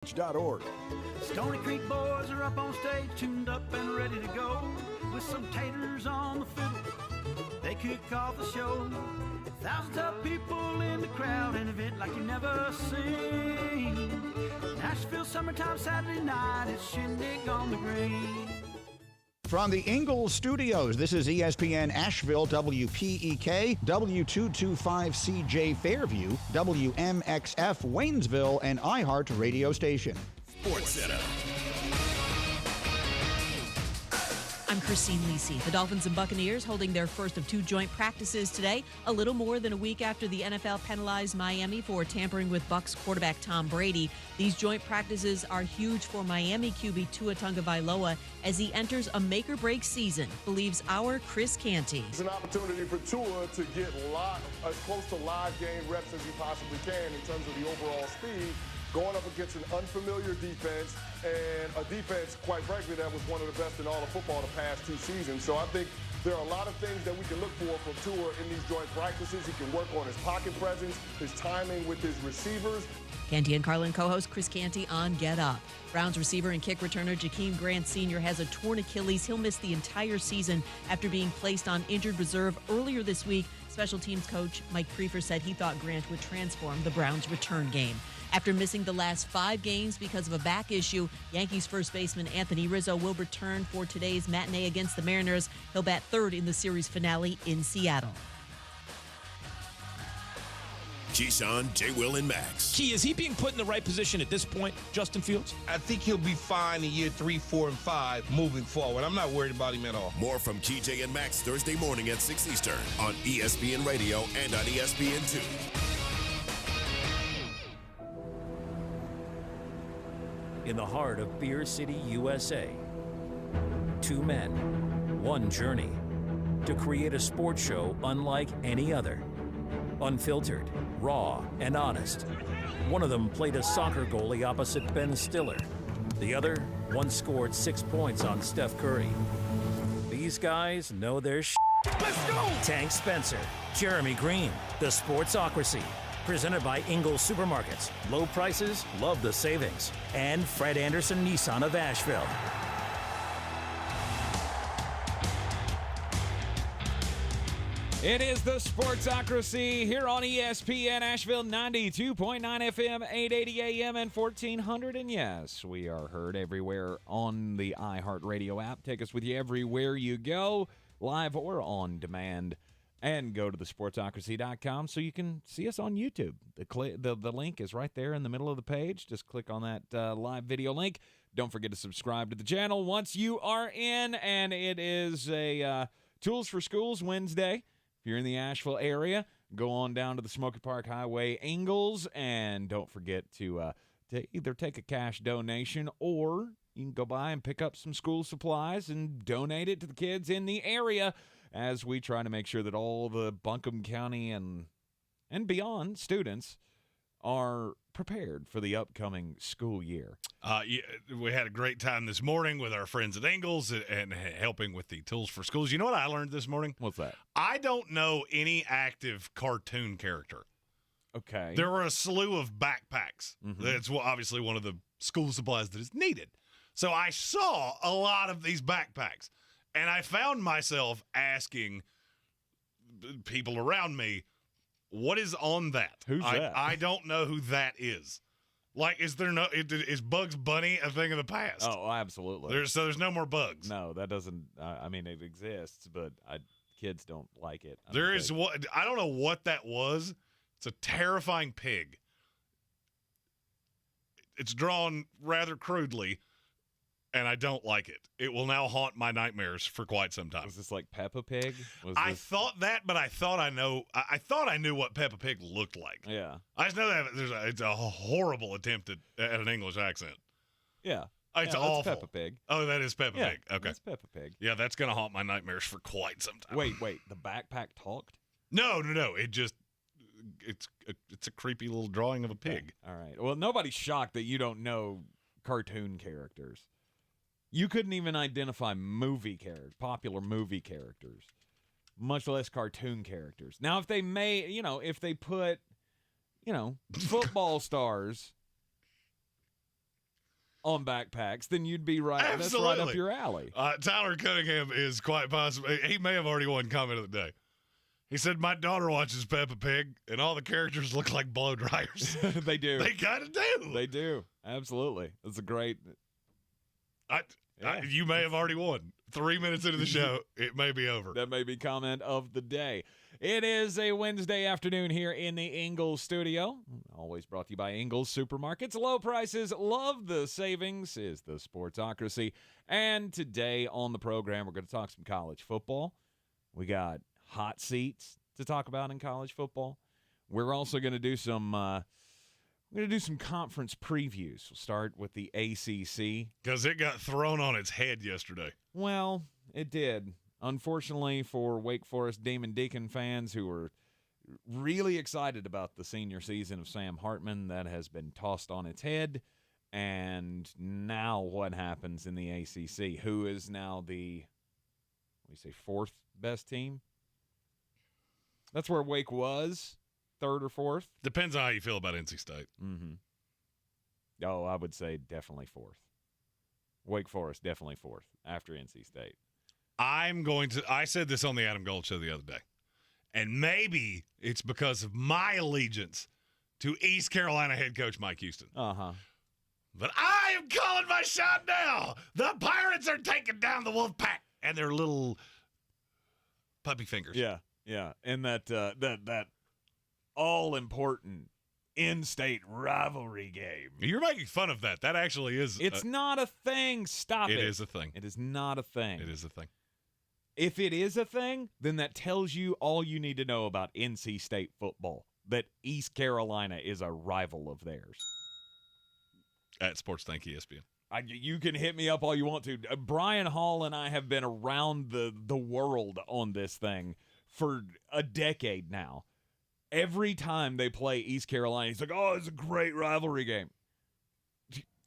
.org. Stony Creek boys are up on stage, tuned up and ready to go. With some taters on the fiddle, they kick off the show. Thousands of people in the crowd, an event like you've never seen. Nashville summertime Saturday night, it's shindig on the green. From the Ingles Studios, this is ESPN Asheville, WPEK, W225CJ Fairview, WMXF Waynesville, and iHeart radio station. Sports Center. I'm Christine Lisi. The Dolphins and Buccaneers holding their first of two joint practices today, a little more than a week after the NFL penalized Miami for tampering with Bucs quarterback Tom Brady. These joint practices are huge for Miami QB Tua Tagovailoa as he enters a make-or-break season, believes our Chris Canty. It's an opportunity for Tua to get as close to live game reps as he possibly can in terms of the overall speed, going up against an unfamiliar defense, and a defense, quite frankly, that was one of the best in all of football the past two seasons. So I think there are a lot of things that we can look for from Tua in these joint practices. He can work on his pocket presence, his timing with his receivers. Canty and Carlin co-host Chris Canty on Get Up. Browns receiver and kick returner Jakeem Grant Sr. has a torn Achilles. He'll miss the entire season after being placed on injured reserve earlier this week. Special teams coach Mike Prefer said he thought Grant would transform the Browns' return game. After missing the last 5 games because of a back issue, Yankees first baseman Anthony Rizzo will return for today's matinee against the Mariners. He'll bat third in the series finale in Seattle. Keyshawn, J. Will, and Max. Key, is he being put in the right position at this point, Justin Fields? I think he'll be fine in year 3, 4, and 5 moving forward. I'm not worried about him at all. More from KJ and Max Thursday morning at 6 Eastern on ESPN Radio and on ESPN2. In the heart of Beer City, USA, 2 men, 1 journey to create a sports show unlike any other. Unfiltered, raw, and honest. One of them played a soccer goalie opposite Ben Stiller. The other once scored 6 points on Steph Curry. These guys know their shit. Let's go! Tank Spencer, Jeremy Greene, the Sportsocracy. Presented by Ingles Supermarkets. Low prices, love the savings. And Fred Anderson Nissan of Asheville. It is the Sportsocracy here on ESPN Asheville, 92.9 FM, 880 AM, and 1400. And yes, we are heard everywhere on the iHeart Radio app. Take us with you everywhere you go, live or on demand. And go to thesportsocracy.com so you can see us on YouTube. The link is right there in the middle of the page. Just click on that live video link. Don't forget to subscribe to the channel once you are in. And it is a Tools for Schools Wednesday. If you're in the Asheville area, go on down to the Smoky Park Highway, Ingles, and don't forget to either take a cash donation or you can go by and pick up some school supplies and donate it to the kids in the area, as we try to make sure that all the Buncombe County and beyond students are prepared for the upcoming school year. We had a great time this morning with our friends at Ingles and helping with the Tools for Schools. You know what I learned this morning? What's that? I don't know any active cartoon character. Okay. There were a slew of backpacks. Mm-hmm. That's obviously one of the school supplies that is needed. So I saw a lot of these backpacks. And I found myself asking people around me, what is on that? Who's that? I don't know who that is. Like, is is Bugs Bunny a thing of the past? Oh, absolutely. There's no more bugs. No, that doesn't. I mean, it exists, but kids don't like it. I don't know what that was. It's a terrifying pig. It's drawn rather crudely. And I don't like it. It will now haunt my nightmares for quite some time. Was this like Peppa Pig? I thought that, but I thought I knew what Peppa Pig looked like. Yeah. I just know that it's a horrible attempt at an English accent. Yeah. It's yeah, awful. Peppa Pig. Oh, that is Peppa Pig. Okay. That's Peppa Pig. Yeah, that's going to haunt my nightmares for quite some time. Wait. The backpack talked? No. It's a creepy little drawing of a pig. All right. Well, nobody's shocked that you don't know cartoon characters. You couldn't even identify popular movie characters, much less cartoon characters. Now, if they put, football stars on backpacks, then you'd be right. Absolutely. That's right up your alley. Tyler Cunningham is quite possible. He may have already won comment of the day. He said, my daughter watches Peppa Pig, and all the characters look like blow dryers. They do. They kind of do. They do. Absolutely. That's a great. You may have already won. 3 minutes into the show, it may be over. That may be comment of the day. It is a Wednesday afternoon here in the Ingles Studio. Always brought to you by Ingles Supermarkets. Low prices, love the savings is the Sportsocracy. And today on the program, we're going to talk some college football. We got hot seats to talk about in college football. We're also going to do some conference previews. We'll start with the ACC. Because it got thrown on its head yesterday. Well, it did. Unfortunately for Wake Forest Demon Deacon fans who were really excited about the senior season of Sam Hartman, that has been tossed on its head. And now what happens in the ACC? Who is now the, fourth best team? That's where Wake was, third or fourth. Depends on how you feel about NC State. Mm-hmm. Oh, I would say definitely fourth. Wake Forest, definitely fourth after NC State. I said this on the Adam Gold show the other day, and maybe it's because of my allegiance to East Carolina head coach Mike Houston. Uh-huh. But I am calling my shot now. The Pirates are taking down the Wolfpack and their little puppy fingers. Yeah. And that all-important in-state rivalry game. You're making fun of that. That actually is. It's not a thing. Stop it. It is a thing. It is not a thing. It is a thing. If it is a thing, then that tells you all you need to know about NC State football, that East Carolina is a rival of theirs. At Sports Think ESPN. You can hit me up all you want to. Brian Hall and I have been around the world on this thing for a decade now. Every time they play East Carolina, he's like, oh, it's a great rivalry game.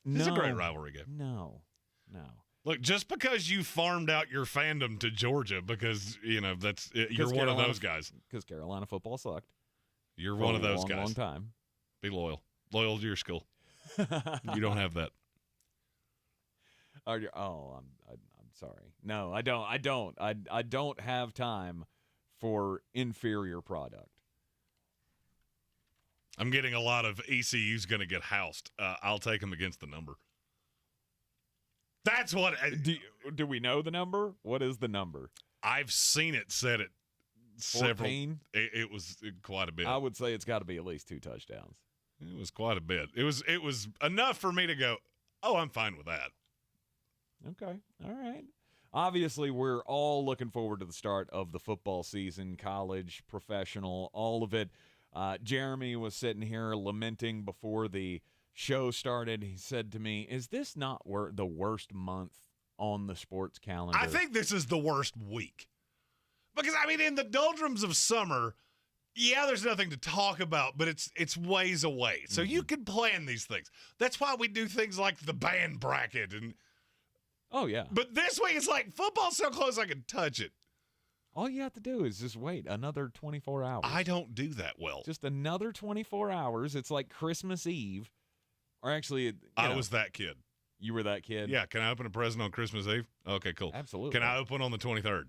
It's a great rivalry game. No. Look, just because you farmed out your fandom to Georgia because, you're one of those guys. Because Carolina football sucked. You're one of those guys. Long time. Be loyal. Loyal to your school. You don't have that. I'm sorry. No, I don't. I don't have time for inferior product. I'm getting a lot of ECU's going to get housed. I'll take them against the number. That's what. Do we know the number? What is the number? I've seen it said it 14? several. It was quite a bit. I would say it's got to be at least 2 touchdowns. It was quite a bit. It was enough for me to go, oh, I'm fine with that. Okay. All right. Obviously, we're all looking forward to the start of the football season, college, professional, all of it. Jeremy was sitting here lamenting before the show started. He said to me, is this not the worst month on the sports calendar? I think this is the worst week. Because, in the doldrums of summer, yeah, there's nothing to talk about, but it's ways away. So you can plan these things. That's why we do things like the band bracket. Oh, yeah. But this week, it's like football's so close I can touch it. All you have to do is just wait another 24 hours. I don't do that well. Just another 24 hours. It's like Christmas Eve. Or actually, I was that kid. You were that kid? Yeah. Can I open a present on Christmas Eve? Okay, cool. Absolutely. Can I open on the 23rd? How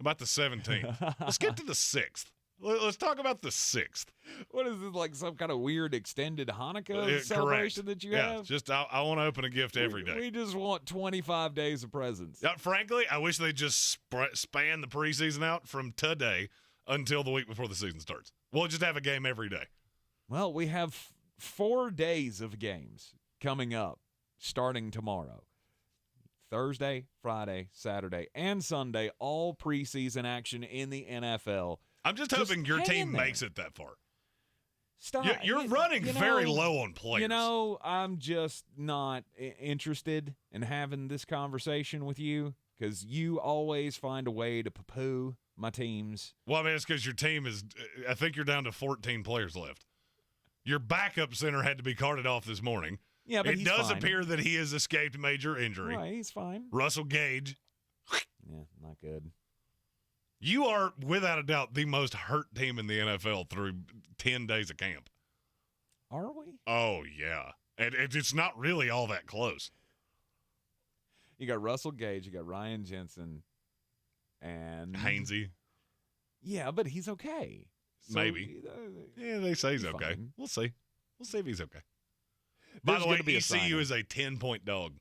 about the 17th? Let's get to the 6th. Let's talk about the 6th. What is this, like some kind of weird extended Hanukkah celebration that you have? Just I want to open a gift every day. We just want 25 days of presents. Frankly, I wish they just span the preseason out from today until the week before the season starts. We'll just have a game every day. Well, we have 4 days of games coming up starting tomorrow. Thursday, Friday, Saturday, and Sunday, all preseason action in the NFL. I'm just hoping your team makes it that far. Stop. You're running very low on players. I'm just not interested in having this conversation with you because you always find a way to poo-poo my teams. Well, it's because your team is – I think you're down to 14 players left. Your backup center had to be carted off this morning. Yeah, but it does appear that he has escaped major injury. Right, he's fine. Russell Gage. Yeah, not good. You are, without a doubt, the most hurt team in the NFL through 10 days of camp. Are we? Oh, yeah. And it's not really all that close. You got Russell Gage. You got Ryan Jensen. And Hainsey. Yeah, but he's okay. So, Maybe. Yeah, they say he's okay. Fine. We'll see. We'll see if he's okay. By the way, ECU is a 10-point dog.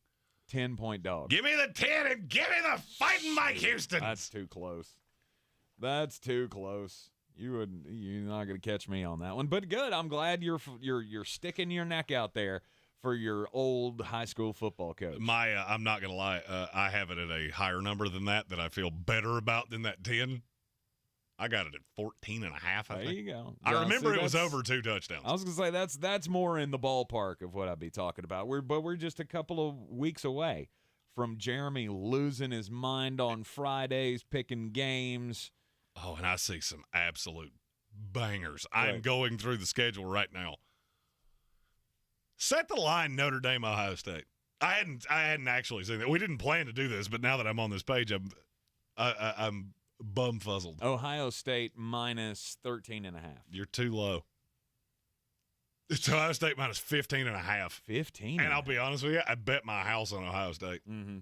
10-point dog. Give me the 10 and give me the fighting Mike Houston. That's too close. That's too close. You're not going to catch me on that one. But good. I'm glad you're sticking your neck out there for your old high school football coach. I'm not going to lie. I have it at a higher number than that I feel better about than that 10. I got it at 14.5, I think. There you go. I remember it was over 2 touchdowns. I was going to say that's more in the ballpark of what I'd be talking about. We're just a couple of weeks away from Jeremy losing his mind on Fridays, picking games. Oh, and I see some absolute bangers. Right. I'm going through the schedule right now. Set the line, Notre Dame, Ohio State. I hadn't actually seen that. We didn't plan to do this, but now that I'm on this page, I'm bum-fuzzled. Ohio State minus 13.5. You're too low. It's Ohio State minus 15.5. 15. And I'll be honest with you, I bet my house on Ohio State. Mm-hmm.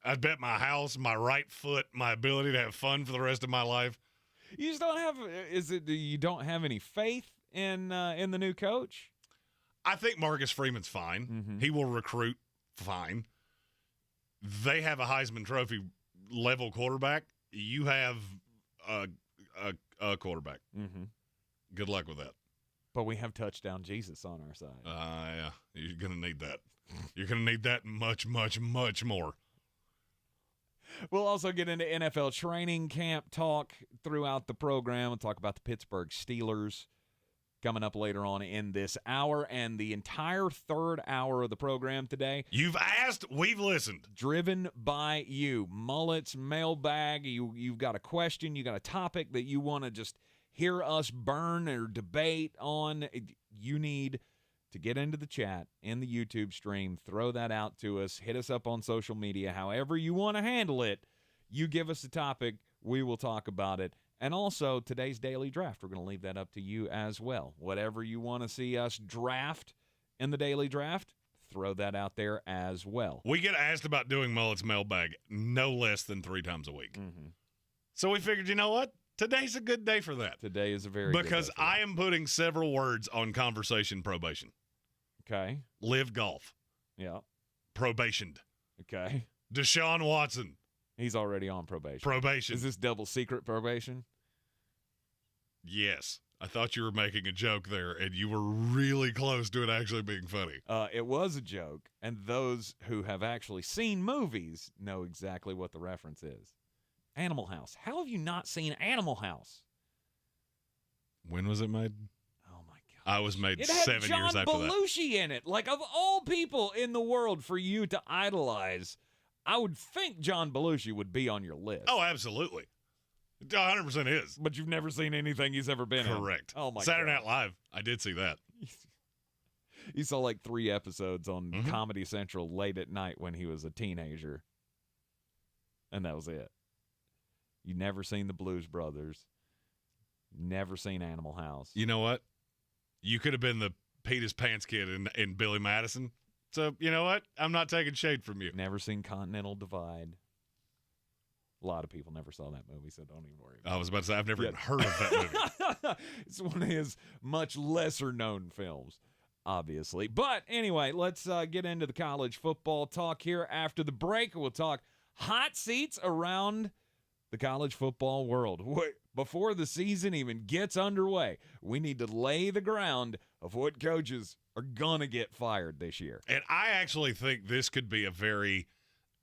I'd bet my house, my right foot, my ability to have fun for the rest of my life. You just don't have. You don't have any faith in the new coach? I think Marcus Freeman's fine. Mm-hmm. He will recruit fine. They have a Heisman Trophy level quarterback. You have a quarterback. Mm-hmm. Good luck with that. But we have touchdown Jesus on our side. Yeah, you're gonna need that. You're gonna need that much, much, much more. We'll also get into NFL training camp talk throughout the program. We'll talk about the Pittsburgh Steelers coming up later on in this hour, and the entire third hour of the program today. You've asked, we've listened. Driven by you. Mullet's Mailbag. You've got a question, you got a topic that you want to just hear us burn or debate on. You need to get into the chat in the YouTube stream, throw that out to us, hit us up on social media, however you want to handle it. You give us a topic, we will talk about it. And also, today's daily draft, we're going to leave that up to you as well. Whatever you want to see us draft in the daily draft, throw that out there as well. We get asked about doing Mullet's Mailbag no less than 3 times a week. Mm-hmm. So we figured, you know what? Today's a good day for that. Today is a very good day. Because I am putting several words on conversation probation. Okay. Live golf. Yeah. Probationed. Okay. Deshaun Watson. He's already on probation. Probation. Is this double secret probation? Yes. I thought you were making a joke there, and you were really close to it actually being funny. It was a joke, and those who have actually seen movies know exactly what the reference is. Animal House. How have you not seen Animal House? When was it made? Oh, my God. I was made it 7 had years after that. John Belushi in it. Like, of all people in the world for you to idolize, I would think John Belushi would be on your list. Oh, absolutely. 100% is. But you've never seen anything he's ever been in. Correct. Oh, my God. Saturday Night Live. I did see that. You saw like 3 episodes on Comedy Central late at night when he was a teenager. And that was it. You never seen the Blues Brothers. Never seen Animal House. You know what? You could have been the Pete His Pants kid in Billy Madison. So, you know what? I'm not taking shade from you. Never seen Continental Divide. A lot of people never saw that movie, so don't even worry about it. I was about to say, I've never even heard of that movie. It's one of his much lesser-known films, obviously. But anyway, let's get into the college football talk here. After the break, we'll talk hot seats around the college football world. Before the season even gets underway, we need to lay the ground of what coaches are going to get fired this year. And I actually think this could be a very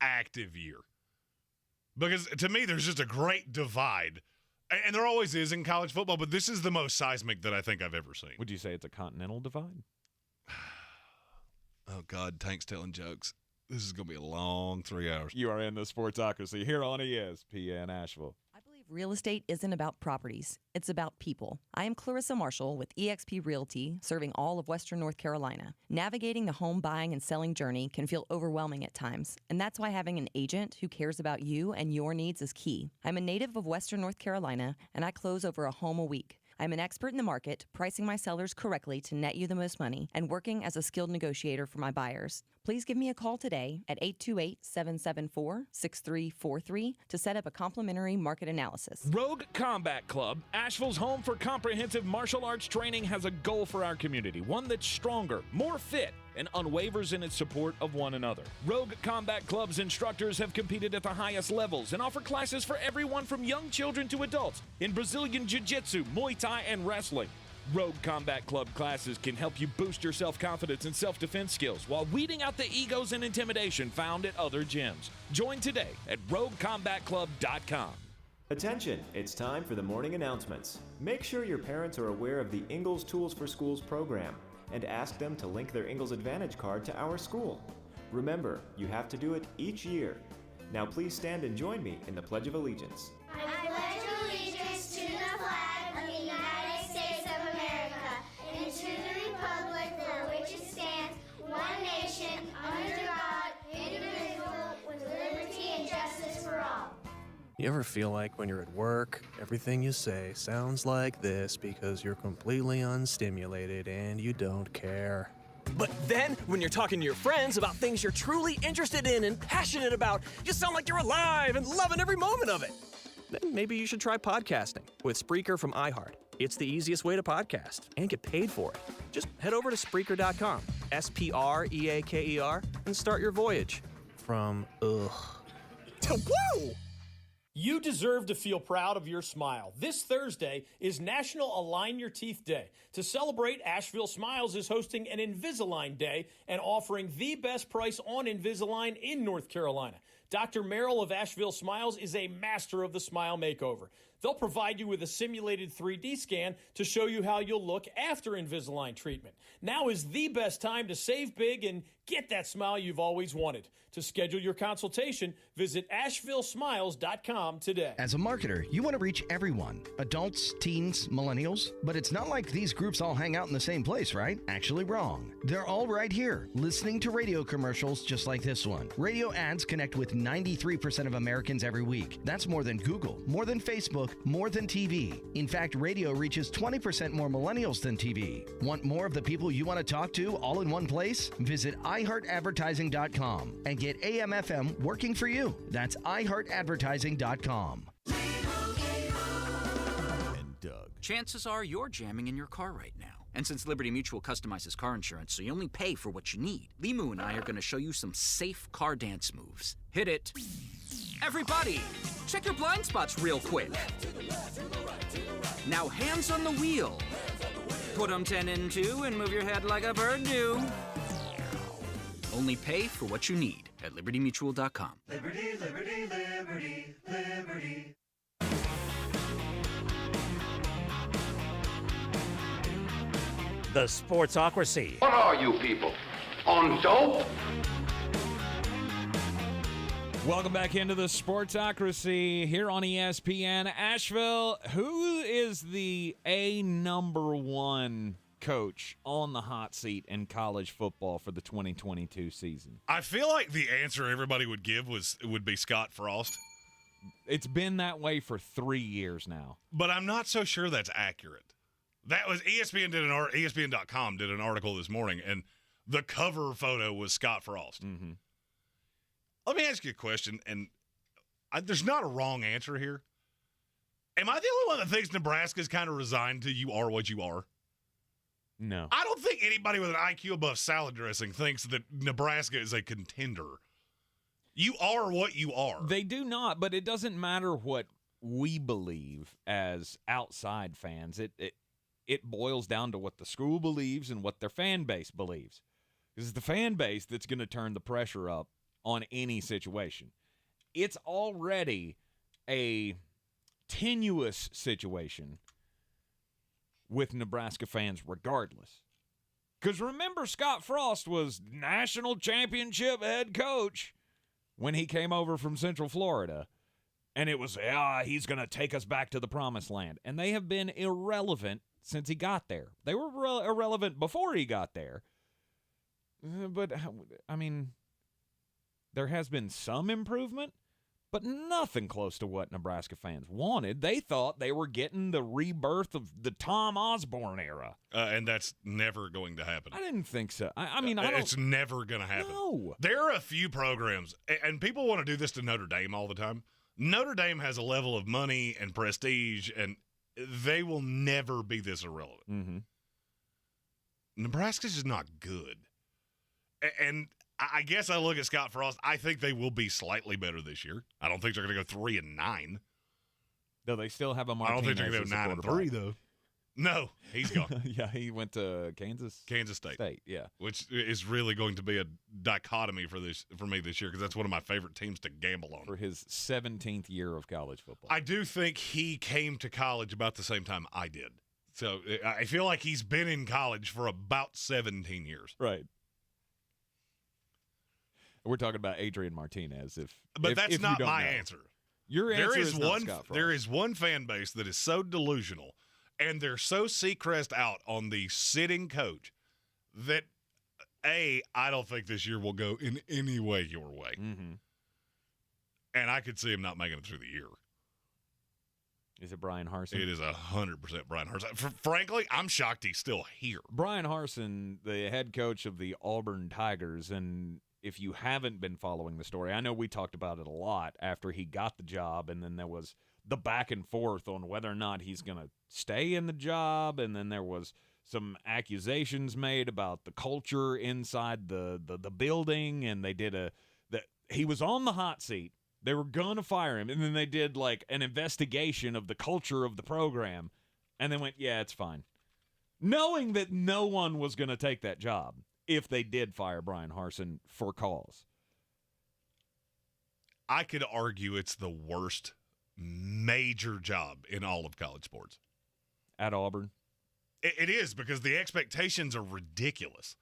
active year. Because to me, there's just a great divide. And there always is in college football, but this is the most seismic that I think I've ever seen. Would you say it's a continental divide? Oh, God, Tank's telling jokes. This is going to be a long 3 hours. You are in the Sportsocracy here on ESPN Asheville. I believe real estate isn't about properties. It's about people. I am Clarissa Marshall with eXp Realty, serving all of Western North Carolina. Navigating the home buying and selling journey can feel overwhelming at times, and that's why having an agent who cares about you and your needs is key. I'm a native of Western North Carolina, and I close over a home a week. I'm an expert in the market, pricing my sellers correctly to net you the most money, and working as a skilled negotiator for my buyers. Please give me a call today at 828-774-6343 to set up a complimentary market analysis. Rogue Combat Club, Asheville's home for comprehensive martial arts training, has a goal for our community, one that's stronger, more fit, and unwavers in its support of one another. Rogue Combat Club's instructors have competed at the highest levels and offer classes for everyone from young children to adults in Brazilian Jiu-Jitsu, Muay Thai, and wrestling. Rogue Combat Club classes can help you boost your self-confidence and self-defense skills while weeding out the egos and intimidation found at other gyms. Join today at roguecombatclub.com. Attention, it's time for the morning announcements. Make sure your parents are aware of the Ingles Tools for Schools program and ask them to link their Ingles Advantage card to our school. Remember, you have to do it each year. Now please stand and join me in the Pledge of Allegiance. I pledge allegiance to the flag of the United States of America and to the republic for which it stands, one nation, under God, indivisible, with liberty and justice for all. You ever feel like when you're at work, everything you say sounds like this because you're completely unstimulated and you don't care? But then, when you're talking to your friends about things you're truly interested in and passionate about, you sound like you're alive and loving every moment of it. Then maybe you should try podcasting with Spreaker from iHeart. It's the easiest way to podcast and get paid for it. Just head over to Spreaker.com, Spreaker, and start your voyage from ugh to woo! You deserve to feel proud of your smile. This Thursday is National Align Your Teeth Day. To celebrate, Asheville Smiles is hosting an Invisalign Day and offering the best price on Invisalign in North Carolina. Dr. Merrill of Asheville Smiles is a master of the smile makeover. They'll provide you with a simulated 3D scan to show you how you'll look after Invisalign treatment. Now is the best time to save big and get that smile you've always wanted. To schedule your consultation, visit AshevilleSmiles.com today. As a marketer, you want to reach everyone, adults, teens, millennials, but it's not like these groups all hang out in the same place, right? Actually wrong. They're all right here, listening to radio commercials just like this one. Radio ads connect with 93% of Americans every week. That's more than Google, more than Facebook, more than TV. In fact, radio reaches 20% more millennials than TV. Want more of the people you want to talk to all in one place? Visit iHeartAdvertising.com and get AM/FM working for you. That's iHeartAdvertising.com. And Doug. Chances are you're jamming in your car right now. And since Liberty Mutual customizes car insurance so you only pay for what you need, Limu and I are going to show you some safe car dance moves. Hit it. Everybody, check your blind spots real quick. Now hands on the wheel. Put them 10 in 2 and move your head like a bird do. Only pay for what you need at libertymutual.com. Liberty, liberty, liberty, liberty. The Sportsocracy. What are you people? On dope? Welcome back into the Sportsocracy here on ESPN Asheville. Who is the number one coach on the hot seat in college football for the 2022 season? I feel like the answer everybody would give would be Scott Frost. It's been that way for 3 years now. But I'm not so sure that's accurate. That was ESPN.com did an article this morning, and the cover photo was Scott Frost. Mm-hmm. Let me ask you a question, and there's not a wrong answer here. Am I the only one that thinks Nebraska's kind of resigned to you are what you are? No. I don't think anybody with an IQ above salad dressing thinks that Nebraska is a contender. You are what you are. They do not, but it doesn't matter what we believe as outside fans. It boils down to what the school believes and what their fan base believes. Because it's the fan base that's going to turn the pressure up on any situation. It's already a tenuous situation with Nebraska fans regardless. Because remember, Scott Frost was national championship head coach when he came over from Central Florida. And it was, he's going to take us back to the promised land. And they have been irrelevant since he got there. They were irrelevant before he got there. But, I mean, there has been some improvement. but nothing close to what Nebraska fans wanted. They thought they were getting the rebirth of the Tom Osborne era. And that's never going to happen. I didn't think so. I mean, I don't. It's never going to happen. No. There are a few programs, and people want to do this to Notre Dame all the time. Notre Dame has a level of money and prestige, and they will never be this irrelevant. Mm-hmm. Nebraska's just not good. And I guess I look at Scott Frost. I think they will be slightly better this year. I don't think they're going to go 3-9. No, they still have a I Martinez. don't think they're going to go 9-3 though. No, he's gone. Yeah, he went to Kansas State, yeah. Which is really going to be a dichotomy for me this year, because that's one of my favorite teams to gamble on. For his 17th year of college football. I do think he came to college about the same time I did. So I feel like he's been in college for about 17 years. Right. We're talking about Adrian Martinez. But that's not my know. answer. Your answer is not Scott Frost. There is one fan base that is so delusional, and they're so Seacrest out on the sitting coach that, I don't think this year will go in any way your way. Mm-hmm. And I could see him not making it through the year. Is it Brian Harsin? It is 100% Brian Harsin. Frankly, I'm shocked he's still here. Brian Harsin, the head coach of the Auburn Tigers, and if you haven't been following the story, I know we talked about it a lot after he got the job, and then there was the back and forth on whether or not he's going to stay in the job, and then there was some accusations made about the culture inside the building, and they did he was on the hot seat. They were going to fire him, and then they did like an investigation of the culture of the program, and they went, yeah, it's fine. Knowing that no one was going to take that job if they did fire Brian Harsin for cause. I could argue it's the worst major job in all of college sports. At Auburn? It is, because the expectations are ridiculous.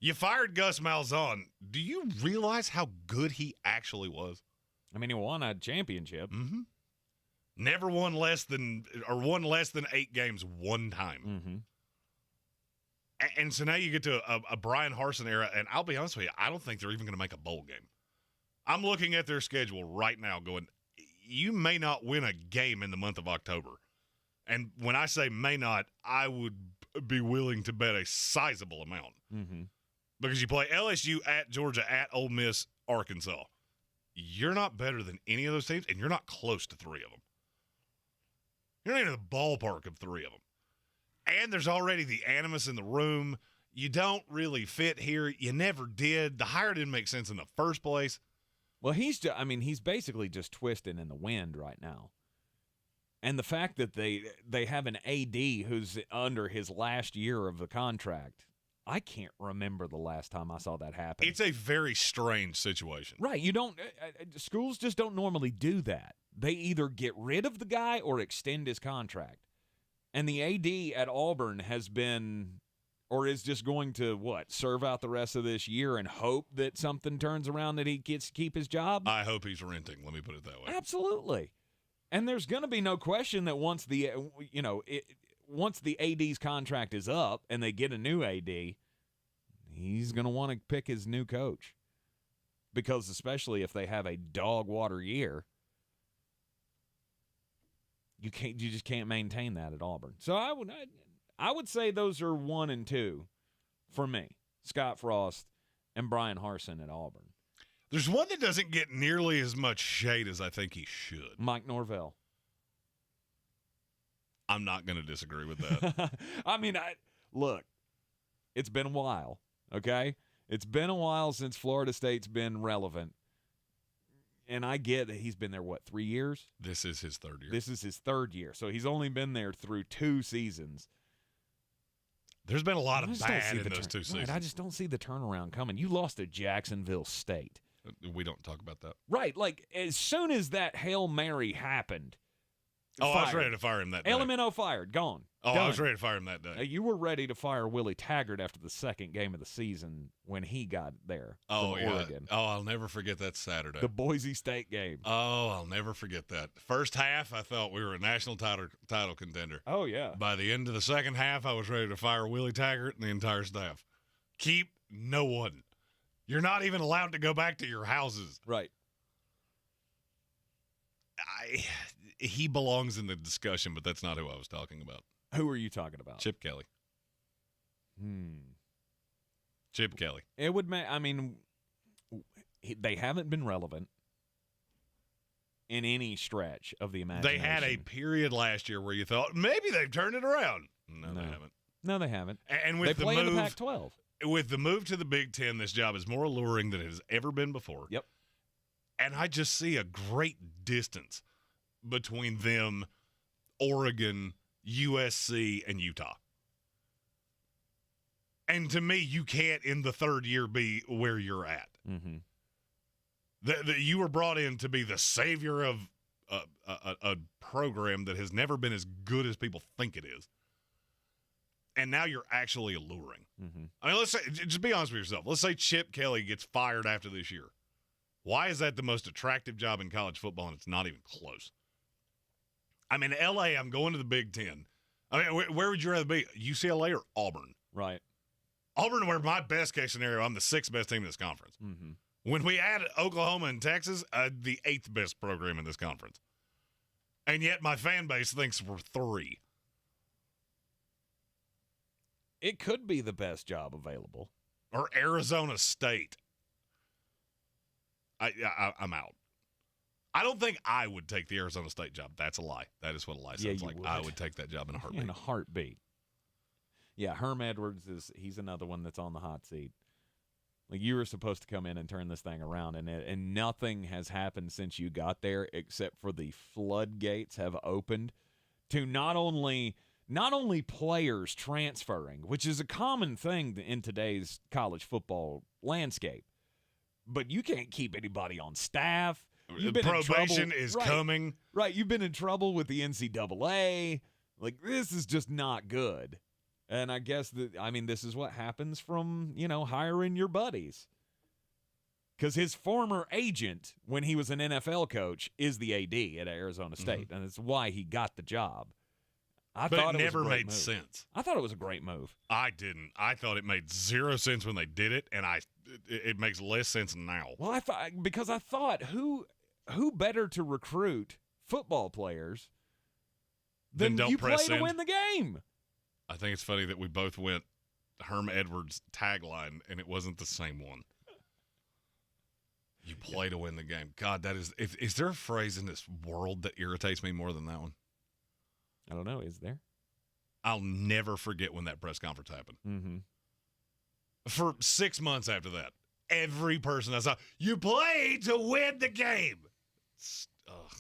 You fired Gus Malzahn. Do you realize how good he actually was? I mean, he won a championship. Mm-hmm. Never won less than 8 games one time. Mm-hmm. And so now you get to a Brian Harsin era, and I'll be honest with you, I don't think they're even going to make a bowl game. I'm looking at their schedule right now going, you may not win a game in the month of October. And when I say may not, I would be willing to bet a sizable amount. Mm-hmm. Because you play LSU, at Georgia, at Ole Miss, Arkansas. You're not better than any of those teams, and you're not close to 3 of them. You're not even in the ballpark of 3 of them. And there's already the animus in the room. You don't really fit here. You never did. The hire didn't make sense in the first place. Well, he's basically just twisting in the wind right now. And the fact that they have an AD who's under his last year of the contract, I can't remember the last time I saw that happen. It's a very strange situation. Right. You don't schools just don't normally do that. They either get rid of the guy or extend his contract. And the AD at Auburn has been, or is just going to, serve out the rest of this year and hope that something turns around that he gets to keep his job? I hope he's renting, let me put it that way. Absolutely. And there's going to be no question that once the AD's contract is up and they get a new AD, he's going to want to pick his new coach. Because especially if they have a dog water year, you just can't maintain that at Auburn. So I would say those are 1 and 2 for me. Scott Frost and Brian Harsin at Auburn. There's one that doesn't get nearly as much shade as I think he should. Mike Norvell. I'm not going to disagree with that. Look, it's been a while, okay? It's been a while since Florida State's been relevant. And I get that he's been there, 3 years? This is his 3rd year. This is his 3rd year. So he's only been there through 2 seasons. There's been a lot of bad in those 2 seasons. Right, I just don't see the turnaround coming. You lost to Jacksonville State. We don't talk about that. Right. Like, as soon as that Hail Mary happened. I was ready to fire him that day. LMNO fired. Gone. Oh, Done. I was ready to fire him that day. You were ready to fire Willie Taggart after the 2nd game of the season when he got there from Oregon. Oh, I'll never forget that Saturday. The Boise State game. Oh, I'll never forget that. First half, I thought we were a national title contender. Oh, yeah. By the end of the second half, I was ready to fire Willie Taggart and the entire staff. Keep no one. You're not even allowed to go back to your houses. Right. He belongs in the discussion, but that's not who I was talking about. Who are you talking about? Chip Kelly. Chip Kelly. It would make. I mean, they haven't been relevant in any stretch of the imagination. They had a period last year where you thought maybe they've turned it around. No, they haven't. No, they haven't. And with they play in the Pac-12. With the move to the Big Ten, this job is more alluring than it has ever been before. Yep. And I just see a great distance between them, Oregon, USC, and Utah. And to me, you can't in the third year be where you're at. Mm-hmm. You were brought in to be the savior of a program that has never been as good as people think it is. And now you're actually alluring. Mm-hmm. I mean, let's say, just be honest with yourself. Let's say Chip Kelly gets fired after this year. Why is that the most attractive job in college football, and it's not even close? I'm in L.A. I'm going to the Big Ten. I mean, where would you rather be, UCLA or Auburn? Right. Auburn, where my best-case scenario, I'm the 6th best team in this conference. Mm-hmm. When we add Oklahoma and Texas, the 8th best program in this conference. And yet my fan base thinks we're 3. It could be the best job available. Or Arizona State. I'm out. I don't think I would take the Arizona State job. That's a lie. That is what a lie sounds like. I would take that job in a heartbeat. In a heartbeat. Yeah, Herm Edwards he's another one that's on the hot seat. Like, you were supposed to come in and turn this thing around, and nothing has happened since you got there except for the floodgates have opened to not only players transferring, which is a common thing in today's college football landscape, but you can't keep anybody on staff. You've been probation is coming. Right, you've been in trouble with the NCAA. Like, this is just not good. And I guess this is what happens from, hiring your buddies. Because his former agent, when he was an NFL coach, is the AD at Arizona State, and it's why he got the job. But it never made sense. I thought it was a great move. I didn't. I thought it made zero sense when they did it, and it makes less sense now. Well, I thought who better to recruit football players than you play to win the game? I think it's funny that we both went Herm Edwards tagline, and it wasn't the same one. You play to win the game. God, that is. Is there a phrase in this world that irritates me more than that one? I don't know. Is there? I'll never forget when that press conference happened. Mm-hmm. For 6 months after that, every person I saw, you play to win the game. Ugh.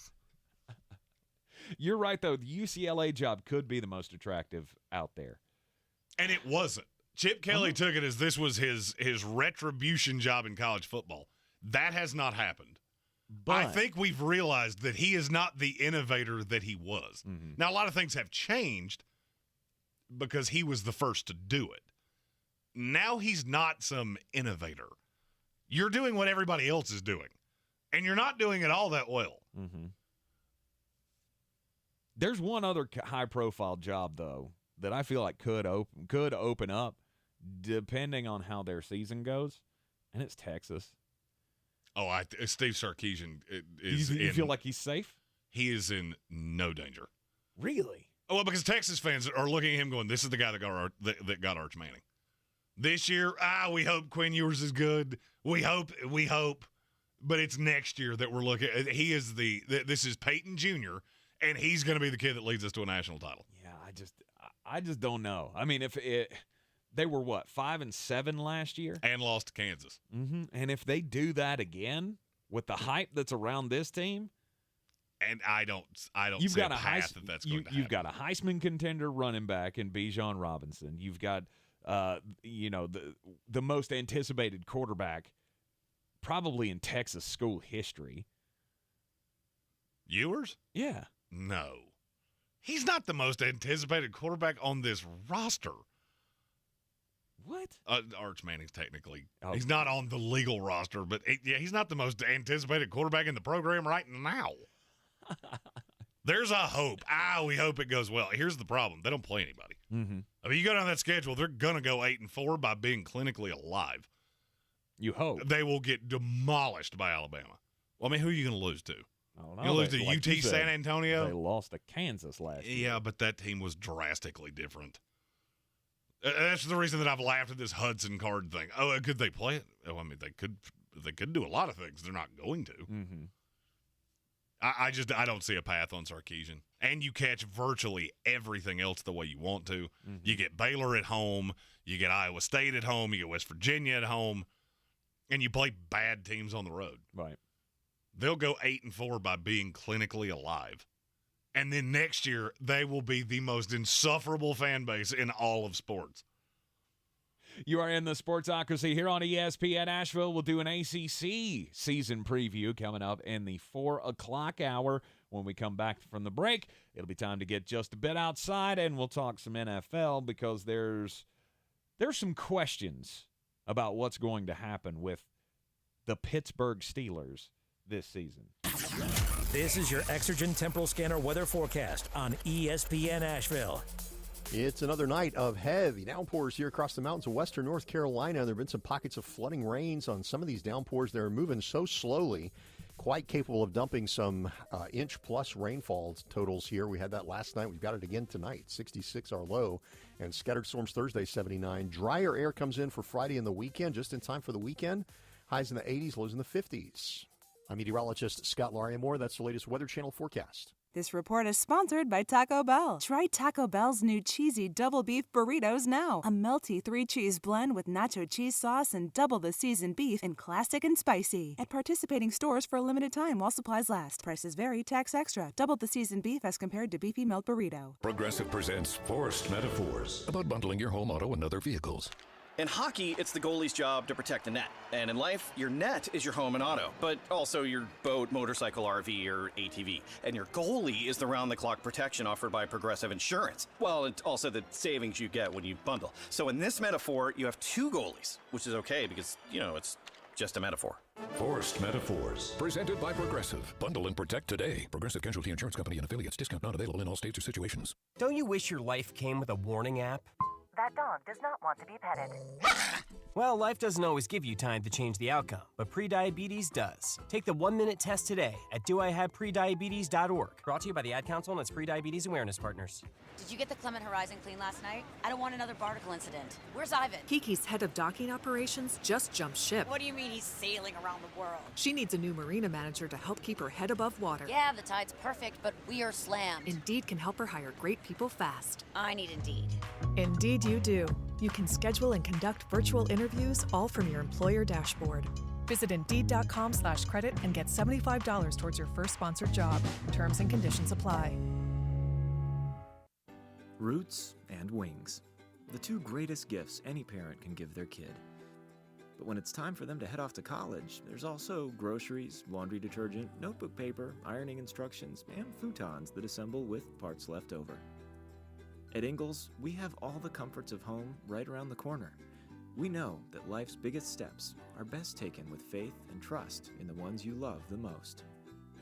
You're right, though. The UCLA job could be the most attractive out there. And it wasn't. Chip Kelly took it as this was his retribution job in college football. That has not happened. But I think we've realized that he is not the innovator that he was. Mm-hmm. Now, a lot of things have changed because he was the first to do it. Now he's not some innovator. You're doing what everybody else is doing, and you're not doing it all that well. Mm-hmm. There's one other high-profile job, though, that I feel like could open up depending on how their season goes, and it's Texas. Oh, Steve Sarkisian is. You feel like he's safe? He is in no danger. Really? Oh, well, because Texas fans are looking at him going, "This is the guy that got Arch Manning." This year, we hope Quinn Ewers is good. We hope, but it's next year that we're looking. He is this is Peyton Jr. and he's going to be the kid that leads us to a national title. Yeah, I just don't know. I mean, they were 5-7 last year and lost to Kansas. Mm-hmm. And if they do that again with the hype that's around this team, and I don't see a path that's going to happen. You've got a Heisman contender running back in Bijan Robinson. You've got the most anticipated quarterback probably in Texas school history. Ewers? Yeah. No. He's not the most anticipated quarterback on this roster. What? Arch Manning's technically. He's not on the legal roster, but he's not the most anticipated quarterback in the program right now. There's a hope. We hope it goes well. Here's the problem. They don't play anybody. Mm-hmm. I mean, you go down that schedule, they're going to go 8-4 by being clinically alive. You hope. They will get demolished by Alabama. Well, I mean, who are you going to lose to? I don't know. You lose to Like you UT said, San Antonio? They lost to Kansas last year. Yeah, but that team was drastically different. That's the reason that I've laughed at this Hudson Card thing. Oh, could they play it? Oh, I mean, they could do a lot of things. They're not going to. Mm-hmm. I don't see a path on Sarkisian. And you catch virtually everything else the way you want to. Mm-hmm. You get Baylor at home. You get Iowa State at home. You get West Virginia at home. And you play bad teams on the road. Right. They'll go 8-4 by being clinically alive. And then next year, they will be the most insufferable fan base in all of sports. You are in the Sportsocracy here on ESPN Asheville. We'll do an ACC season preview coming up in the 4 o'clock hour. When we come back from the break, it'll be time to get just a bit outside, and we'll talk some NFL because there's some questions about what's going to happen with the Pittsburgh Steelers this season. This is your Exergen Temporal Scanner weather forecast on ESPN Asheville. It's another night of heavy downpours here across the mountains of western North Carolina. There have been some pockets of flooding rains on some of these downpours. They're moving so slowly, quite capable of dumping some inch-plus rainfall totals here. We had that last night. We've got it again tonight. 66 our low, and scattered storms Thursday, 79. Drier air comes in for Friday and the weekend, just in time for the weekend. Highs in the 80s, lows in the 50s. I'm meteorologist Scott Lariamore. That's the latest Weather Channel forecast. This report is sponsored by Taco Bell. Try Taco Bell's new cheesy double beef burritos now. A melty 3-cheese blend with nacho cheese sauce and double the seasoned beef in classic and spicy. At participating stores for a limited time while supplies last. Prices vary, tax extra. Double the seasoned beef as compared to beefy melt burrito. Progressive presents Forced Metaphors about bundling your home, auto, and other vehicles. In hockey, it's the goalie's job to protect the net. And in life, your net is your home and auto, but also your boat, motorcycle, RV, or ATV. And your goalie is the round-the-clock protection offered by Progressive Insurance. Well, it's also the savings you get when you bundle. So in this metaphor, you have two goalies, which is okay because, it's just a metaphor. Forced Metaphors, presented by Progressive. Bundle and protect today. Progressive Casualty Insurance Company and affiliates. Discount not available in all states or situations. Don't you wish your life came with a warning app? That dog does not want to be petted. Well, life doesn't always give you time to change the outcome, but prediabetes does. Take the 1-minute test today at doihaveprediabetes.org. Brought to you by the Ad Council and its Prediabetes Awareness Partners. Did you get the Clement Horizon clean last night? I don't want another barnacle incident. Where's Ivan? Kiki's head of docking operations just jumped ship. What do you mean he's sailing around the world? She needs a new marina manager to help keep her head above water. Yeah, the tide's perfect, but we are slammed. Indeed can help her hire great people fast. I need Indeed. Indeed you do. You can schedule and conduct virtual interviews all from your employer dashboard. Visit Indeed.com/credit and get $75 towards your first sponsored job. Terms and conditions apply. Roots and wings, the two greatest gifts any parent can give their kid. But when it's time for them to head off to college, there's also groceries, laundry detergent, notebook paper, ironing instructions, and futons that assemble with parts left over. At Ingles, we have all the comforts of home right around the corner. We know that life's biggest steps are best taken with faith and trust in the ones you love the most.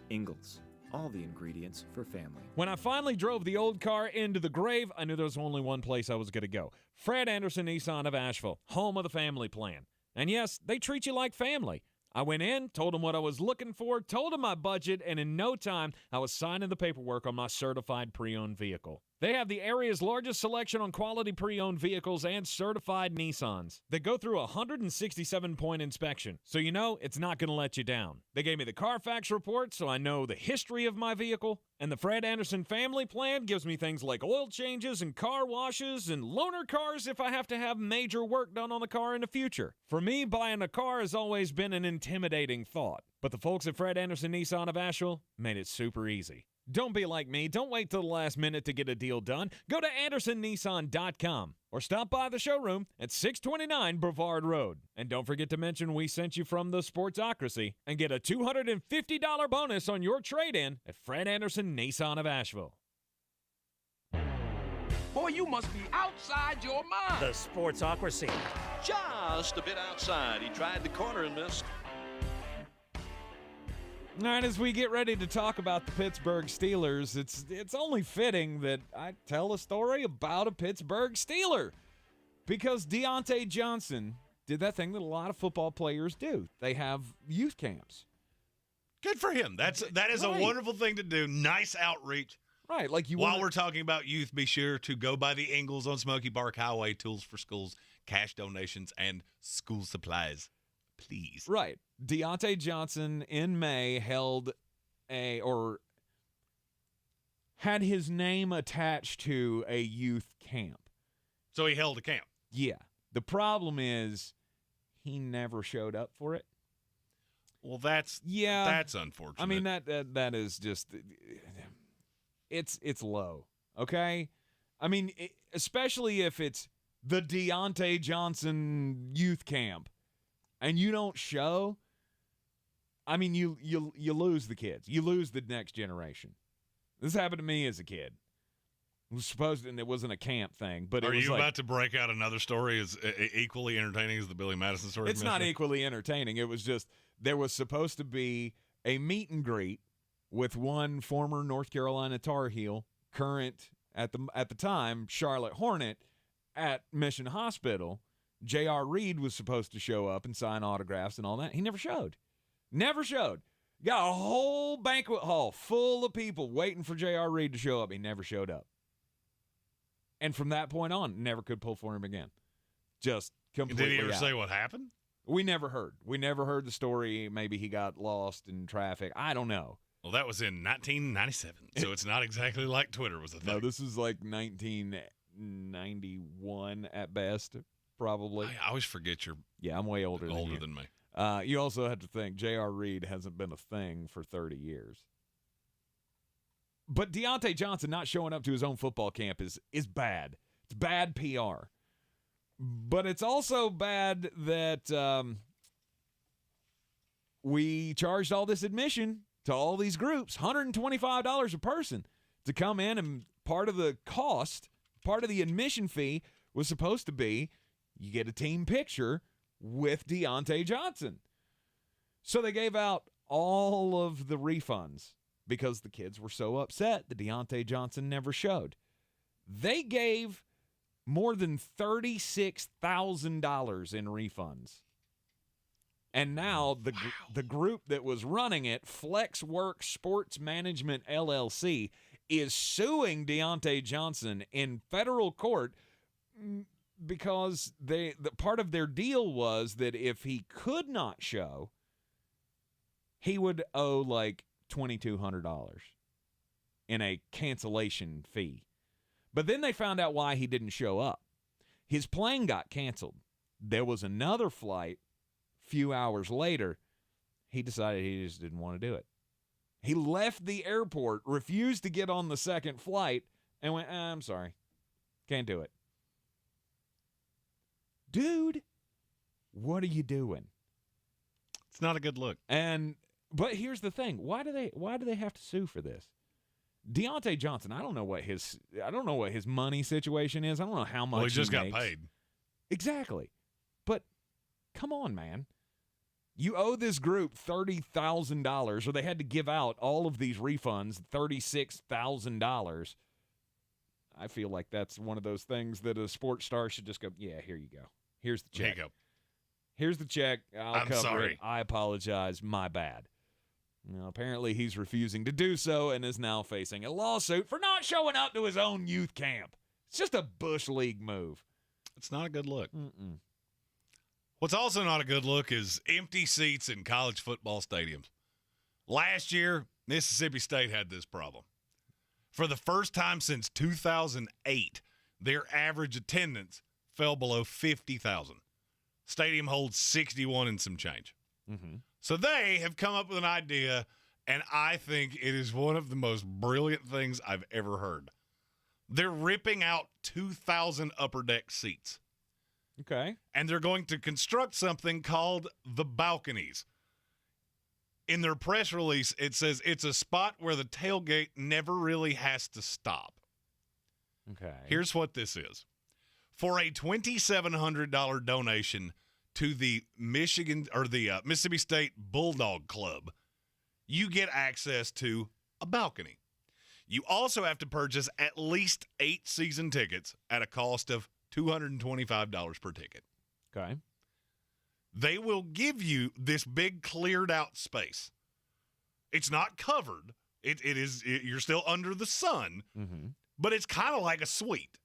Ingles, all the ingredients for family. When I finally drove the old car into the grave, I knew there was only one place I was going to go. Fred Anderson Nissan of Asheville, home of the family plan. And yes, they treat you like family. I went in, told them what I was looking for, told them my budget, and in no time, I was signing the paperwork on my certified pre-owned vehicle. They have the area's largest selection on quality pre-owned vehicles and certified Nissans. They go through a 167-point inspection, so you know it's not going to let you down. They gave me the Carfax report, so I know the history of my vehicle. And the Fred Anderson family plan gives me things like oil changes and car washes and loaner cars if I have to have major work done on the car in the future. For me, buying a car has always been an intimidating thought. But the folks at Fred Anderson Nissan of Asheville made it super easy. Don't be like me. Don't wait till the last minute to get a deal done. Go to AndersonNissan.com or stop by the showroom at 629 Brevard Road. And don't forget to mention we sent you from the Sportsocracy and get a $250 bonus on your trade-in at Fred Anderson Nissan of Asheville. Boy, you must be outside your mind. The Sportsocracy. Just a bit outside. He tried the corner and missed. All right, as we get ready to talk about the Pittsburgh Steelers, it's only fitting that I tell a story about a Pittsburgh Steeler. Because Deontay Johnson did that thing that a lot of football players do. They have youth camps. Good for him. That is a wonderful thing to do. Nice outreach. Right, like While we're talking about youth, be sure to go by the Ingles on Smoky Bark Highway. Tools for schools, cash donations, and school supplies. Please. Right. Deontay Johnson in May had his name attached to a youth camp. So he held a camp. Yeah. The problem is he never showed up for it. Well, that's unfortunate. I mean, that is just it's low, okay? I mean, especially if it's the Deontay Johnson youth camp and you don't show, I mean, you lose the kids. You lose the next generation. This happened to me as a kid. It was supposed, and it wasn't a camp thing, but it was Are you about to break out another story as equally entertaining as the Billy Madison story? It's not equally entertaining. It was just there was supposed to be a meet and greet with one former North Carolina Tar Heel, current at the time Charlotte Hornet, at Mission Hospital. J.R. Reed was supposed to show up and sign autographs and all that. He never showed. Never showed. Got a whole banquet hall full of people waiting for J.R. Reed to show up. He never showed up. And from that point on, never could pull for him again. Just completely Did he ever out. say what happened? We never heard. We never heard the story. Maybe he got lost in traffic. I don't know. Well, that was in 1997, so it's not exactly like Twitter was a thing. No, this is like 1991 at best, probably. I always forget you're I'm way older than me. You also have to think J.R. Reed hasn't been a thing for 30 years. But Deontay Johnson not showing up to his own football camp is bad. It's bad PR. But it's also bad that we charged all this admission to all these groups, $125 a person, to come in, and part of the cost, part of the admission fee was supposed to be you get a team picture with Deontay Johnson. So they gave out all of the refunds because the kids were so upset that Deontay Johnson never showed. They gave more than $36,000 in refunds. And now the group that was running it, Flexworks Sports Management LLC, is suing Deontay Johnson in federal court because the part of their deal was that if he could not show, he would owe like $2,200 in a cancellation fee. But then they found out why he didn't show up. His plane got canceled. There was another flight a few hours later. He decided he just didn't want to do it. He left the airport, refused to get on the second flight, and went, I'm sorry. Can't do it. Dude, what are you doing? It's not a good look. But here's the thing. Why do they have to sue for this? Deontay Johnson, I don't know what his money situation is. I don't know how much he just makes. got paid. Exactly. But come on, man. You owe this group $30,000, or they had to give out all of these refunds, $36,000. I feel like that's one of those things that a sports star should just go, yeah, here you go. Here's the check. Here you go. Here's the check. I'm cover sorry. it. I apologize. My bad. Now, apparently he's refusing to do so and is now facing a lawsuit for not showing up to his own youth camp. It's just a Bush League move. It's not a good look. Mm-mm. What's also not a good look is empty seats in college football stadiums. Last year, Mississippi State had this problem. For the first time since 2008, their average attendance fell below 50,000. Stadium holds 61 and some change. Mm-hmm. So they have come up with an idea, and I think it is one of the most brilliant things I've ever heard. They're ripping out 2,000 upper deck seats. Okay. And they're going to construct something called the balconies. In their press release, it says it's a spot where the tailgate never really has to stop. Okay. Here's what this is. For a $2,700 donation to the Mississippi State Bulldog Club, you get access to a balcony. You also have to purchase at least 8 season tickets at a cost of $225 per ticket. Okay. They will give you this big cleared out space. It's not covered. You're still under the sun, but it's kind of like a suite.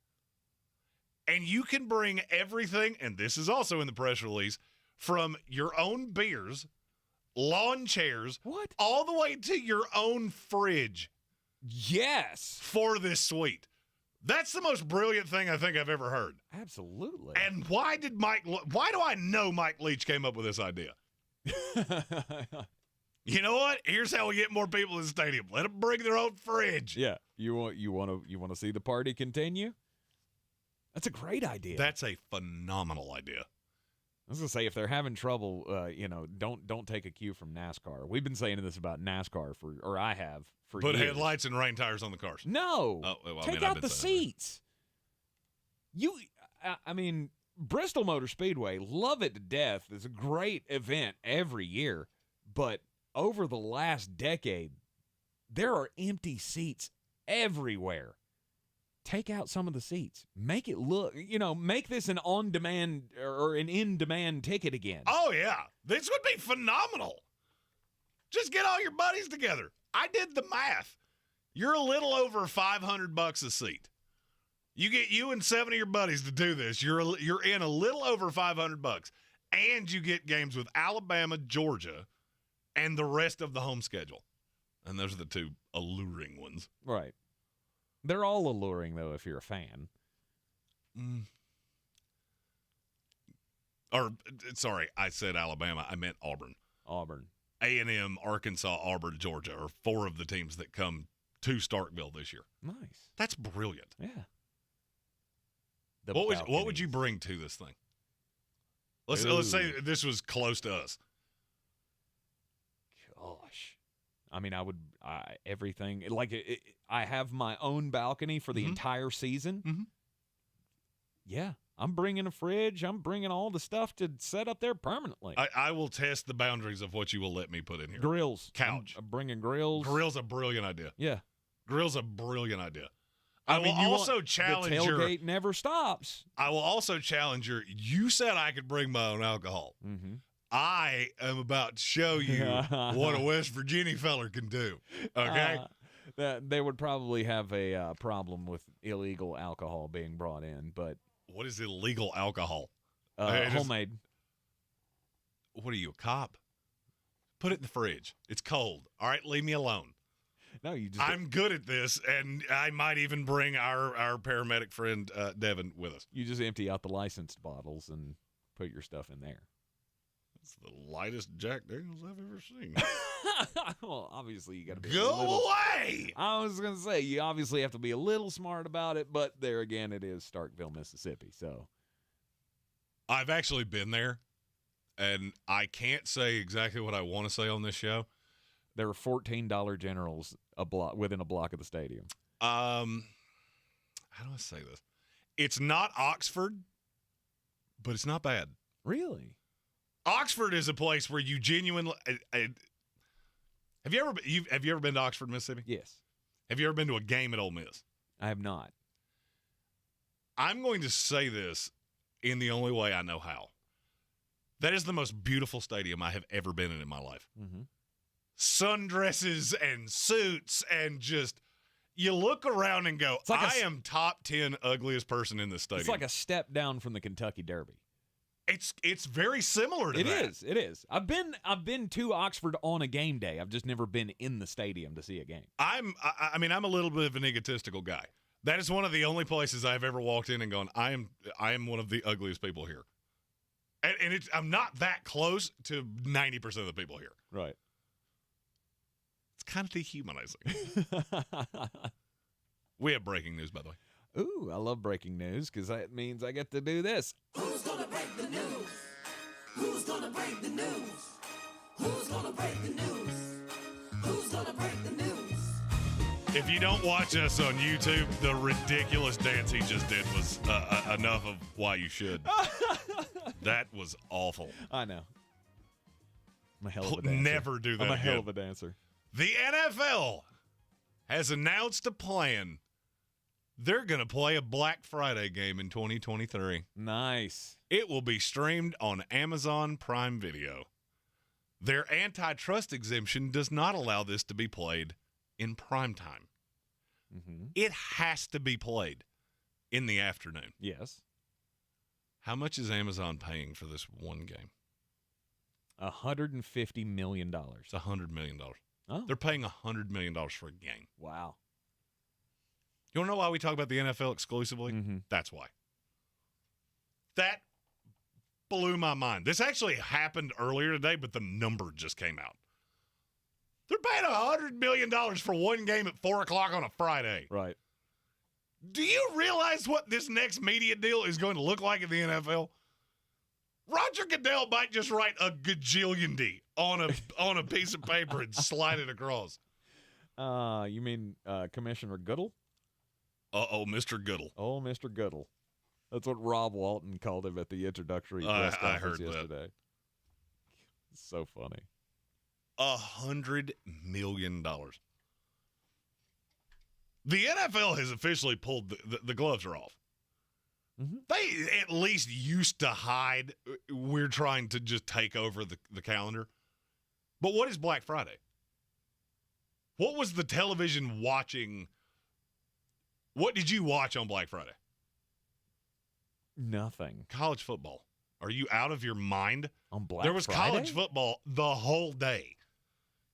And you can bring everything, and this is also in the press release, from your own beers, lawn chairs, all the way to your own fridge. Yes. For this suite. That's the most brilliant thing I think I've ever heard. Absolutely. And why do I know Mike Leach came up with this idea? You know what? Here's how we get more people in the stadium. Let them bring their own fridge. Yeah. You want to see the party continue? That's a great idea. That's a phenomenal idea. I was going to say, if they're having trouble, don't take a cue from NASCAR. We've been saying this about NASCAR I have for Put years. headlights and rain tires on the cars. No. Oh, well, take out the seats. Bristol Motor Speedway, love it to death. It's a great event every year. But over the last decade, there are empty seats everywhere. Take out some of the seats. Make it look, make this an on-demand or an in-demand ticket again. Oh, yeah. This would be phenomenal. Just get all your buddies together. I did the math. You're a little over $500 a seat. You get you and 7 of your buddies to do this. You're in a little over $500, and you get games with Alabama, Georgia, and the rest of the home schedule. And those are the two alluring ones. Right. They're all alluring, though, if you're a fan. Sorry, I said Alabama. I meant Auburn. Auburn. A&M, Arkansas, Auburn, Georgia are 4 of the teams that come to Starkville this year. Nice. That's brilliant. Yeah. What would you bring to this thing? Let's say this was close to us. Gosh. Everything. I have my own balcony for the entire season. Yeah. I'm bringing a fridge. I'm bringing all the stuff to set up there permanently. I will test the boundaries of what you will let me put in here. Grills. Couch. I'm bringing grills. Grill's a brilliant idea. Yeah. Grill's a brilliant idea. I will also challenge the tailgate never stops. I will also challenge you said I could bring my own alcohol. I am about to show you what a West Virginia feller can do. Okay? They would probably have a problem with illegal alcohol being brought in, but what is illegal alcohol? Homemade. What are you, a cop? Put it in the fridge. It's cold. All right, leave me alone. No, I'm good at this, and I might even bring our paramedic friend Devin with us. You just empty out the licensed bottles and put your stuff in there. It's the lightest Jack Daniels I've ever seen. Well, obviously you got to be away. I was going to say you obviously have to be a little smart about it, but there again, it is Starkville, Mississippi. So I've actually been there, and I can't say exactly what I want to say on this show. There are $14 Generals within a block of the stadium. How do I say this? It's not Oxford, but it's not bad. Really? Oxford is a place where you genuinely. Have you ever been to Oxford, Mississippi? Yes. Have you ever been to a game at Ole Miss? I have not. I'm going to say this in the only way I know how. That is the most beautiful stadium I have ever been in my life. Sundresses and suits and just you look around and go, I am top 10 ugliest person in this stadium. It's like a step down from the Kentucky Derby. It's very similar to that. It is. I've been to Oxford on a game day. I've just never been in the stadium to see a game. I'm a little bit of an egotistical guy. That is one of the only places I've ever walked in and gone, I am one of the ugliest people here. And I'm not that close to 90% of the people here. Right. It's kind of dehumanizing. We have breaking news, by the way. Ooh, I love breaking news because that means I get to do this. Who's gonna break the news? Who's gonna break the news? Who's gonna break the news? Who's gonna break the news? If you don't watch us on YouTube, the ridiculous dance he just did was enough of why you should. That was awful. I know. I'm a hell of a dancer. Never do that I'm a again. hell of a dancer. The NFL has announced a plan. They're going to play a Black Friday game in 2023. Nice. It will be streamed on Amazon Prime Video. Their antitrust exemption does not allow this to be played in prime time. Mm-hmm. It has to be played in the afternoon. Yes. How much is Amazon paying for this one game? $150 million. It's $100 million. Oh. They're paying $100 million for a game. Wow. You want to know why we talk about the NFL exclusively? Mm-hmm. That's why. That blew my mind. This actually happened earlier today, but the number just came out. They're paying $100 million for one game at 4 o'clock on a Friday. Right. Do you realize what this next media deal is going to look like in the NFL? Roger Goodell might just write a gajillion D on a piece of paper and slide it across. You mean Commissioner Goodell? Uh-oh, Mr. Goodell. Oh, Mr. Goodell. That's what Rob Walton called him at the introductory press conference yesterday. It's so funny. $100 million. The NFL has officially pulled the gloves are off. Mm-hmm. They at least used to hide. We're trying to just take over the calendar. But what is Black Friday? What was the television watching? What did you watch on Black Friday? Nothing. College football. Are you out of your mind? On Black Friday? There was college football the whole day.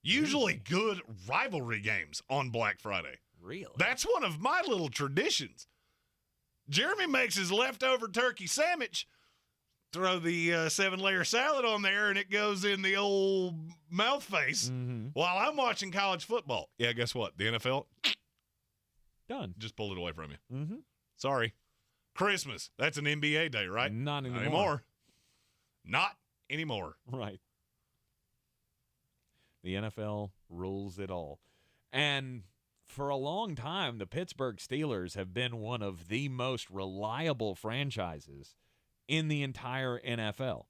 Usually good rivalry games on Black Friday. Really? That's one of my little traditions. Jeremy makes his leftover turkey sandwich, throw the 7-layer salad on there, and it goes in the old mouth face while I'm watching college football. Yeah, guess what? The NFL, done. Just pulled it away from you. Mm-hmm. Sorry. Christmas, that's an NBA day, right? Not anymore. Not anymore. Right. The NFL rules it all. And for a long time, the Pittsburgh Steelers have been one of the most reliable franchises in the entire NFL.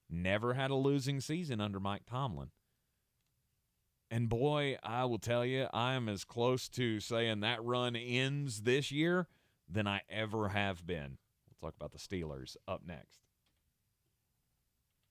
Never had a losing season under Mike Tomlin. And boy, I will tell you, I am as close to saying that run ends this year than I ever have been. We'll talk about the Steelers up next.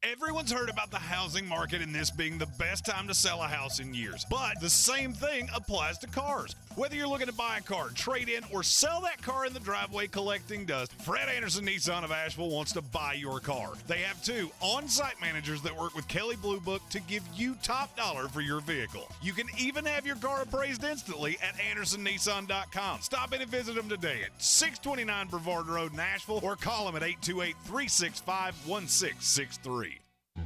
Everyone's heard about the housing market and this being the best time to sell a house in years. But the same thing applies to cars. Whether you're looking to buy a car, trade in, or sell that car in the driveway collecting dust, Fred Anderson Nissan of Asheville wants to buy your car. They have 2 on-site managers that work with Kelley Blue Book to give you top dollar for your vehicle. You can even have your car appraised instantly at AndersonNissan.com. Stop in and visit them today at 629 Brevard Road in Asheville or call them at 828-365-1663.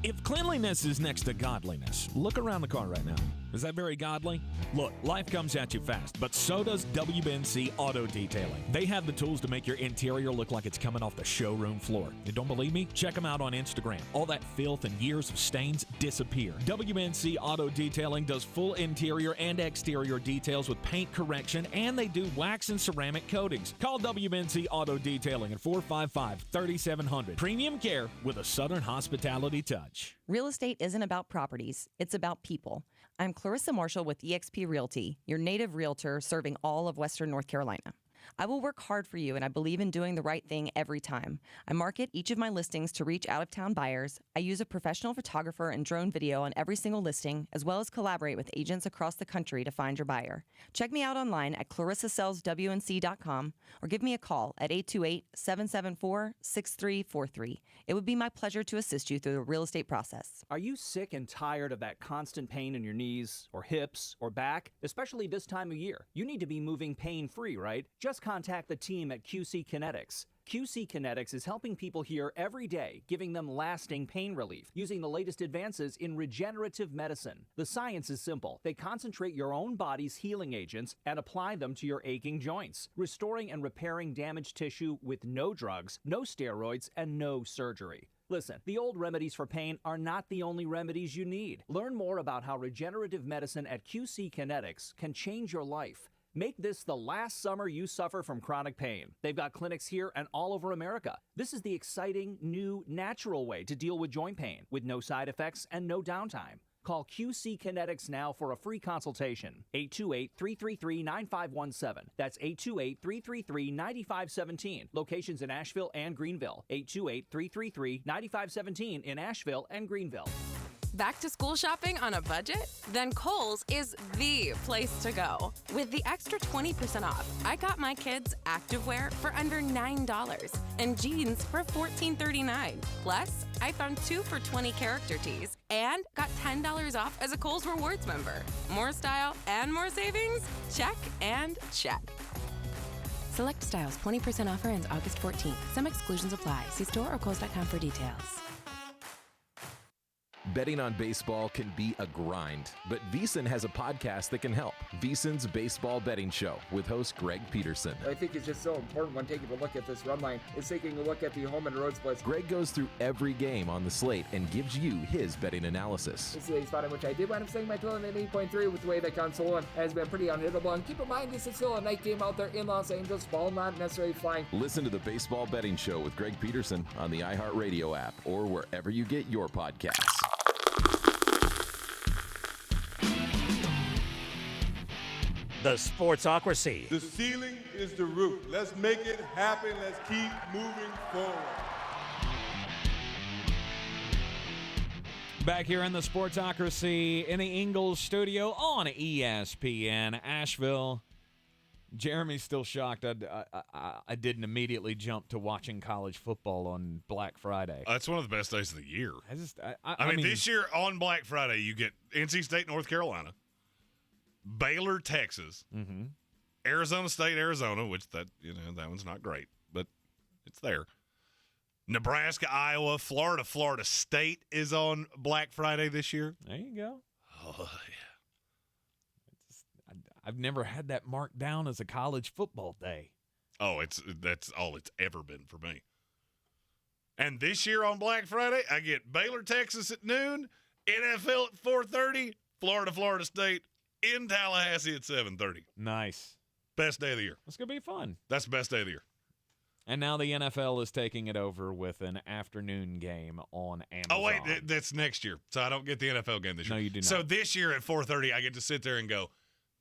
If cleanliness is next to godliness, look around the car right now. Is that very godly? Look, life comes at you fast, but so does WNC Auto Detailing. They have the tools to make your interior look like it's coming off the showroom floor. You don't believe me? Check them out on Instagram. All that filth and years of stains disappear. WNC Auto Detailing does full interior and exterior details with paint correction, and they do wax and ceramic coatings. Call WNC Auto Detailing at 455-3700. Premium care with a Southern hospitality touch. Real estate isn't about properties, it's about people. I'm Clarissa Marshall with eXp Realty, your native realtor serving all of Western North Carolina. I will work hard for you, and I believe in doing the right thing every time. I market each of my listings to reach out-of-town buyers. I use a professional photographer and drone video on every single listing, as well as collaborate with agents across the country to find your buyer. Check me out online at clarissasellswnc.com or give me a call at 828-774-6343. It would be my pleasure to assist you through the real estate process. Are you sick and tired of that constant pain in your knees or hips or back? Especially this time of year. You need to be moving pain-free, right? Just contact the team at QC Kinetics. QC Kinetics is helping people here every day, giving them lasting pain relief, using the latest advances in regenerative medicine. The science is simple. They concentrate your own body's healing agents and apply them to your aching joints, restoring and repairing damaged tissue with no drugs, no steroids, and no surgery. Listen, the old remedies for pain are not the only remedies you need. Learn more about how regenerative medicine at QC Kinetics can change your life. Make this the last summer you suffer from chronic pain. They've got clinics here and all over America. This is the exciting, new, natural way to deal with joint pain with no side effects and no downtime. Call QC Kinetics now for a free consultation. 828-333-9517. That's 828-333-9517. Locations in Asheville and Greeneville. 828-333-9517 in Asheville and Greeneville. Back to school shopping on a budget? Then Kohl's is the place to go. With the extra 20% off, I got my kids activewear for under $9 and jeans for $14.39. Plus, I found 2 for $20 character tees and got $10 off as a Kohl's Rewards member. More style and more savings? Check and check. Select styles, 20% offer ends August 14th. Some exclusions apply. See store or Kohl's.com for details. Betting on baseball can be a grind, but VEASAN has a podcast that can help. VEASAN's Baseball Betting Show with host Greg Peterson. I think it's just so important when taking a look at this run line is taking a look at the home and road splits. Greg goes through every game on the slate and gives you his betting analysis. This is a spot in which I did wind up setting my total at 8.3 with the way that console has been pretty unhittable. And keep in mind, this is still a night game out there in Los Angeles. Ball not necessarily flying. Listen to the Baseball Betting Show with Greg Peterson on the iHeartRadio app or wherever you get your podcasts. The Sportsocracy. The ceiling is the roof. Let's make it happen. Let's keep moving forward. Back here in the Sportsocracy in the Ingles Studio on ESPN Asheville. Jeremy's still shocked I didn't immediately jump to watching college football on Black Friday. That's one of the best days of the year. I mean, this year on Black Friday, you get NC State, North Carolina, Baylor, Texas, Arizona State, Arizona, which that one's not great, but it's there. Nebraska, Iowa, Florida State is on Black Friday this year. There you go. Oh, yeah. I've never had that marked down as a college football day. Oh, that's all it's ever been for me. And this year on Black Friday, I get Baylor, Texas at noon, NFL at 4:30, Florida State in Tallahassee at 7:30. Nice. Best day of the year. It's going to be fun. That's the best day of the year. And now the NFL is taking it over with an afternoon game on Amazon. Oh, wait, that's next year. So I don't get the NFL game this year. No, you do not. So this year at 4:30, I get to sit there and go,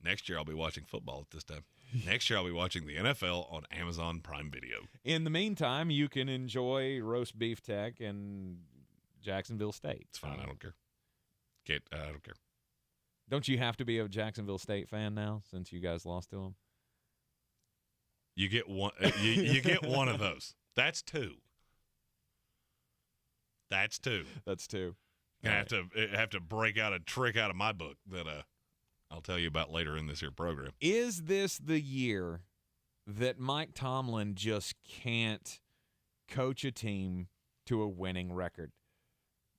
next year I'll be watching football at this time. Next year I'll be watching the NFL on Amazon Prime Video. In the meantime, you can enjoy roast beef tech and Jacksonville State. It's fine. I don't care. I don't care. Don't you have to be a Jacksonville State fan now since you guys lost to them? You get one. You get one of those. That's two. That's two. I have to break out a trick out of my book that I'll tell you about later in this here program. Is this the year that Mike Tomlin just can't coach a team to a winning record?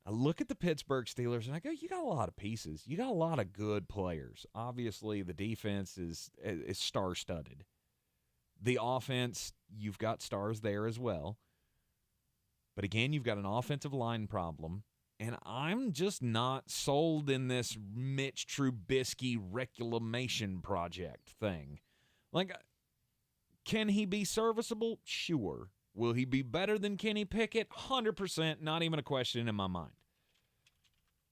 I look at the Pittsburgh Steelers and I go, you got a lot of pieces. You got a lot of good players. Obviously, the defense is star-studded. The offense, you've got stars there as well. But again, you've got an offensive line problem. And I'm just not sold in this Mitch Trubisky reclamation project thing. Like, can he be serviceable? Sure. Will he be better than Kenny Pickett? 100%, not even a question in my mind.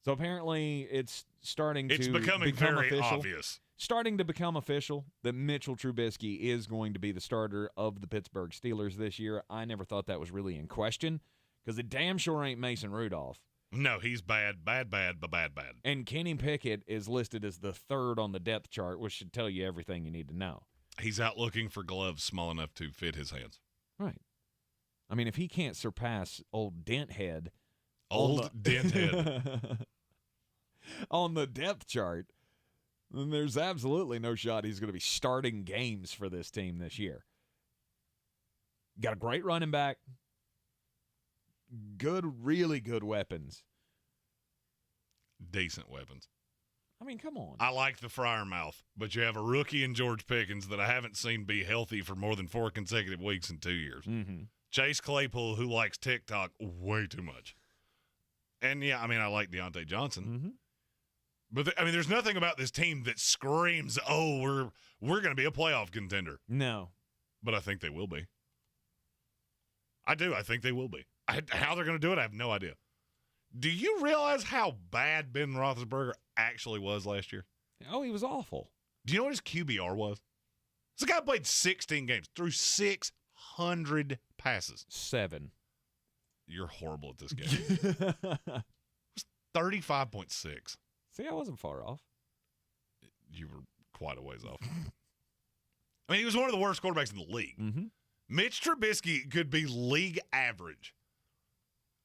So apparently it's becoming very official. Obvious. Starting to become official that Mitchell Trubisky is going to be the starter of the Pittsburgh Steelers this year. I never thought that was really in question because it damn sure ain't Mason Rudolph. No, he's bad. And Kenny Pickett is listed as the third on the depth chart, which should tell you everything you need to know. He's out looking for gloves small enough to fit his hands. Right. I mean, if he can't surpass old Denthead. Denthead. On the depth chart, then there's absolutely no shot he's going to be starting games for this team this year. Got a great running back. Really good weapons. Decent weapons. I mean, come on. I like the Friarmouth, but you have a rookie in George Pickens that I haven't seen be healthy for more than 4 consecutive weeks in 2 years. Mm-hmm. Chase Claypool, who likes TikTok way too much. And, yeah, I mean, I like Deontay Johnson. Mm-hmm. But, there's nothing about this team that screams, oh, we're going to be a playoff contender. No. But I think they will be. I do. I think they will be. How they're going to do it, I have no idea. Do you realize how bad Ben Roethlisberger actually was last year? Oh, he was awful. Do you know what his QBR was? This guy played 16 games, threw 600 passes. 7. You're horrible at this game. 35.6. See, I wasn't far off. You were quite a ways off. I mean, he was one of the worst quarterbacks in the league. Mm-hmm. Mitch Trubisky could be league average,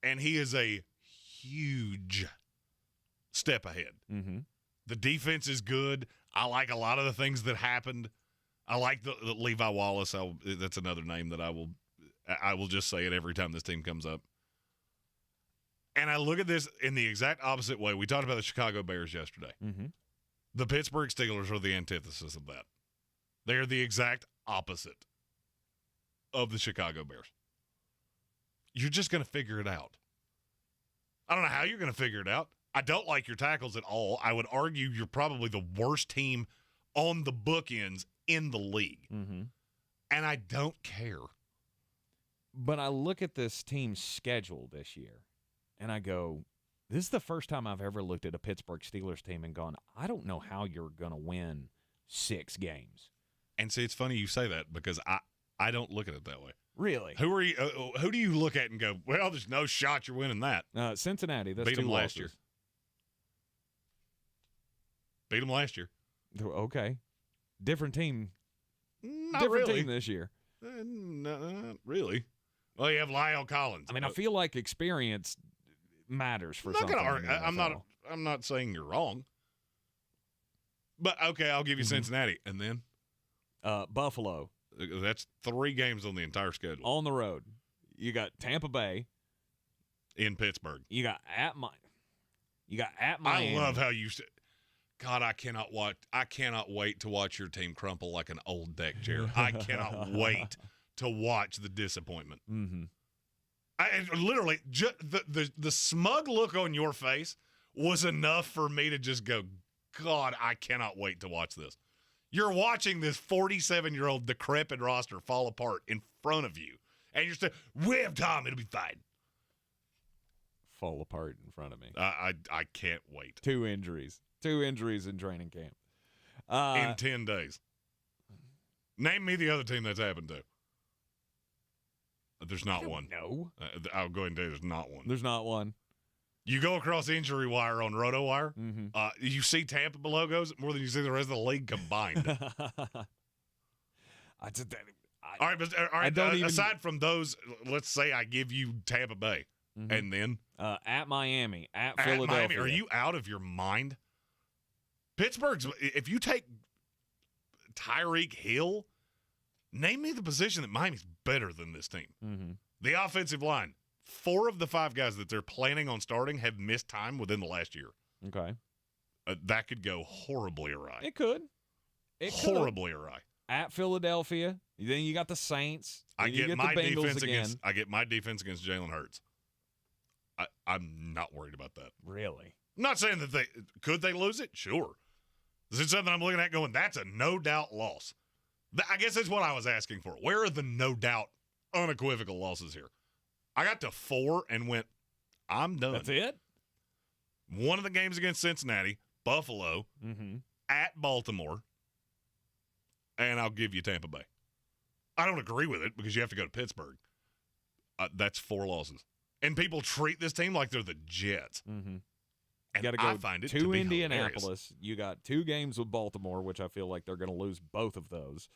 and he is a huge step ahead. Mm-hmm. The defense is good. I like a lot of the things that happened. I like the Levi Wallace. That's another name that I will just say it every time this team comes up. And I look at this in the exact opposite way. We talked about the Chicago Bears yesterday. Mm-hmm. The Pittsburgh Steelers are the antithesis of that. They are the exact opposite of the Chicago Bears. You're just going to figure it out. I don't know how you're going to figure it out. I don't like your tackles at all. I would argue you're probably the worst team on the bookends in the league. Mm-hmm. And I don't care. But I look at this team's schedule this year, and I go, this is the first time I've ever looked at a Pittsburgh Steelers team and gone, I don't know how you're going to win 6 games. And see, it's funny you say that because I don't look at it that way. Really? Who do you look at and go, well, there's no shot you're winning that? Cincinnati. That's beat 2 them last losses. year. Beat them last year. Okay. Different team. Not Different really. team this year. Not really. Well, you have Lyle Collins. I mean, I feel like experience matters for I'm not something. gonna argue. I'm not saying you're wrong. But okay, I'll give you Cincinnati, and then Buffalo. That's 3 games on the entire schedule. On the road, you got Tampa Bay in Pittsburgh. You got at Miami. I love how you said. God, I cannot wait to watch your team crumple like an old deck chair. I cannot wait to watch the disappointment. Mm-hmm. Literally, the smug look on your face was enough for me to just go, God, I cannot wait to watch this. You're watching this 47-year-old decrepit roster fall apart in front of you, and you're saying, we have time, it'll be fine. Fall apart in front of me. I can't wait. 2 injuries in training camp. In 10 days. Name me the other team that's happened to. There's not one. No. I'll go ahead and tell you there's not one. There's not one. You go across injury wire on RotoWire, you see Tampa logos more than you see the rest of the league combined. Aside from those, let's say I give you Tampa Bay, and then at Miami, at Philadelphia. Miami, are you out of your mind? Pittsburgh's. If you take Tyreek Hill, name me the position that Miami's better than this team. Mm-hmm. The offensive line. 4 of the 5 guys that they're planning on starting have missed time within the last year. Okay. That could go horribly awry. It could. Horribly awry. At Philadelphia. Then you got the Saints. I get my defense again. against Jalen Hurts. I'm not worried about that. Really? I'm not saying that could they lose it? Sure. This is something I'm looking at going, that's a no-doubt loss. I guess that's what I was asking for. Where are the no-doubt, unequivocal losses here? I got to 4 and went, I'm done. That's it? One of the games against Cincinnati, Buffalo, at Baltimore, and I'll give you Tampa Bay. I don't agree with it because you have to go to Pittsburgh. That's 4 losses. And people treat this team like they're the Jets. Mm-hmm. And you got to go I find it to to be Indianapolis. hilarious. You got 2 games with Baltimore, which I feel like they're going to lose both of those.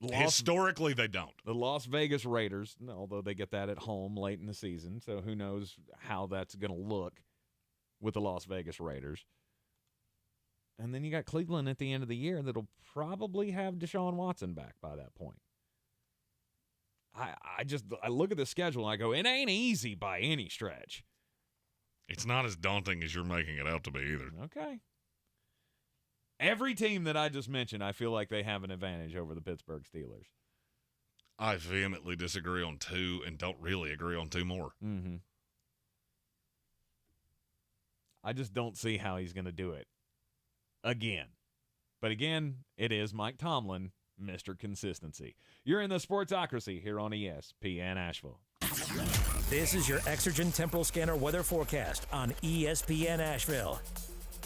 Historically, they don't. The Las Vegas Raiders, although they get that at home late in the season, so who knows how that's going to look with the Las Vegas Raiders. And then you got Cleveland at the end of the year that'll probably have Deshaun Watson back by that point. I look at the schedule and I go, it ain't easy by any stretch. It's not as daunting as you're making it out to be either. Okay. Every team that I just mentioned, I feel like they have an advantage over the Pittsburgh Steelers. I vehemently disagree on 2 and don't really agree on 2 more. Mm-hmm. I just don't see how he's going to do it again. But again, it is Mike Tomlin, Mr. Consistency. You're in the Sportsocracy here on ESPN Asheville. This is your Exergen Temporal Scanner weather forecast on ESPN Asheville.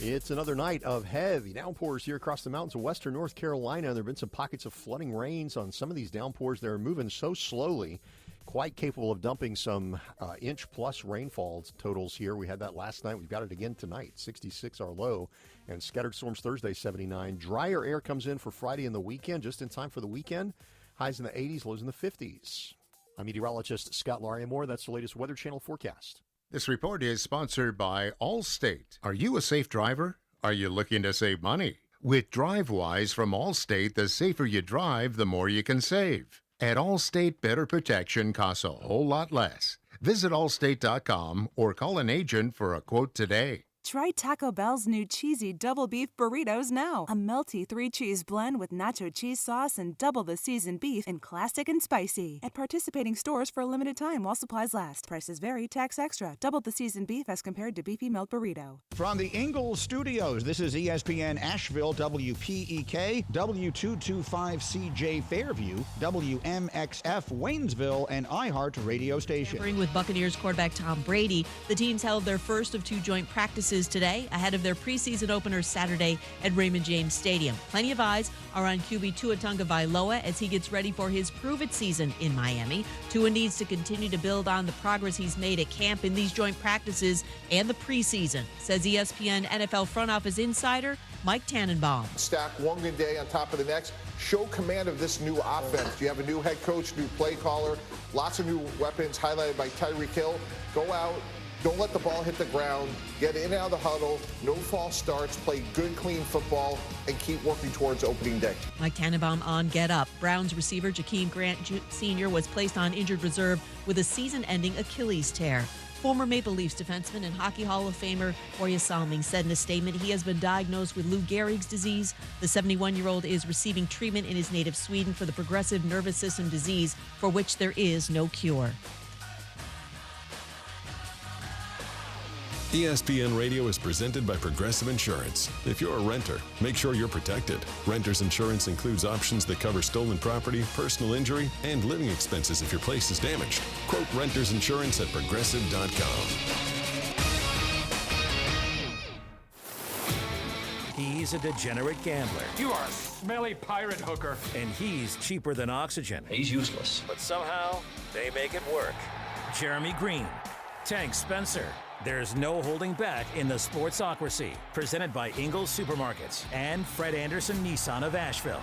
It's another night of heavy downpours here across the mountains of western North Carolina. There have been some pockets of flooding rains on some of these downpours. They're moving so slowly. quite capable of dumping some inch-plus rainfall totals here. We had that last night. We've got it again tonight. 66 our low, and scattered storms Thursday, 79. Drier air comes in for Friday and the weekend, just in time for the weekend. Highs in the 80s, lows in the 50s. I'm meteorologist Scott Lariamore. That's the latest Weather Channel forecast. This report is sponsored by Allstate. Are you a safe driver? Are you looking to save money? With DriveWise from Allstate, the safer you drive, the more you can save. At Allstate, better protection costs a whole lot less. Visit allstate.com or call an agent for a quote today. Try Taco Bell's new cheesy double beef burritos now. A melty 3-cheese blend with nacho cheese sauce and double the seasoned beef in classic and spicy. At participating stores for a limited time while supplies last. Prices vary, tax extra. Double the seasoned beef as compared to beefy melt burrito. From the Ingles Studios, this is ESPN Asheville, WPEK, W225CJ Fairview, WMXF Waynesville, and iHeart radio station. With Buccaneers quarterback Tom Brady, the teams held their first of 2 joint practices today ahead of their preseason opener Saturday at Raymond James Stadium. Plenty of eyes are on QB Tua Tagovailoa as he gets ready for his prove-it season in Miami. Tua needs to continue to build on the progress he's made at camp in these joint practices and the preseason, says ESPN NFL front office insider Mike Tannenbaum. Stack one good day on top of the next. Show command of this new offense. You have a new head coach, new play caller, lots of new weapons highlighted by Tyreek Hill. Go out. Don't let the ball hit the ground. Get in and out of the huddle. No false starts. Play good, clean football, and keep working towards opening day. Mike Tannenbaum on Get Up. Browns receiver Jakeem Grant Sr. was placed on injured reserve with a season-ending Achilles tear. Former Maple Leafs defenseman and Hockey Hall of Famer Hoya Salming said in a statement he has been diagnosed with Lou Gehrig's disease. The 71-year-old is receiving treatment in his native Sweden for the progressive nervous system disease for which there is no cure. ESPN Radio is presented by Progressive Insurance. If you're a renter, make sure you're protected. Renter's insurance includes options that cover stolen property, personal injury, and living expenses if your place is damaged. Quote renter's insurance at progressive.com. He's a degenerate gambler. You are a smelly pirate hooker. And he's cheaper than oxygen. He's useless. But somehow, they make it work. Jeremy Greene, Tank Spencer. There's no holding back in the Sportsocracy, presented by Ingles Supermarkets and Fred Anderson Nissan of Asheville.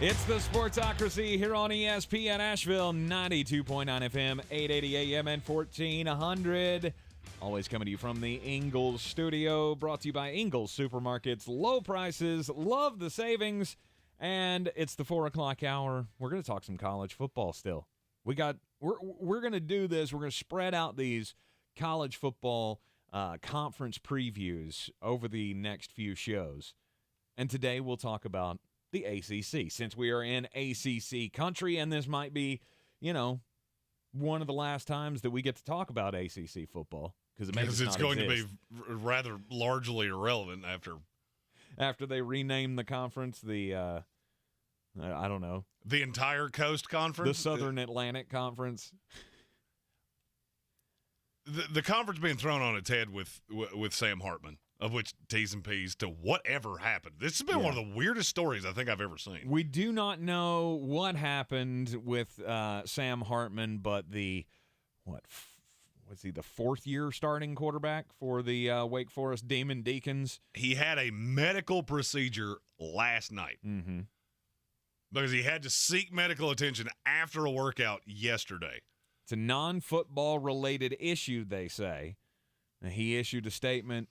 It's the Sportsocracy here on ESPN Asheville, 92.9 FM, 880 AM, and 1400. Always coming to you from the Ingles Studio, brought to you by Ingles Supermarkets. Low prices, love the savings, and it's the 4 o'clock hour. We're going to talk some college football still. We're going to do this. We're going to spread out these college football conference previews over the next few shows. And today we'll talk about the ACC, since we are in ACC country, and this might be, one of the last times that we get to talk about ACC football, because it's going to be rather largely irrelevant after they rename the conference the I don't know. The entire Coast Conference? The Southern Atlantic Conference. The conference being thrown on its head with Sam Hartman, of which T's and P's to whatever happened. This has been one of the weirdest stories I think I've ever seen. We do not know what happened with Sam Hartman, but the fourth-year starting quarterback for the Wake Forest Demon Deacons? He had a medical procedure last night. Mm-hmm. Because he had to seek medical attention after a workout yesterday. It's a non-football related issue, they say. And he issued a statement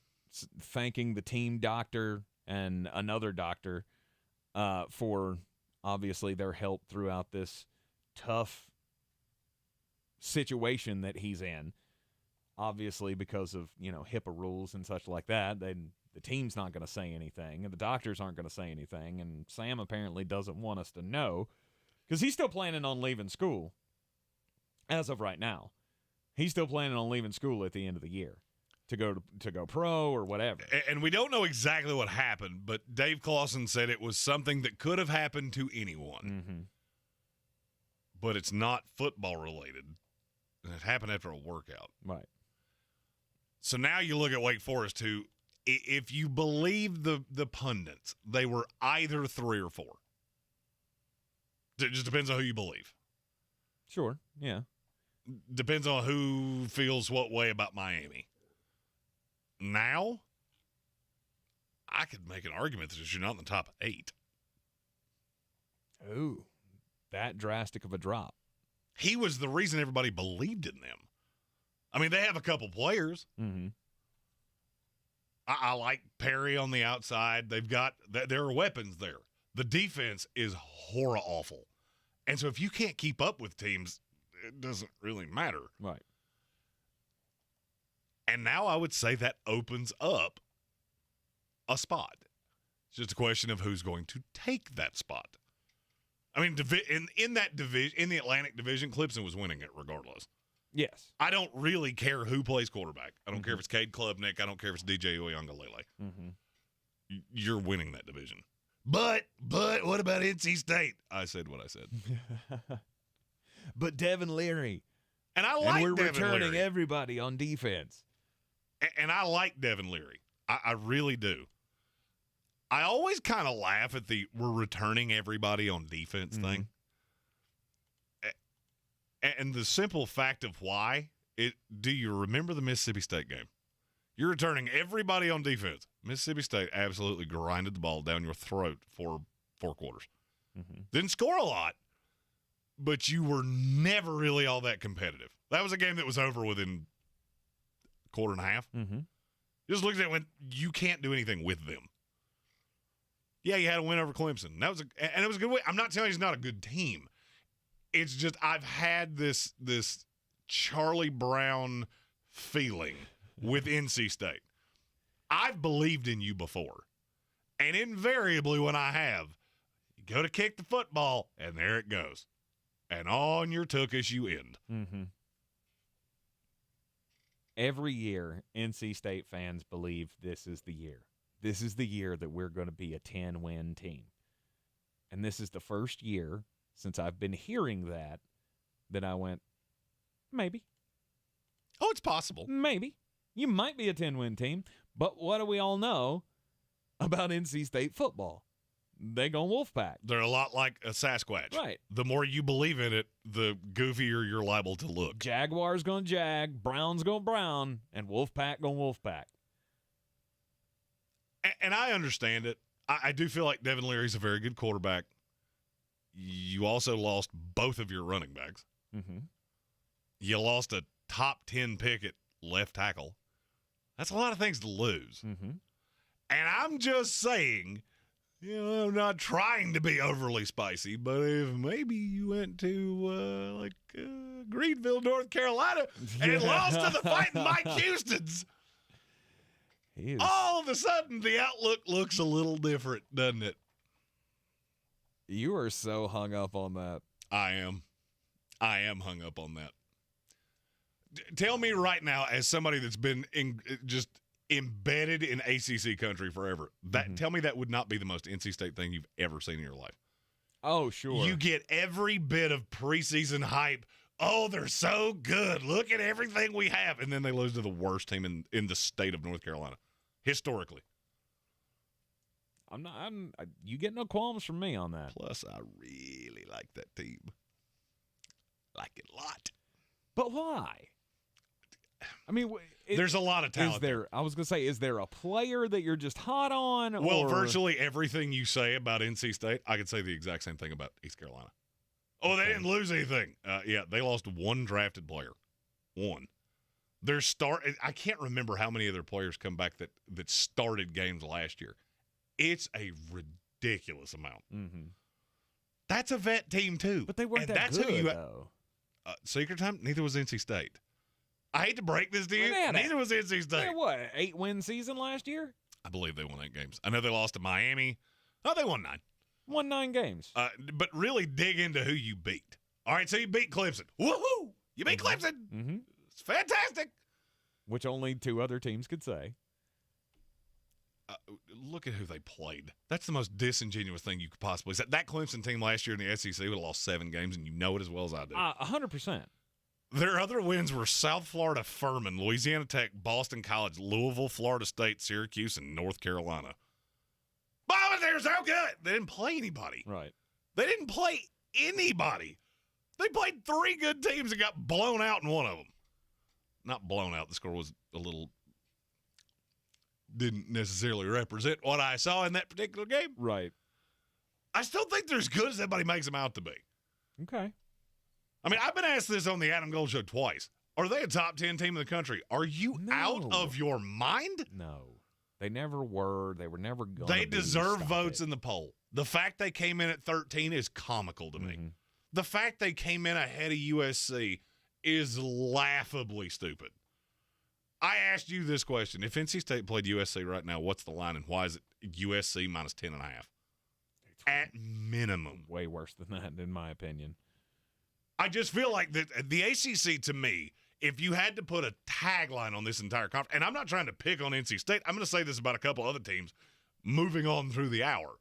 thanking the team doctor and another doctor for, obviously, their help throughout this tough situation that he's in. Obviously, because of, HIPAA rules and such like that, the team's not going to say anything, and the doctors aren't going to say anything, and Sam apparently doesn't want us to know, because he's still planning on leaving school as of right now. He's still planning on leaving school at the end of the year to go pro or whatever. And we don't know exactly what happened, but Dave Clawson said it was something that could have happened to anyone. Mm-hmm. But it's not football related, and it happened after a workout. Right. So now you look at Wake Forest, who, if you believe the pundits, they were either 3 or 4. It just depends on who you believe. Sure, yeah. Depends on who feels what way about Miami. Now, I could make an argument that you're not in the top 8. Ooh, that drastic of a drop. He was the reason everybody believed in them. I mean, they have a couple players. Mm-hmm. I like Perry on the outside. There are weapons there. The defense is horror awful. And so if you can't keep up with teams, it doesn't really matter. Right. And now I would say that opens up a spot. It's just a question of who's going to take that spot. I mean, in that division, in the Atlantic Division, Clemson was winning it regardless. Yes. I don't really care who plays quarterback. I don't care if it's Cade Klubnik. I don't care if it's DJ Uiagalelei. Mm-hmm. You're winning that division. But what about NC State? I said what I said. But Devin Leary. And I like Devin Leary. And we're returning Leary. everybody on defense. And I like Devin Leary. I really do. I always kind of laugh at we're returning everybody on defense thing. And the simple fact of why, do you remember the Mississippi State game? You're returning everybody on defense. Mississippi State absolutely grinded the ball down your throat for 4 quarters. Mm-hmm. Didn't score a lot, but you were never really all that competitive. That was a game that was over within a quarter and a half. Mm-hmm. Just looked at it when you can't do anything with them. Yeah, you had a win over Clemson. And it was a good win. I'm not telling you it's not a good team. It's just I've had this Charlie Brown feeling with NC State. I've believed in you before. And invariably when I have, you go to kick the football, and there it goes. And on your tuchus you end. Mm-hmm. Every year, NC State fans believe this is the year. This is the year that we're going to be a 10-win team. And this is the first year since I've been hearing that I went, maybe. Oh, it's possible. Maybe. You might be a 10-win team, but what do we all know about NC State football? They go Wolfpack. They're a lot like a Sasquatch. Right. The more you believe in it, the goofier you're liable to look. Jaguars going Jag, Browns going Brown, and Wolfpack going Wolfpack. And I understand it. I do feel like Devin Leary's a very good quarterback. You also lost both of your running backs. Mm-hmm. You lost a top 10 pick at left tackle. That's a lot of things to lose. Mm-hmm. And I'm just saying, I'm not trying to be overly spicy, but if maybe you went to Greenville, North Carolina, and lost to the fighting Mike Houstons, all of a sudden the outlook looks a little different, doesn't it? You are so hung up on that. I am hung up on that. Tell me right now, as somebody that's been just embedded in ACC country forever, tell me that would not be the most NC State thing you've ever seen in your life. Oh, sure. You get every bit of preseason hype. Oh, they're so good. Look at everything we have. And then they lose to the worst team in the state of North Carolina, historically. You get no qualms from me on that. Plus, I really like that team. Like it a lot. But why? I mean, there's a lot of talent. I was going to say, is there a player that you're just hot on? Well, virtually everything you say about NC State, I could say the exact same thing about East Carolina. Oh, they didn't lose anything. Yeah, they lost one drafted player. One. I can't remember how many of their players come back that started games last year. It's a ridiculous amount. Mm-hmm. That's a vet team, too. But they weren't that good, though. Secret time? Neither was NC State. I hate to break this to you. Neither was NC State. They had what, 8-win season last year? I believe they won 8 games. I know they lost to Miami. Oh, they won 9. Won 9 games. But really dig into who you beat. All right, so you beat Clemson. Woohoo! You beat Clemson. Mm-hmm. It's fantastic. Which only 2 other teams could say. Look at who they played. That's the most disingenuous thing you could possibly say. That Clemson team last year in the SEC would have lost 7 games, and you know it as well as I do. 100%. Their other wins were South Florida Furman, Louisiana Tech, Boston College, Louisville, Florida State, Syracuse, and North Carolina. But they're so good. They didn't play anybody. Right. They didn't play anybody. They played 3 good teams and got blown out in one of them. Not blown out. The score was didn't necessarily represent what I saw in that particular game. Right. I still think they're as good as everybody makes them out to be. Okay. I mean, I've been asked this on the Adam Gold Show twice. Are they a top 10 team in the country? Are you out of your mind? No. They never were. They were never going They deserve votes in the poll. The fact they came in at 13 is comical to me. The fact they came in ahead of USC is laughably stupid. I asked you this question. If NC State played USC right now, what's the line and why is it USC minus 10.5? At minimum. Way worse than that, in my opinion. I just feel like the ACC, to me, if you had to put a tagline on this entire conference, and I'm not trying to pick on NC State, I'm going to say this about a couple other teams moving on through the hour.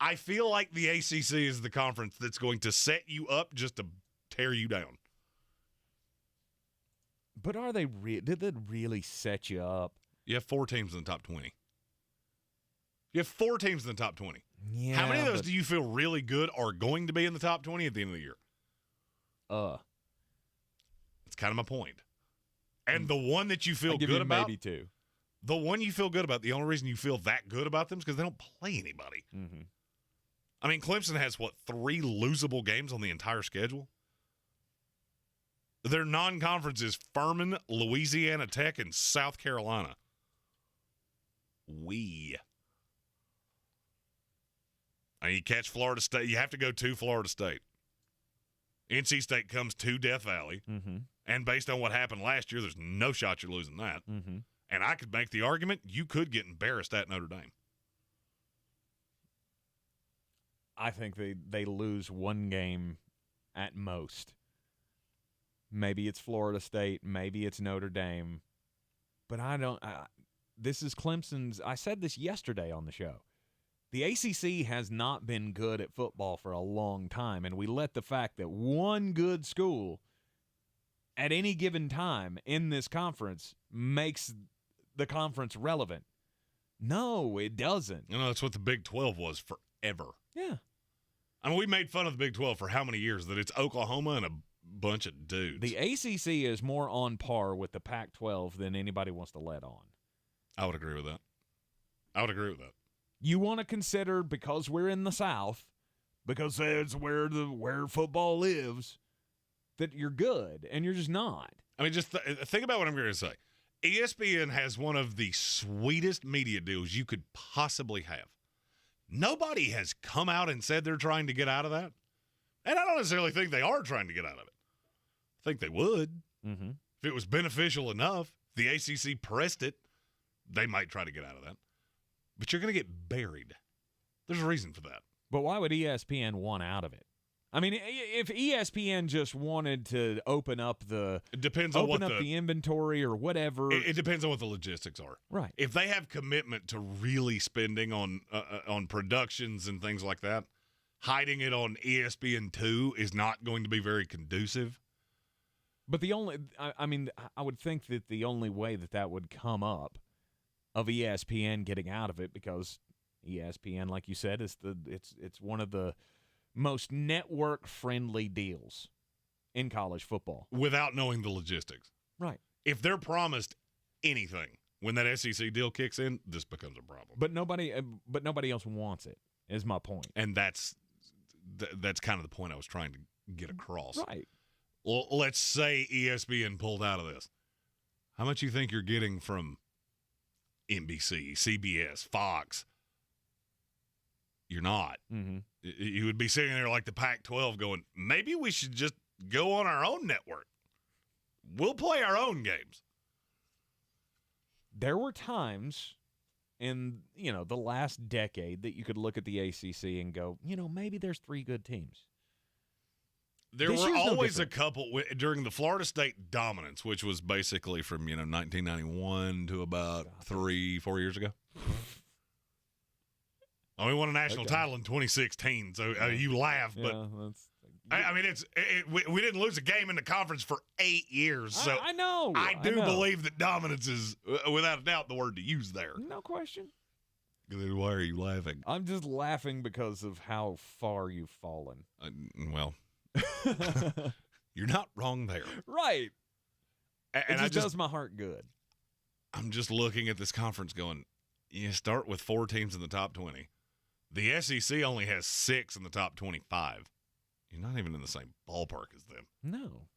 I feel like the ACC is the conference that's going to set you up just to tear you down. But are they did they really set you up? You have 4 teams in the top 20. You have 4 teams in the top 20. Yeah, how many of those do you feel really good are going to be in the top 20 at the end of the year? That's kind of my point. And the one that you feel good about, maybe 2. The one you feel good about, the only reason you feel that good about them is because they don't play anybody. I mean, Clemson has, 3 losable games on the entire schedule? Their non-conference is Furman, Louisiana Tech, and South Carolina. And you catch Florida State. You have to go to Florida State. NC State comes to Death Valley. And based on what happened last year, there's no shot you're losing that. And I could make the argument you could get embarrassed at Notre Dame. I think they lose 1 game at most. Maybe it's Florida State. Maybe it's Notre Dame. But I don't this is Clemson's. I said this yesterday on the show. The ACC has not been good at football for a long time, and we let the fact that one good school at any given time in this conference makes the conference relevant. No, it doesn't. You know, that's what the Big 12 was forever. Yeah. I mean, we made fun of the Big 12 for how many years? That it's Oklahoma and a bunch of dudes. The ACC is more on par with the Pac-12 than anybody wants to let on. I would agree with that. You want to consider, because we're in the South, because that's where football lives, that you're good, and you're just not. I mean, just think about what I'm going to say. ESPN has one of the sweetest media deals you could possibly have. Nobody has come out and said they're trying to get out of that. And I don't necessarily think they are trying to get out of it. I think they would. If it was beneficial enough, the ACC pressed it, they might try to get out of that. But you're going to get buried. There's a reason for that. But why would ESPN want out of it? I mean, if ESPN just wanted to open up the inventory or whatever, it depends on what the logistics are. Right. If they have commitment to really spending on productions and things like that, hiding it on ESPN2 is not going to be very conducive. But I would think that the only way that would come up of ESPN getting out of it, because ESPN, like you said, it's one of the most network-friendly deals in college football. Without knowing the logistics. Right. If they're promised anything when that SEC deal kicks in, this becomes a problem. But nobody else wants it, is my point. And that's kind of the point I was trying to get across. Right. Well, let's say ESPN pulled out of this. How much you think you're getting from NBC, CBS, Fox? You're not. You would be sitting there like the Pac-12 going, maybe we should just go on our own network. We'll play our own games. There were times in, the last decade that you could look at the ACC and go, maybe there's 3 good teams. There were always a couple during the Florida State dominance, which was basically from, 1991 to about 3-4 years ago. We won a national title in 2016, so you laugh, but we didn't lose a game in the conference for 8 years. So I know. I do believe that dominance is, without a doubt, the word to use there. No question. Why are you laughing? I'm just laughing because of how far you've fallen. Well, You're not wrong there. Right. And it just does my heart good. I'm just looking at this conference going, you start with 4 teams in the top 20. The SEC only has 6 in the top 25. You're not even in the same ballpark as them. No.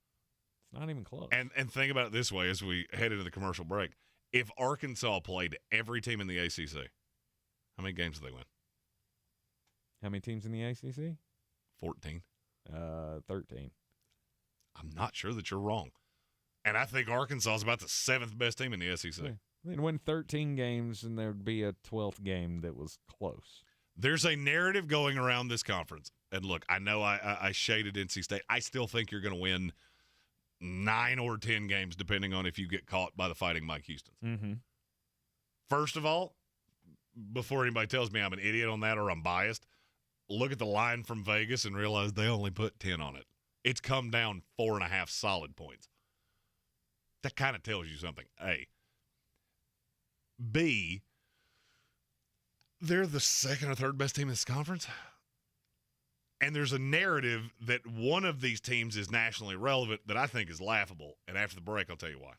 It's not even close. And think about it this way as we head into the commercial break. If Arkansas played every team in the ACC, how many games do they win? How many teams in the ACC? 14. 13. I'm not sure that you're wrong. And I think Arkansas is about the 7th best team in the SEC. Yeah. They'd win 13 games, and there'd be a 12th game that was close. There's a narrative going around this conference. And look, I know I shaded NC State. I still think you're going to win 9 or 10 games, depending on if you get caught by the Fighting Mike Houstons. Mm-hmm. First of all, before anybody tells me I'm an idiot on that or I'm biased, look at the line from Vegas and realize they only put 10 on it. It's come down 4.5 solid points. That kind of tells you something. A. B, they're the 2nd or 3rd best team in this conference. And there's a narrative that one of these teams is nationally relevant that I think is laughable. And after the break, I'll tell you why.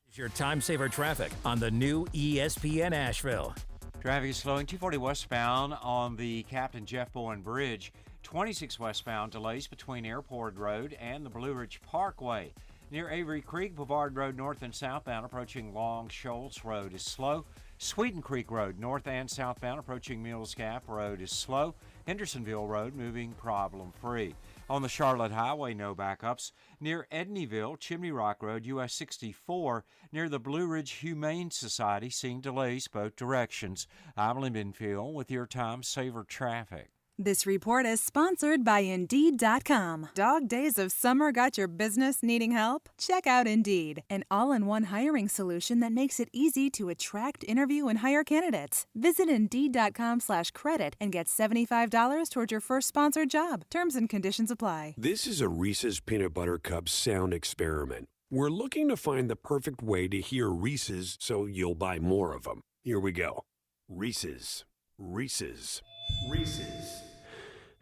It's your time saver traffic on the new ESPN Asheville. Traffic is slowing 240 westbound on the Captain Jeff Bowen Bridge. 26 westbound delays between Airport Road and the Blue Ridge Parkway. Near Avery Creek, Boulevard Road north and southbound approaching Long Shoals Road is slow. Sweeten Creek Road north and southbound approaching Mills Gap Road is slow. Hendersonville Road moving problem-free. On the Charlotte Highway, no backups. Near Edneyville, Chimney Rock Road, US 64, near the Blue Ridge Humane Society, seeing delays both directions. I'm Lee Binfield with your Time Saver Traffic. This report is sponsored by Indeed.com. Dog days of summer got your business needing help? Check out Indeed, an all-in-one hiring solution that makes it easy to attract, interview, and hire candidates. Visit Indeed.com/credit and get $75 towards your first sponsored job. Terms and conditions apply. This is a Reese's Peanut Butter Cup sound experiment. We're looking to find the perfect way to hear Reese's so you'll buy more of them. Here we go. Reese's. Reese's. Reese's.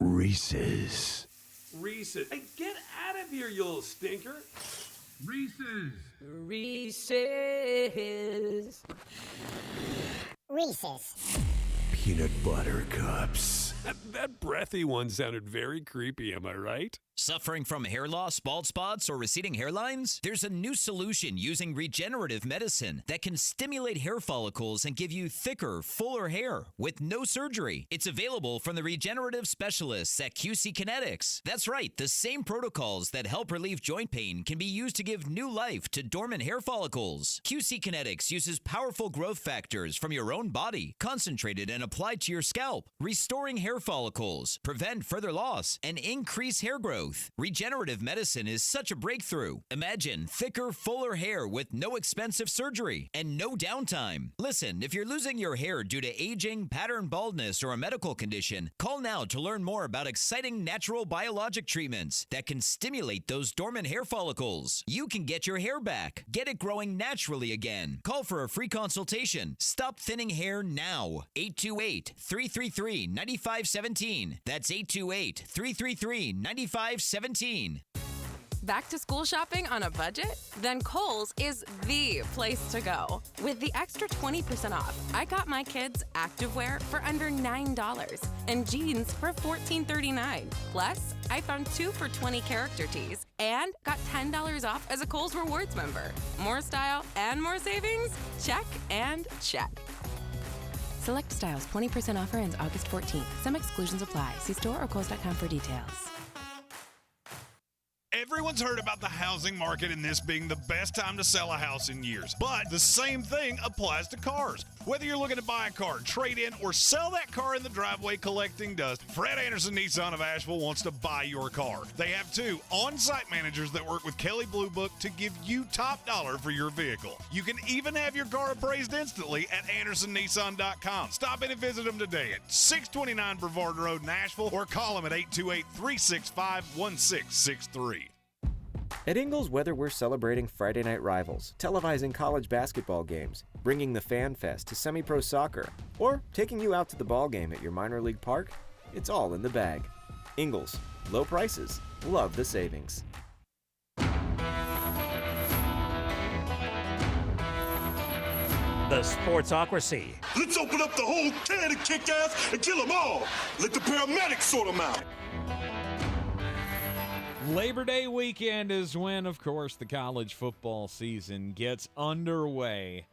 Reese's. Reese's. Hey, get out of here, you little stinker. Reese's. Reese's. Reese's. Peanut Butter Cups. That breathy one sounded very creepy, am I right? Suffering from hair loss, bald spots, or receding hairlines? There's a new solution using regenerative medicine that can stimulate hair follicles and give you thicker, fuller hair with no surgery. It's available from the regenerative specialists at QC Kinetics. That's right, the same protocols that help relieve joint pain can be used to give new life to dormant hair follicles. QC Kinetics uses powerful growth factors from your own body, concentrated and applied to your scalp, restoring hair follicles, prevent further loss, and increase hair growth. Regenerative medicine is such a breakthrough. Imagine thicker, fuller hair with no expensive surgery and no downtime. Listen, if you're losing your hair due to aging, pattern baldness, or a medical condition, call now to learn more about exciting natural biologic treatments that can stimulate those dormant hair follicles. You can get your hair back. Get it growing naturally again. Call for a free consultation. Stop thinning hair now. 828-333-9517. That's 828-333-9517. Back to school shopping on a budget? Then Kohl's is the place to go. With the extra 20% off, I got my kids activewear for under $9 and jeans for $14.39. Plus, I found 2 for $20 character tees and got $10 off as a Kohl's Rewards member. More style and more savings? Check and check. Select styles, 20% offer ends August 14th. Some exclusions apply. See store or Kohls.com for details. Everyone's heard about the housing market and this being the best time to sell a house in years. But the same thing applies to cars. Whether you're looking to buy a car, trade in, or sell that car in the driveway collecting dust, Fred Anderson Nissan of Asheville wants to buy your car. They have 2 on-site managers that work with Kelly Blue Book to give you top dollar for your vehicle. You can even have your car appraised instantly at AndersonNissan.com. Stop in and visit them today at 629 Brevard Road in Asheville or call them at 828-365-1663. At Ingles Weather, we're celebrating Friday night rivals, televising college basketball games, bringing the Fan Fest to semi-pro soccer, or taking you out to the ball game at your minor league park. It's all in the bag. Ingles, Low prices. Love the savings. The Sportsocracy. Let's open up the whole can and kick ass and kill them all. Let the paramedics sort them out. Labor Day weekend is when, of course, the college football season gets underway.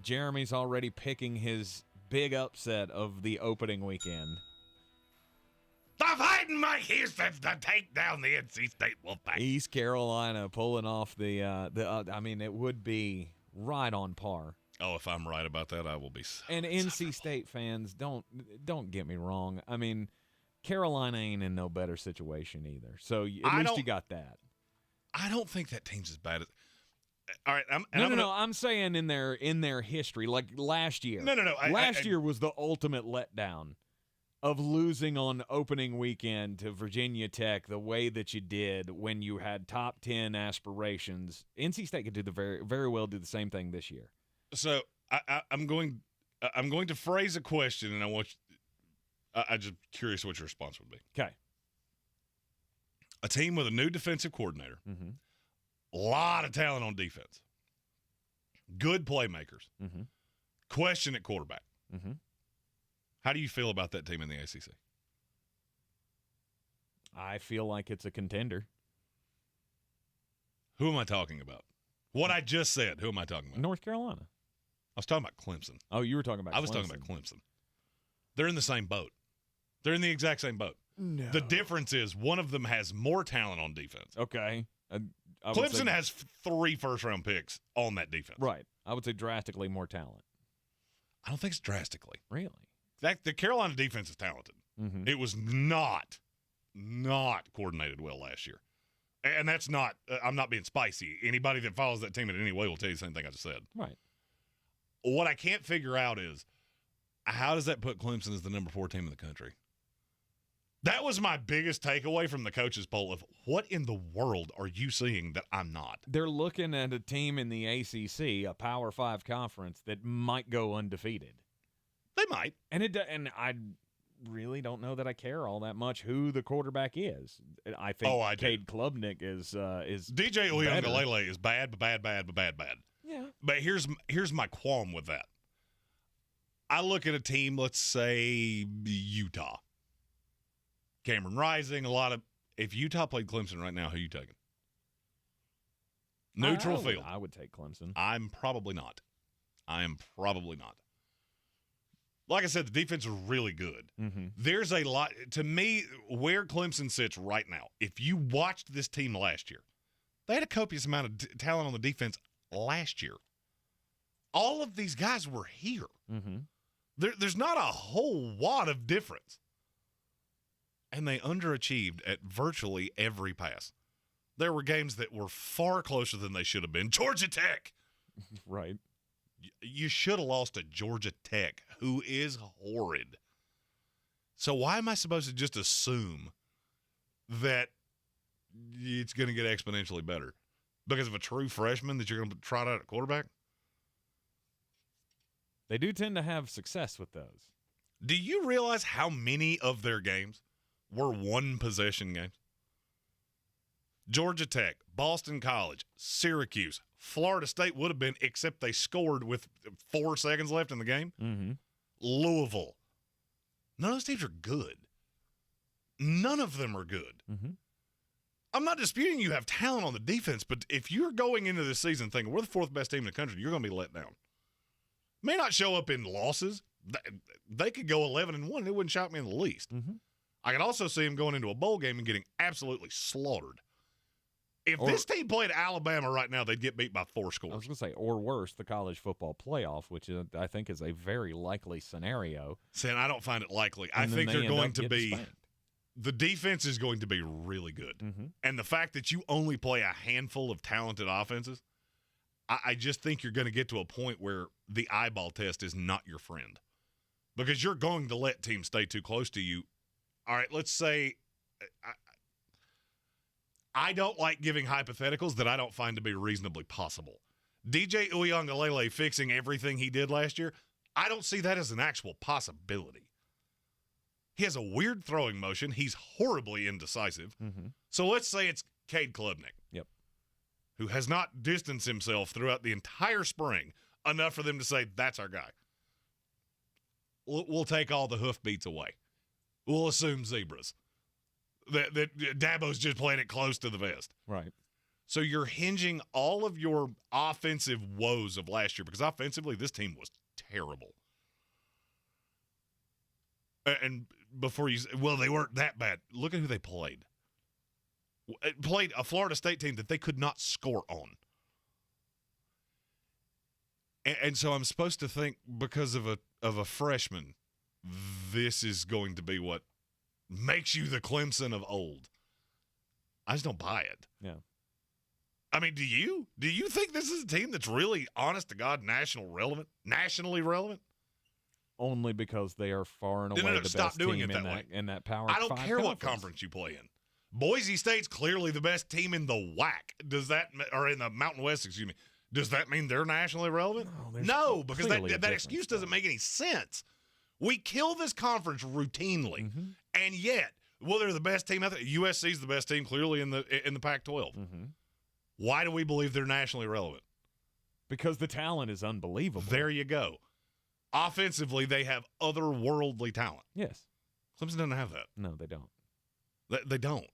Jeremy's already picking his big upset of the opening weekend. The Fighting Monkeys to take down the NC State Wolfpack. East Carolina pulling off it would be right on par. Oh, if I'm right about that, I will be so And NC State fans, don't get me wrong. I mean, Carolina ain't in no better situation either. So at least you got that. I don't think that team's as bad as. All right, I'm saying in their history, like last year. No. Last year was the ultimate letdown of losing on opening weekend to Virginia Tech the way that you did when you had top 10 aspirations. NC State could do very, very well do the same thing this year. So I'm going to phrase a question, and I'm just curious what your response would be. Okay. A team with a new defensive coordinator, a lot of talent on defense, good playmakers, question at quarterback. How do you feel about that team in the ACC? I feel like it's a contender. Who am I talking about? What I just said, who am I talking about? North Carolina. I was talking about Clemson. Oh, you were talking about Clemson. I was talking about Clemson. They're in the same boat. They're in the exact same boat. No. The difference is one of them has more talent on defense. Okay. Clemson has 3 first-round picks on that defense. Right. I would say drastically more talent. I don't think it's drastically. Really? The Carolina defense is talented. It was not coordinated well last year. And that's not I'm not being spicy. Anybody that follows that team in any way will tell you the same thing I just said. Right. What I can't figure out is how does that put Clemson as the number 4 team in the country? That was my biggest takeaway from the coaches poll of what in the world are you seeing that I'm not? They're looking at a team in the ACC, a Power 5 conference, that might go undefeated. They might. And I really don't know that I care all that much who the quarterback is. I think Cade Klubnik is DJ Uiagalelei is bad. Yeah. But here's my qualm with that. I look at a team, let's say Utah. Cameron Rising, if Utah played Clemson right now, who are you taking? Neutral field. I would take Clemson. I am probably not. Like I said, the defense is really good. There's a lot, to me, where Clemson sits right now. If you watched this team last year, they had a copious amount of talent on the defense last year. All of these guys were here. There's not a whole lot of difference. And they underachieved at virtually every pass. There were games that were far closer than they should have been. Georgia Tech. Right. You should have lost to Georgia Tech, who is horrid. So why am I supposed to just assume that it's going to get exponentially better? Because of a true freshman that you're going to trot out at quarterback? They do tend to have success with those. Do you realize how many of their games were one-possession games? Georgia Tech, Boston College, Syracuse, Florida State would have been, except they scored with 4 seconds left in the game. Louisville. None of those teams are good. None of them are good. I'm not disputing you have talent on the defense, but if you're going into this season thinking we're the 4th best team in the country, you're going to be let down. May not show up in losses. They could go 11-1. It wouldn't shock me in the least. I could also see them going into a bowl game and getting absolutely slaughtered. If this team played Alabama right now, they'd get beat by 4 scores. I was going to say, or worse, the college football playoff, which I think is a very likely scenario. See, and I don't find it likely. I think they're going to be – the defense is going to be really good. And the fact that you only play a handful of talented offenses, I just think you're going to get to a point where the eyeball test is not your friend. Because you're going to let teams stay too close to you. All right, let's say I don't like giving hypotheticals that I don't find to be reasonably possible. DJ Uiagalelei fixing everything he did last year, I don't see that as an actual possibility. He has a weird throwing motion. He's horribly indecisive. Mm-hmm. So let's say it's Cade Klubnik. Yep. Who has not distanced himself throughout the entire spring enough for them to say, that's our guy. We'll take all the hoofbeats away. We'll assume zebras. That Dabo's just playing it close to the vest. Right. So you're hinging all of your offensive woes of last year, because offensively this team was terrible. And before you, well, they weren't that bad. Look at who they played. Played a Florida State team that they could not score on. And so I'm supposed to think, because of a freshman, this is going to be what makes you the Clemson of old. I just don't buy it. Yeah. I mean, do you? Do you think this is a team that's really, honest to God, nationally relevant? Only because they are far and away the best team in that Power 5 I don't care what conference. conference you play in. Boise State's clearly the best team in the WAC. Does that, or in the Mountain West, excuse me. Does that mean they're nationally relevant? No, because that excuse doesn't make any sense. We kill this conference routinely, Mm-hmm. and yet, well, they're the best team out there. USC's the best team clearly in the Pac-12. Mm-hmm. Why do we believe they're nationally relevant? Because the talent is unbelievable. There you go. Offensively, they have otherworldly talent. Yes. Clemson doesn't have that. No, they don't. They don't.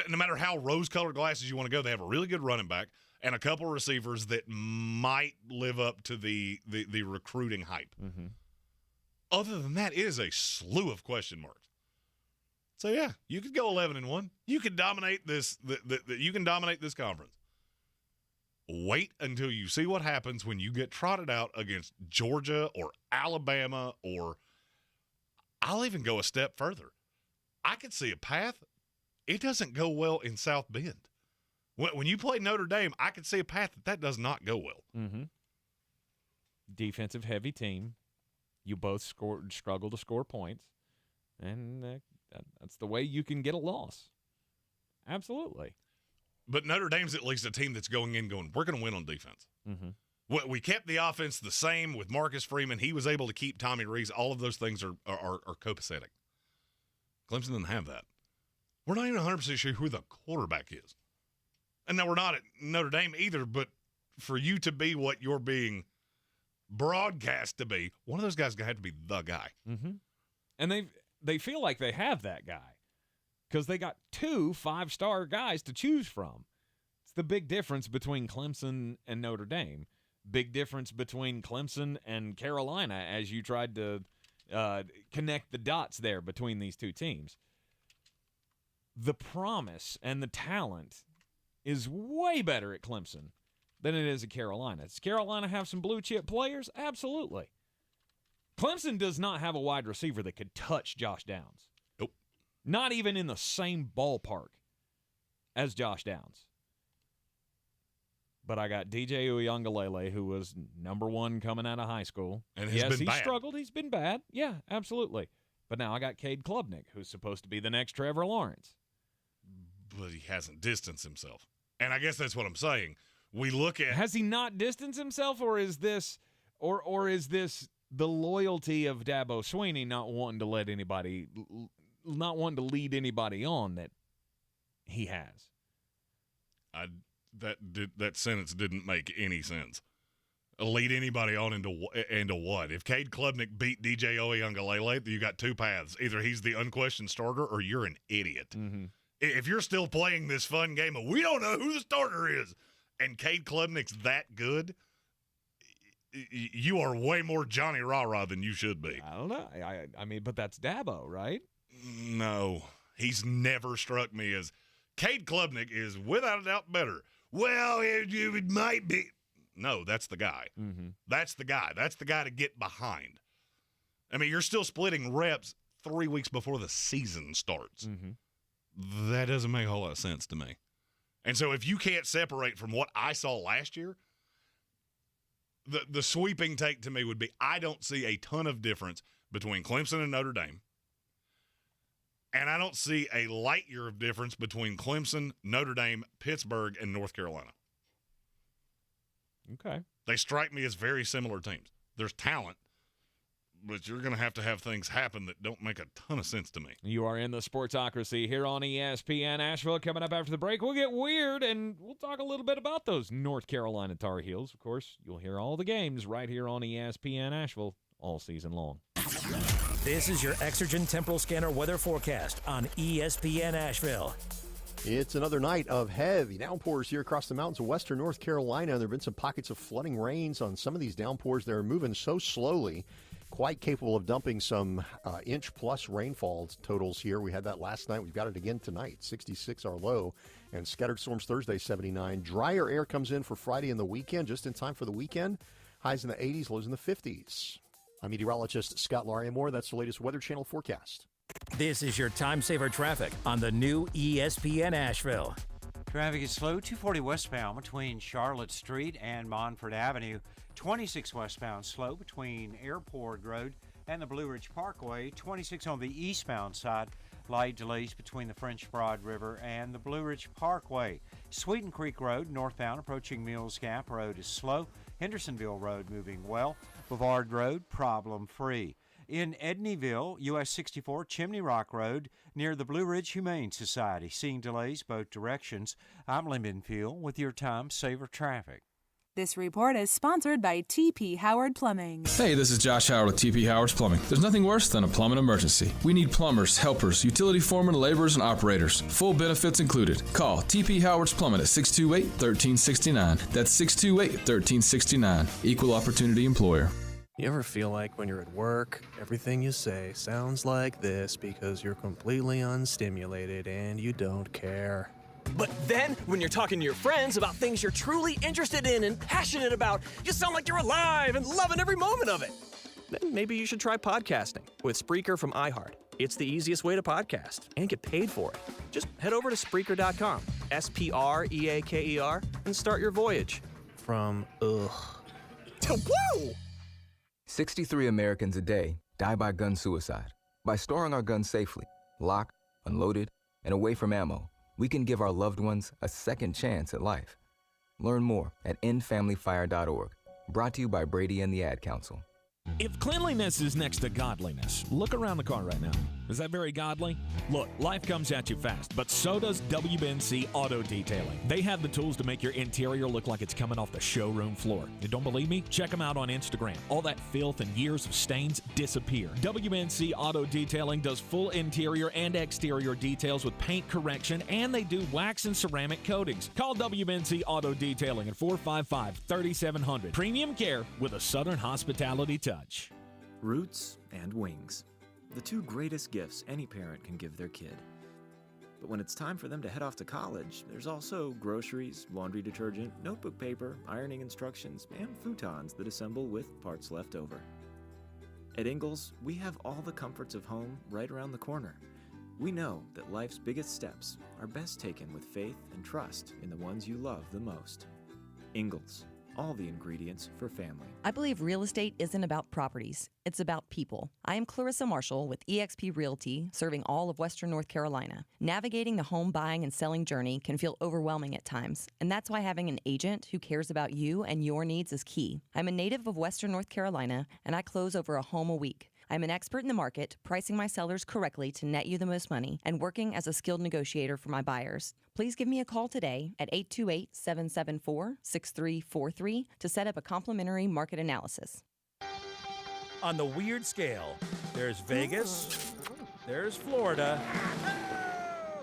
No matter how rose-colored glasses you want to go, they have a really good running back and a couple of receivers that might live up to the recruiting hype. Mm-hmm. Other than that, it is a slew of question marks. So yeah, you could go 11-1. You could dominate this. You can dominate this conference. Wait until you see what happens when you get trotted out against Georgia or Alabama, or I'll even go a step further. I could see a path. It doesn't go well in South Bend. When you play Notre Dame, I could see a path that does not go well. Mm-hmm. Defensive heavy team. You both struggle to score points, and that's the way you can get a loss. Absolutely. But Notre Dame's at least a team that's going, we're going to win on defense. Mm-hmm. We kept the offense the same with Marcus Freeman. He was able to keep Tommy Rees. All of those things are copacetic. Clemson doesn't have that. We're not even 100% sure who the quarterback is. And now we're not at Notre Dame either, but for you to be what you're being broadcast to be, one of those guys had to be the guy. Mm-hmm. And they feel like they have that guy because they got 2 5-star guys to choose from. It's the big difference between Clemson and Notre Dame. Big difference between Clemson and Carolina as you tried to connect the dots there between these two teams. The promise and the talent is way better at Clemson than it is at Carolina. Does Carolina have some blue-chip players? Absolutely. Clemson does not have a wide receiver that could touch Josh Downs. Nope. Not even in the same ballpark as Josh Downs. But I got DJ Uiagalelei, who was number 1 coming out of high school. And he's been bad. Struggled. He's been bad. Yeah, absolutely. But now I got Cade Klubnik, who's supposed to be the next Trevor Lawrence. But he hasn't distanced himself. And I guess that's what I'm saying. We look at... Has he not distanced himself, or is this the loyalty of Dabo Swinney not wanting to lead anybody on that he has? That sentence didn't make any sense. Lead anybody on into what? If Cade Klubnik beat DJ Uiagalelei, you got 2 paths. Either he's the unquestioned starter or you're an idiot. Mm-hmm. If you're still playing this fun game of we don't know who the starter is, and Cade Klubnik's that good, you are way more Johnny Rah-Rah than you should be. I don't know. I mean, but that's Dabo, right? No. He's never struck me as Cade Klubnik is without a doubt better. Well, it might be. No, that's the guy. Mm-hmm. That's the guy. That's the guy to get behind. I mean, you're still splitting reps 3 weeks before the season starts. Mm-hmm. That doesn't make a whole lot of sense to me. And so if you can't separate from what I saw last year, the sweeping take to me would be I don't see a ton of difference between Clemson and Notre Dame. And I don't see a light year of difference between Clemson, Notre Dame, Pittsburgh, and North Carolina. Okay. They strike me as very similar teams. There's talent, but you're going to have things happen that don't make a ton of sense to me. You are in the Sportsocracy here on ESPN Asheville. Coming up after the break, we'll get weird, and we'll talk a little bit about those North Carolina Tar Heels. Of course, you'll hear all the games right here on ESPN Asheville all season long. This is your Exergen Temporal Scanner weather forecast on ESPN Asheville. It's another night of heavy downpours here across the mountains of western North Carolina. There have been some pockets of flooding rains on some of these downpours. They're moving so slowly, quite capable of dumping some inch-plus rainfall totals here. We had that last night. We've got it again tonight. 66 our low, and scattered storms Thursday, 79. Drier air comes in for Friday and the weekend, just in time for the weekend. Highs in the 80s, lows in the 50s. I'm meteorologist Scott Lariamore. That's the latest Weather Channel forecast. This is your time-saver traffic on the new ESPN Asheville. Traffic is slow, 240 westbound between Charlotte Street and Monfort Avenue. 26 westbound slow between Airport Road and the Blue Ridge Parkway. 26 on the eastbound side. Light delays between the French Broad River and the Blue Ridge Parkway. Sweeten Creek Road northbound approaching Mills Gap Road is slow. Hendersonville Road moving well. Bavard Road problem-free. In Edneyville, US 64 Chimney Rock Road near the Blue Ridge Humane Society. Seeing delays both directions. I'm Lee Minfield with your Time Saver Traffic. This report is sponsored by T.P. Howard Plumbing. Hey, this is Josh Howard with T.P. Howard's Plumbing. There's nothing worse than a plumbing emergency. We need plumbers, helpers, utility foremen, laborers, and operators. Full benefits included. Call T.P. Howard's Plumbing at 628-1369. That's 628-1369. Equal opportunity employer. You ever feel like when you're at work, everything you say sounds like this because you're completely unstimulated and you don't care? But then, when you're talking to your friends about things you're truly interested in and passionate about, you sound like you're alive and loving every moment of it. Then maybe you should try podcasting with Spreaker from iHeart. It's the easiest way to podcast and get paid for it. Just head over to Spreaker.com, Spreaker, and start your voyage from ugh to woo! 63 Americans a day die by gun suicide. By storing our guns safely, locked, unloaded, and away from ammo, we can give our loved ones a second chance at life. Learn more at endfamilyfire.org. Brought to you by Brady and the Ad Council. If cleanliness is next to godliness, look around the car right now. Is that very godly? Look, life comes at you fast, but so does WBNC Auto Detailing. They have the tools to make your interior look like it's coming off the showroom floor. You don't believe me? Check them out on Instagram. All that filth and years of stains disappear. WBNC Auto Detailing does full interior and exterior details with paint correction, and they do wax and ceramic coatings. Call WBNC Auto Detailing at 455-3700. Premium care with a Southern hospitality touch. Roots and wings. The two greatest gifts any parent can give their kid. But when it's time for them to head off to college, there's also groceries, laundry detergent, notebook paper, ironing instructions, and futons that assemble with parts left over. At Ingles, we have all the comforts of home right around the corner. We know that life's biggest steps are best taken with faith and trust in the ones you love the most. Ingles. All the ingredients for family. I believe real estate isn't about properties. It's about people. I am Clarissa Marshall with eXp Realty, serving all of Western North Carolina. Navigating the home buying and selling journey can feel overwhelming at times, and that's why having an agent who cares about you and your needs is key. I'm a native of Western North Carolina, and I close over a home a week. I'm an expert in the market, pricing my sellers correctly to net you the most money, and working as a skilled negotiator for my buyers. Please give me a call today at 828-774-6343 to set up a complimentary market analysis. On the weird scale, there's Vegas, there's Florida,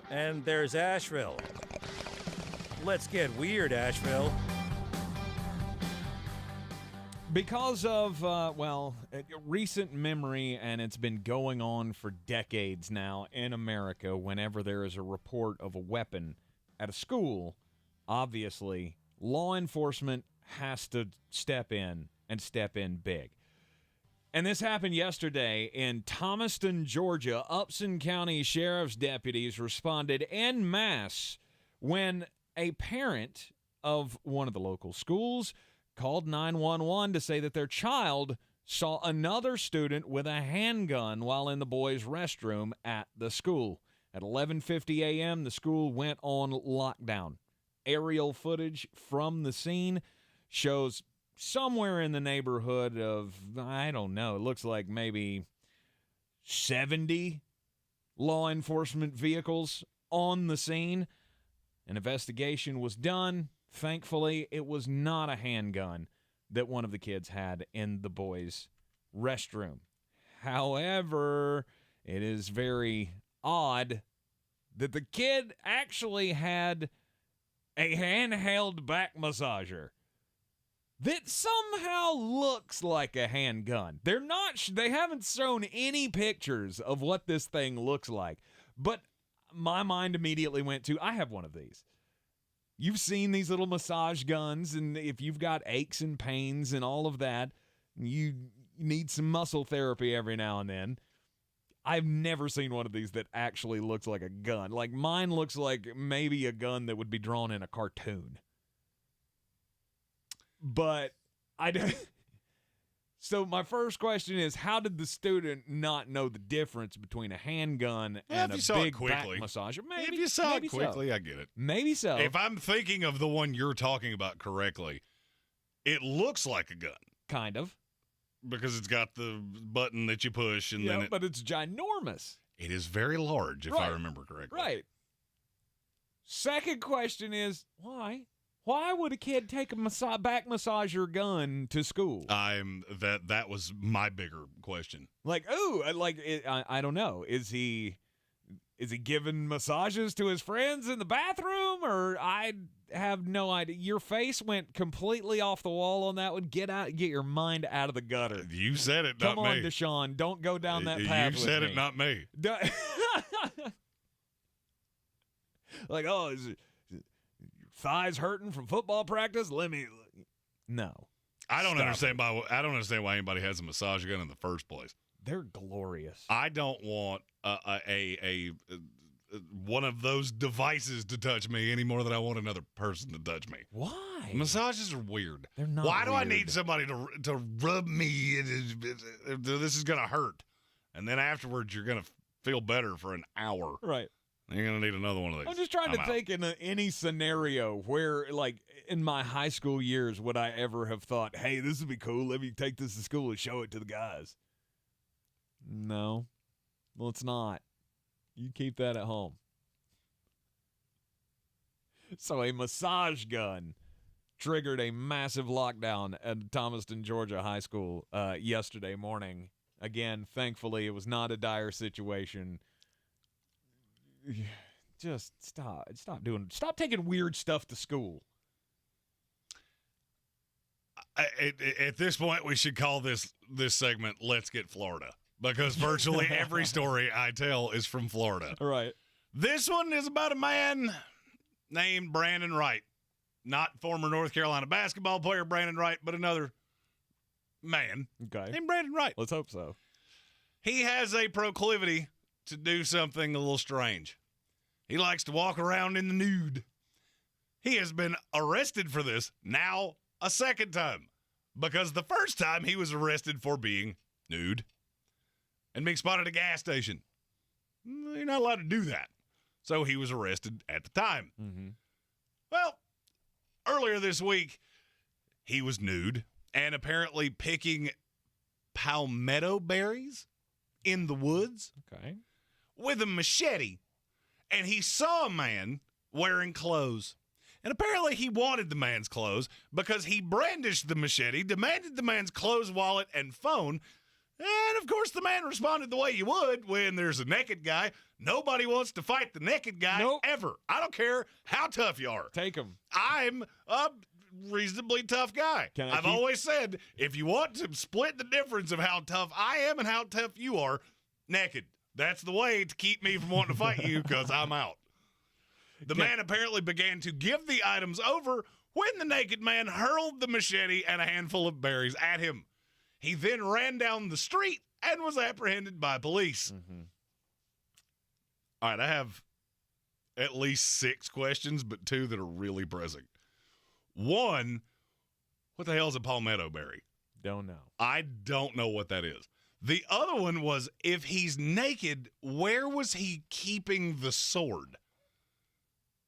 and there's Asheville. Let's get weird, Asheville. Because of, recent memory, and it's been going on for decades now in America, whenever there is a report of a weapon at a school, obviously, law enforcement has to step in and step in big. And this happened yesterday in Thomaston, Georgia. Upson County Sheriff's deputies responded en masse when a parent of one of the local schools called 911 to say that their child saw another student with a handgun while in the boys' restroom at the school. At 11:50 a.m., the school went on lockdown. Aerial footage from the scene shows somewhere in the neighborhood of, I don't know, it looks like maybe 70 law enforcement vehicles on the scene. An investigation was done. Thankfully, it was not a handgun that one of the kids had in the boys' restroom. However, it is very odd that the kid actually had a handheld back massager that somehow looks like a handgun. They haven't shown any pictures of what this thing looks like, but my mind immediately went to, I have one of these. You've seen these little massage guns, and if you've got aches and pains and all of that, you need some muscle therapy every now and then. I've never seen one of these that actually looks like a gun. Like, mine looks like maybe a gun that would be drawn in a cartoon. But so my first question is, how did the student not know the difference between a handgun and a big back massager? Maybe, if you saw it maybe quickly, so. I get it. Maybe so. If I'm thinking of the one you're talking about correctly, it looks like a gun. Kind of. Because it's got the button that you push, and then but it's ginormous. It is very large, if I remember correctly. Right. Second question is, why? Why would a kid take a back massager gun to school? That was my bigger question. Like, I don't know. Is he giving massages to his friends in the bathroom, or I have no idea. Your face went completely off the wall on that one. Get your mind out of the gutter. You said it, not me. Come on, Deshaun. Don't go down that path. You said it, not me. Like, is it your thighs hurting from football practice? No. I don't understand why anybody has a massage gun in the first place. They're glorious. I don't want one of those devices to touch me any more than I want another person to touch me. Why? Massages are weird. They're not. Why do I need somebody to rub me? This is going to hurt. And then afterwards, you're going to feel better for an hour. Right. You're going to need another one of these. I'm just trying to think in any scenario where, like, in my high school years, would I ever have thought, hey, this would be cool. Let me take this to school and show it to the guys. No. Well, it's not. You keep that at home. So a massage gun triggered a massive lockdown at Thomaston, Georgia High School yesterday morning. Again, thankfully, it was not a dire situation. Just stop taking weird stuff to school. At this point, we should call this segment "Let's Get Florida," because virtually every story I tell is from Florida. Right. This one is about a man named Brandon Wright, not former North Carolina basketball player Brandon Wright, but another man named Brandon Wright. Let's hope so. He has a proclivity to do something a little strange. He likes to walk around in the nude. He has been arrested for this now a second time, because the first time he was arrested for being nude and being spotted at a gas station. You're not allowed to do that. So he was arrested at the time. Mm-hmm. Well, earlier this week, he was nude and apparently picking palmetto berries in the woods with a machete. And he saw a man wearing clothes. And apparently he wanted the man's clothes because he brandished the machete, demanded the man's clothes, wallet, and phone. And, of course, the man responded the way you would when there's a naked guy. Nobody wants to fight the naked guy ever. I don't care how tough you are. Take him. I'm a reasonably tough guy. I've always said, if you want to split the difference of how tough I am and how tough you are, naked. That's the way to keep me from wanting to fight you, because I'm out. The man apparently began to give the items over when the naked man hurled the machete and a handful of berries at him. He then ran down the street and was apprehended by police. Mm-hmm. All right, I have at least 6 questions, but 2 that are really pressing. 1, what the hell is a palmetto berry? Don't know. I don't know what that is. The other one was, if he's naked, where was he keeping the sword?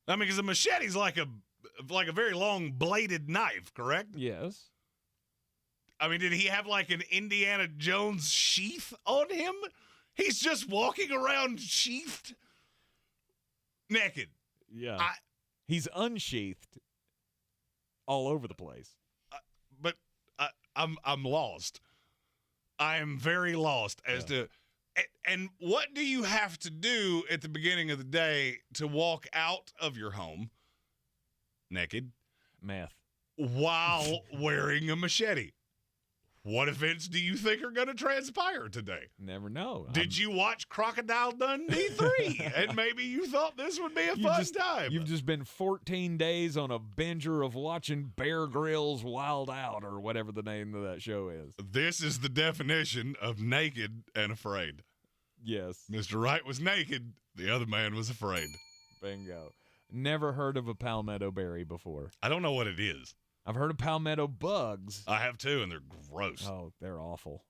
I mean, because a machete's like a very long bladed knife, correct? Yes. I mean, did he have like an Indiana Jones sheath on him? He's just walking around sheathed, naked. Yeah. He's unsheathed all over the place. But I'm lost. I am very lost as to and what do you have to do at the beginning of the day to walk out of your home naked? Meth. While wearing a machete. What events do you think are going to transpire today? Never know. Did you watch Crocodile Dundee 3? And maybe you thought this would be a fun time. You've just been 14 days on a binger of watching Bear Grylls Wild Out or whatever the name of that show is. This is the definition of naked and afraid. Yes. Mr. Wright was naked. The other man was afraid. Bingo. Never heard of a palmetto berry before. I don't know what it is. I've heard of palmetto bugs. I have too, and they're gross. Oh, they're awful.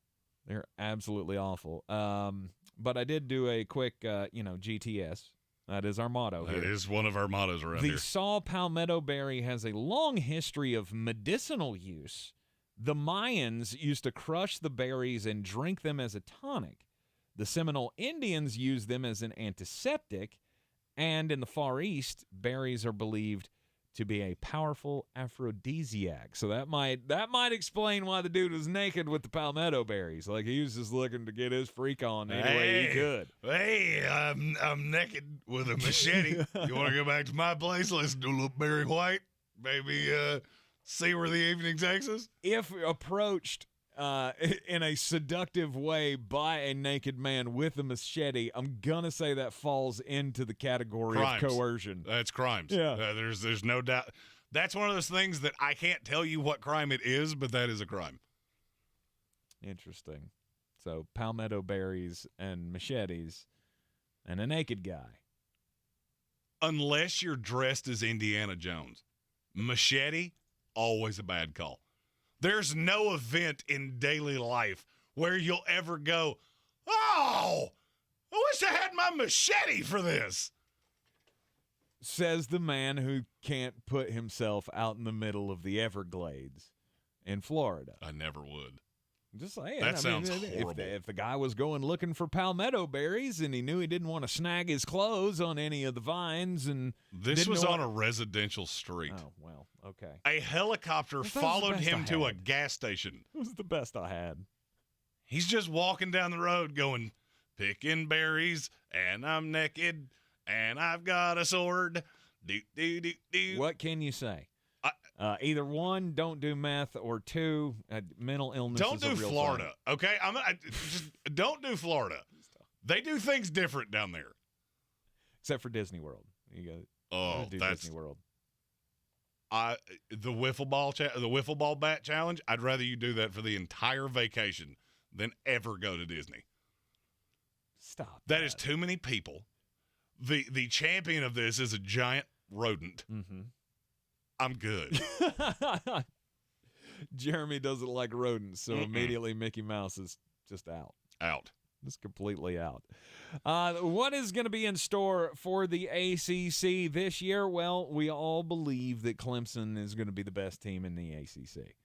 They're absolutely awful. But I did do a quick, GTS. That is our motto here. That is one of our mottos around here. The saw palmetto berry has a long history of medicinal use. The Mayans used to crush the berries and drink them as a tonic. The Seminole Indians used them as an antiseptic. And in the Far East, berries are believed to be a powerful aphrodisiac. So that might explain why the dude was naked with the palmetto berries. Like he was just looking to get his freak on any way he could. Hey, I'm naked with a machete. You want to go back to my place? Let's do a little Barry White. Maybe see where the evening takes us. If approached in a seductive way by a naked man with a machete, I'm gonna say that falls into the category crimes. Of coercion. That's crimes. Yeah. There's no doubt. That's one of those things that I can't tell you what crime it is, but that is a crime. Interesting. So palmetto berries and machetes and a naked guy. Unless you're dressed as Indiana Jones. Machete, always a bad call. There's no event in daily life where you'll ever go, oh, I wish I had my machete for this. Says the man who can't put himself out in the middle of the Everglades in Florida. I never would. Just saying. That sounds horrible. If the guy was going looking for palmetto berries and he knew he didn't want to snag his clothes on any of the vines and this was on a residential street. Oh, well, okay. A helicopter followed him to a gas station. It was the best I had. He's just walking down the road going, picking berries, and I'm naked, and I've got a sword. Do, do, do, do. What can you say? Either one, don't do meth, or two, mental illness. Don't is a do real Florida, thing. okay? Just don't do Florida. They do things different down there, except for Disney World. You go. That's Disney World. The wiffle ball bat challenge. I'd rather you do that for the entire vacation than ever go to Disney. Stop. That is too many people. The champion of this is a giant rodent. Mm-hmm. I'm good. Jeremy doesn't like rodents, so immediately Mickey Mouse is just out. Just completely out. What is going to be in store for the ACC this year? Well, we all believe that Clemson is going to be the best team in the ACC.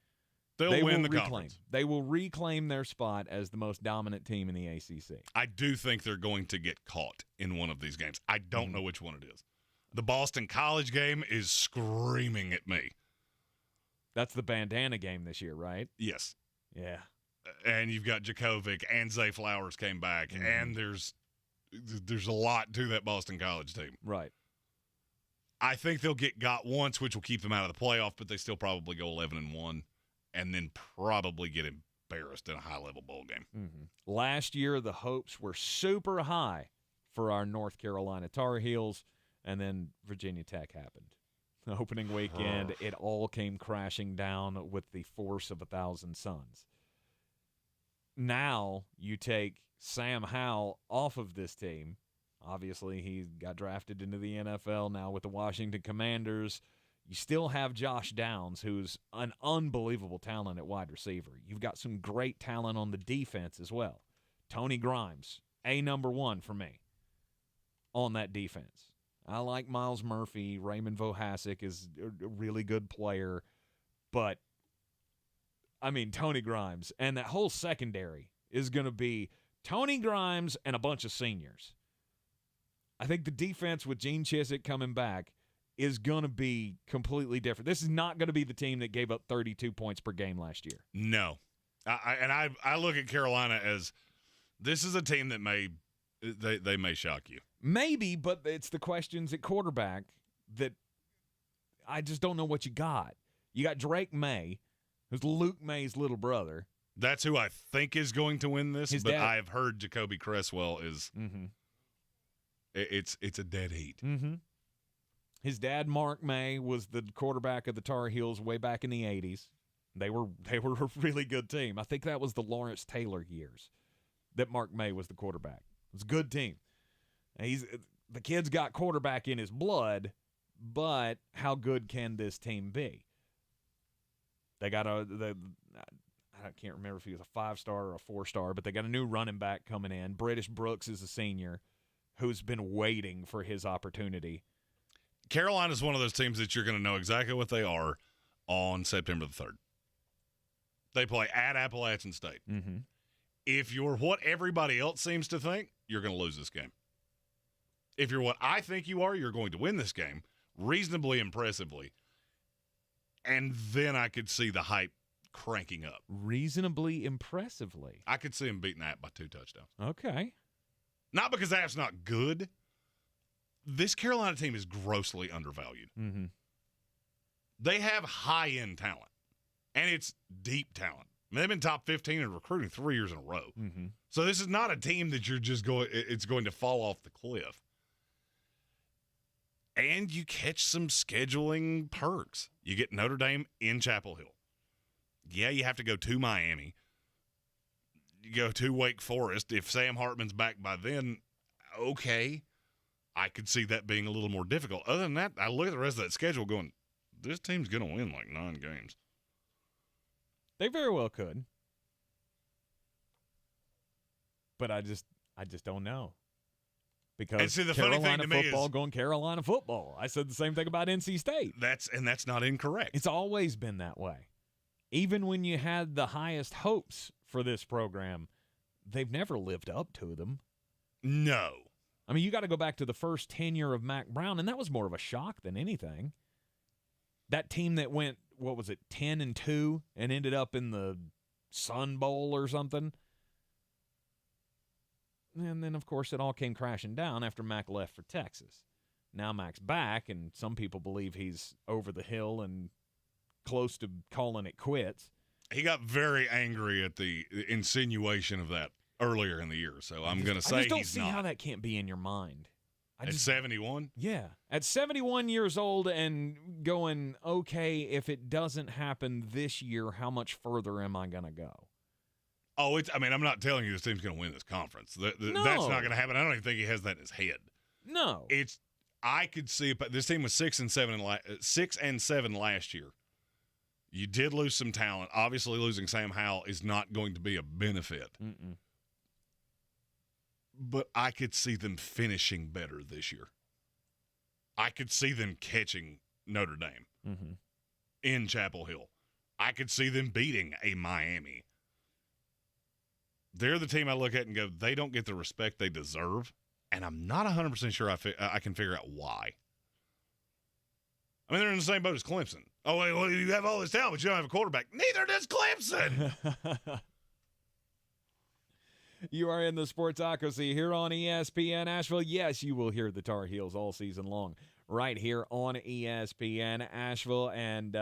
They'll win the conference. They will reclaim their spot as the most dominant team in the ACC. I do think they're going to get caught in one of these games. I don't know which one it is. The Boston College game is screaming at me. That's the bandana game this year, right? Yes. Yeah. And you've got Djokovic and Zay Flowers came back, and there's a lot to that Boston College team. Right. I think they'll get got once, which will keep them out of the playoff, but they still probably go 11-1, and then probably get embarrassed in a high-level bowl game. Mm-hmm. Last year, the hopes were super high for our North Carolina Tar Heels. And then Virginia Tech happened. The opening weekend, it all came crashing down with the force of 1,000 suns. Now you take Sam Howell off of this team. Obviously, he got drafted into the NFL now with the Washington Commanders. You still have Josh Downs, who's an unbelievable talent at wide receiver. You've got some great talent on the defense as well. Tony Grimes, number one for me on that defense. I like Miles Murphy. Raymond Vohasek is a really good player. But I mean, Tony Grimes. And that whole secondary is going to be Tony Grimes and a bunch of seniors. I think the defense with Gene Chizik coming back is going to be completely different. This is not going to be the team that gave up 32 points per game last year. No. I look at Carolina as this is a team that they may shock you. Maybe, but it's the questions at quarterback that I just don't know what you got. You got Drake May, who's Luke May's little brother. That's who I think is going to win this, His but dad. I've heard Jacoby Cresswell is it's a dead heat. Mm-hmm. His dad, Mark May, was the quarterback of the Tar Heels way back in the 80s. They were a really good team. I think that was the Lawrence Taylor years that Mark May was the quarterback. It was a good team. The kid's got quarterback in his blood, but how good can this team be? They got I can't remember if he was a 5-star or a 4-star, but they got a new running back coming in. British Brooks is a senior who's been waiting for his opportunity. Carolina's one of those teams that you're going to know exactly what they are on September the 3rd. They play at Appalachian State. Mm-hmm. If you're what everybody else seems to think, you're going to lose this game. If you're what I think you are, you're going to win this game reasonably impressively. And then I could see the hype cranking up. Reasonably impressively. I could see him beating App by 2 touchdowns. Okay. Not because App's not good. This Carolina team is grossly undervalued. Mm-hmm. They have high-end talent, and it's deep talent. I mean, they've been top 15 in recruiting 3 years in a row. Mm-hmm. So this is not a team that you're just it's going to fall off the cliff. And you catch some scheduling perks. You get Notre Dame in Chapel Hill. Yeah, you have to go to Miami. You go to Wake Forest. If Sam Hartman's back by then, okay. I could see that being a little more difficult. Other than that, I look at the rest of that schedule going, this team's going to win like 9 games. They very well could. But I just don't know. Because and see, the Carolina funny thing to me football is, going Carolina football. I said the same thing about NC State. That's not incorrect. It's always been that way. Even when you had the highest hopes for this program, they've never lived up to them. No. I mean, you got to go back to the first tenure of Mac Brown, and that was more of a shock than anything. That team that went, 10-2 and ended up in the Sun Bowl or something. And then, of course, it all came crashing down after Mac left for Texas. Now Mac's back, and some people believe he's over the hill and close to calling it quits. He got very angry at the insinuation of that earlier in the year, so I'm going to say he's not. I just don't see how that can't be in your mind. At 71? Yeah. At 71 years old and going, okay, if it doesn't happen this year, how much further am I going to go? Oh, I'm not telling you this team's going to win this conference. No. That's not going to happen. I don't even think he has that in his head. No. I could see it, but this team was 6-7 last year. You did lose some talent. Obviously, losing Sam Howell is not going to be a benefit. Mm-mm. But I could see them finishing better this year. I could see them catching Notre Dame in Chapel Hill. I could see them beating a Miami. They're the team I look at and go, they don't get the respect they deserve, and I'm not 100% sure I can figure out why. I mean, they're in the same boat as Clemson. Oh, wait, well, you have all this talent, but you don't have a quarterback. Neither does Clemson. You are in the Sportsocracy here on ESPN Asheville. Yes, you will hear the Tar Heels all season long right here on ESPN Asheville. And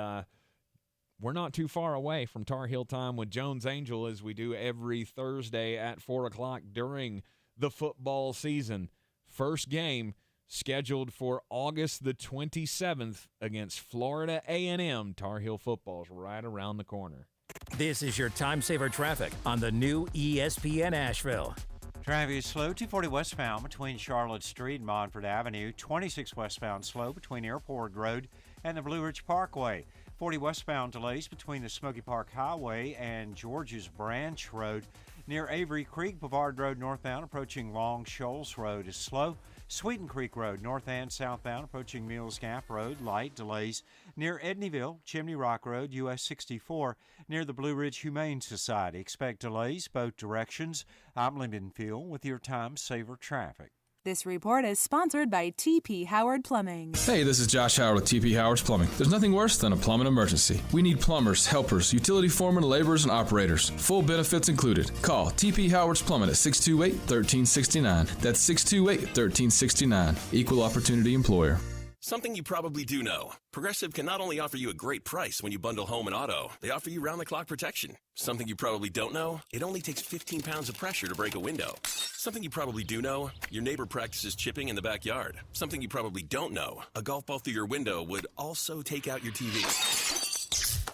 we're not too far away from Tar Heel time with Jones Angel, as we do every Thursday at 4 o'clock during the football season. First game scheduled for August the 27th against Florida A&M. Tar Heel football's right around the corner. This is your time saver traffic on the new ESPN Asheville. Traffic is slow, 240 westbound between Charlotte Street and Montford Avenue, 26 westbound slow between Airport Road and the Blue Ridge Parkway, 40 westbound delays between the Smoky Park Highway and George's Branch Road. Near Avery Creek, Brevard Road northbound approaching Long Shoals Road is slow. Sweeten Creek Road north and southbound approaching Mills Gap Road, light delays. Near Edneyville, Chimney Rock Road, US 64, near the Blue Ridge Humane Society. Expect delays both directions. I'm Lyndon Field with your time saver traffic. This report is sponsored by TP Howard Plumbing. Hey, this is Josh Howard with TP Howard's Plumbing. There's nothing worse than a plumbing emergency. We need plumbers, helpers, utility foremen, laborers, and operators. Full benefits included. Call TP Howard's Plumbing at 628-1369. That's 628-1369. Equal opportunity employer. Something you probably do know. Progressive can not only offer you a great price when you bundle home and auto, they offer you round-the-clock protection. Something you probably don't know, it only takes 15 pounds of pressure to break a window. Something you probably do know, your neighbor practices chipping in the backyard. Something you probably don't know, a golf ball through your window would also take out your TV.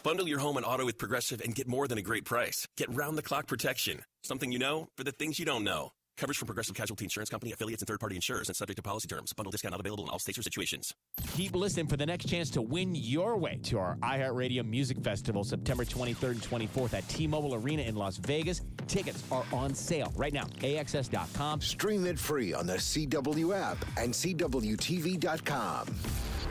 Bundle your home and auto with Progressive and get more than a great price. Get round-the-clock protection. Something you know for the things you don't know. Coverage from Progressive Casualty Insurance Company, affiliates, and third-party insurers, and subject to policy terms. Bundle discount not available in all states or situations. Keep listening for the next chance to win your way to our iHeartRadio Music Festival, September 23rd and 24th at T-Mobile Arena in Las Vegas. Tickets are on sale right now. AXS.com. Stream it free on the CW app and CWTV.com.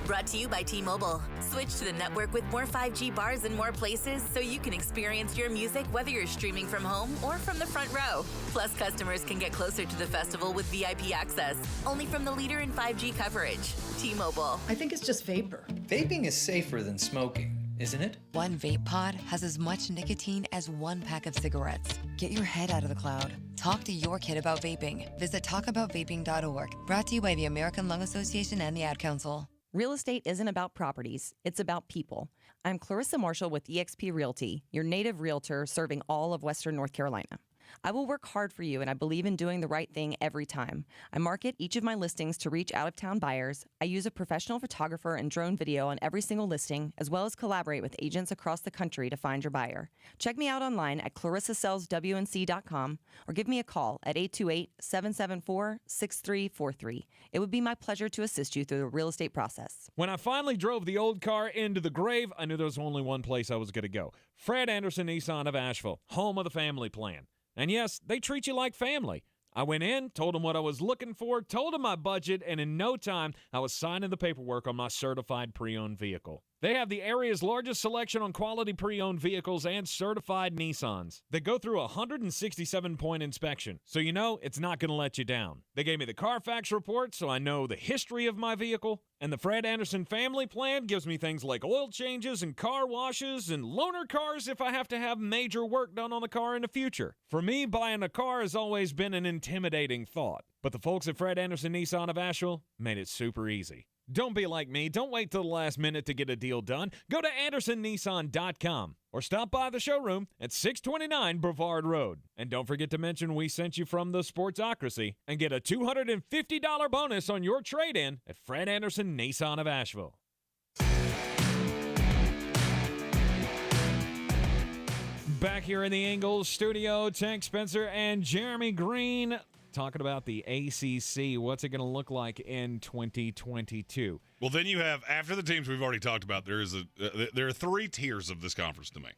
Brought to you by T-Mobile. Switch to the network with more 5G bars in more places so you can experience your music whether you're streaming from home or from the front row. Plus, customers can get closer to the festival with VIP access, only from the leader in 5G coverage. T-Mobile. I think it's just vapor. Vaping is safer than smoking, isn't it? One vape pod has as much nicotine as one pack of cigarettes. Get your head out of the cloud. Talk to your kid about vaping. Visit talkaboutvaping.org. Brought to you by the American Lung Association and the Ad Council. Real estate isn't about properties, it's about people. I'm Clarissa Marshall with eXp Realty, your native realtor serving all of Western North Carolina. I will work hard for you, and I believe in doing the right thing every time. I market each of my listings to reach out-of-town buyers. I use a professional photographer and drone video on every single listing, as well as collaborate with agents across the country to find your buyer. Check me out online at clarissasellswnc.com or give me a call at 828-774-6343. It would be my pleasure to assist you through the real estate process. When I finally drove the old car into the grave, I knew there was only one place I was going to go. Fred Anderson Nissan of Asheville, home of the family plan. And yes, they treat you like family. I went in, told them what I was looking for, told them my budget, and in no time, I was signing the paperwork on my certified pre-owned vehicle. They have the area's largest selection on quality pre-owned vehicles and certified Nissans. They go through a 167-point inspection, so you know it's not going to let you down. They gave me the Carfax report, so I know the history of my vehicle. And the Fred Anderson family plan gives me things like oil changes and car washes and loaner cars if I have to have major work done on the car in the future. For me, buying a car has always been an intimidating thought. But the folks at Fred Anderson Nissan of Asheville made it super easy. Don't be like me. Don't wait till the last minute to get a deal done. Go to AndersonNissan.com or stop by the showroom at 629 Brevard Road. And don't forget to mention we sent you from the Sportsocracy and get a $250 bonus on your trade-in at Fred Anderson Nissan of Asheville. Back here in the Ingles Studio, Tank Spencer and Jeremy Greene talking about the ACC. What's it going to look like in 2022? Well, then you have, after the teams we've already talked about, there are three tiers of this conference to me.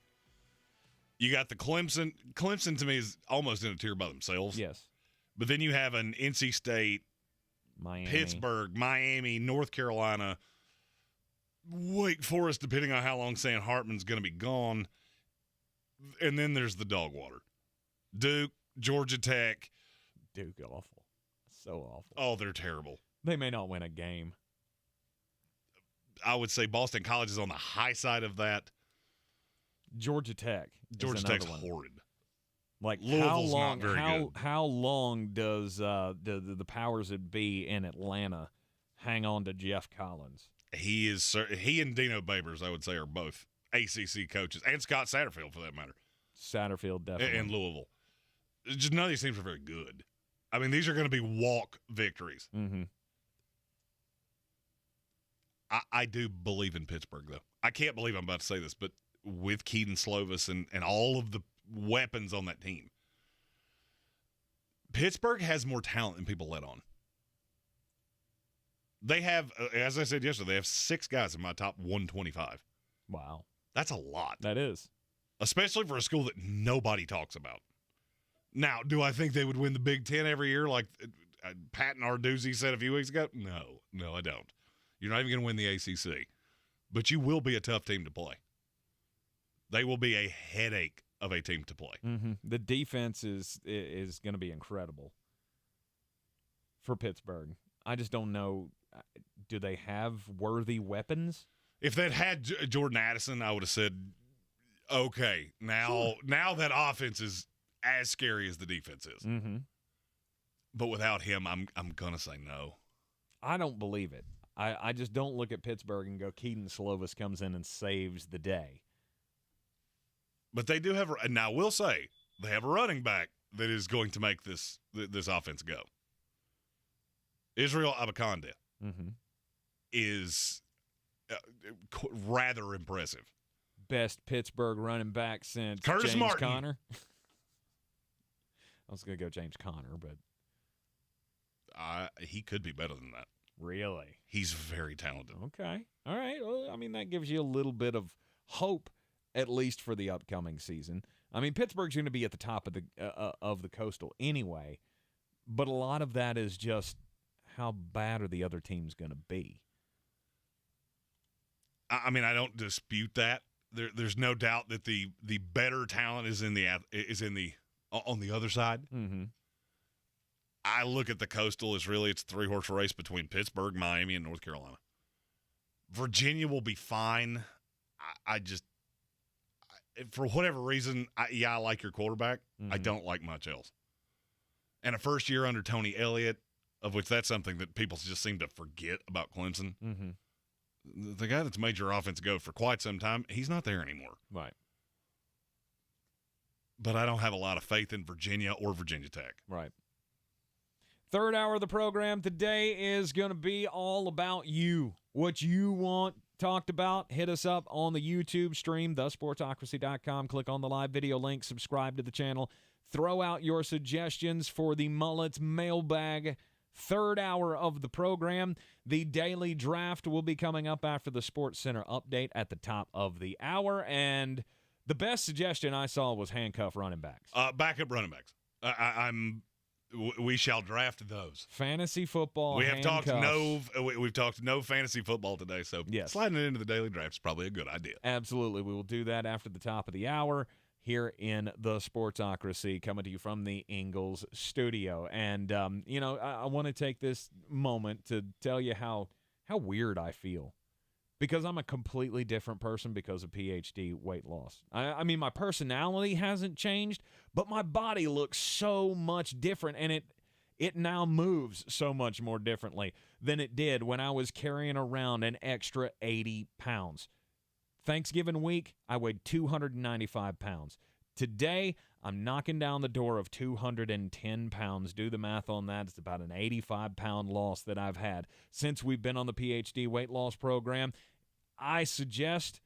You got the Clemson. Clemson, to me, is almost in a tier by themselves. Yes. But then you have an NC State, Miami. Pittsburgh, Miami, North Carolina, Wake Forest, depending on how long Sam Hartman's going to be gone. And then there's the dog water. Duke, Georgia Tech. Duke, awful. So awful. Oh, they're terrible. They may not win a game. I would say Boston College is on the high side of that. Georgia Tech. Georgia Tech's horrid. Like Louisville's not very good. How long does the powers that be in Atlanta hang on to Jeff Collins? He and Dino Babers, I would say, are both ACC coaches, and Scott Satterfield for that matter. Satterfield, definitely. And Louisville. Just none of these teams are very good. I mean, these are going to be walk victories. Mm-hmm. I do believe in Pittsburgh, though. I can't believe I'm about to say this, but with Keaton Slovis and all of the weapons on that team, Pittsburgh has more talent than people let on. They have, as I said yesterday, they have 6 guys in my top 125. Wow. That's a lot. That is. Especially for a school that nobody talks about. Now, do I think they would win the Big Ten every year like Pat Narduzzi said a few weeks ago? No, I don't. You're not even going to win the ACC. But you will be a tough team to play. They will be a headache of a team to play. Mm-hmm. The defense is going to be incredible for Pittsburgh. I just don't know. Do they have worthy weapons? If they'd had Jordan Addison, I would have said, okay, now that offense is as scary as the defense is. Mm-hmm. But without him, I'm going to say no. I don't believe it. I just don't look at Pittsburgh and go, Keaton Slovis comes in and saves the day. But they do have – now, I will say, they have a running back that is going to make this offense go. Israel Abaconda is rather impressive. Best Pittsburgh running back since Curtis James Martin. Conner. I was going to go James Conner, but he could be better than that. Really? He's very talented. Okay. All right. Well, I mean, that gives you a little bit of hope, at least for the upcoming season. I mean, Pittsburgh's going to be at the top of the Coastal anyway, but a lot of that is just how bad are the other teams going to be? I mean, I don't dispute that. There's no doubt that the better talent is on the other side. Mm-hmm. I look at the Coastal as really it's a 3-horse race between Pittsburgh, Miami, and North Carolina. Virginia will be fine. I just for whatever reason, I like your quarterback. Mm-hmm. I don't like much else. And a first year under Tony Elliott, of which that's something that people just seem to forget about Clemson. Mm-hmm. The guy that's made your offense go for quite some time, he's not there anymore. Right. But I don't have a lot of faith in Virginia or Virginia Tech. Right. Third hour of the program today is going to be all about you. What you want talked about, hit us up on the YouTube stream, thesportsocracy.com. Click on the live video link, subscribe to the channel. Throw out your suggestions for the Mullet's Mailbag. Third hour of the program. The daily draft will be coming up after the Sports Center update at the top of the hour. And the best suggestion I saw was handcuff running backs. Backup running backs. We shall draft those. Fantasy football. We have handcuffs. we've talked no fantasy football today, so yes, sliding it into the daily draft is probably a good idea. Absolutely. We will do that after the top of the hour here in the Sportsocracy, coming to you from the Ingles Studio. And, I want to take this moment to tell you how weird I feel. Because I'm a completely different person because of PhD weight loss. I mean, my personality hasn't changed, but my body looks so much different, and it now moves so much more differently than it did when I was carrying around an extra 80 pounds. Thanksgiving week, I weighed 295 pounds. Today, I'm knocking down the door of 210 pounds. Do the math on that. It's about an 85-pound loss that I've had since we've been on the PhD weight loss program. I suggest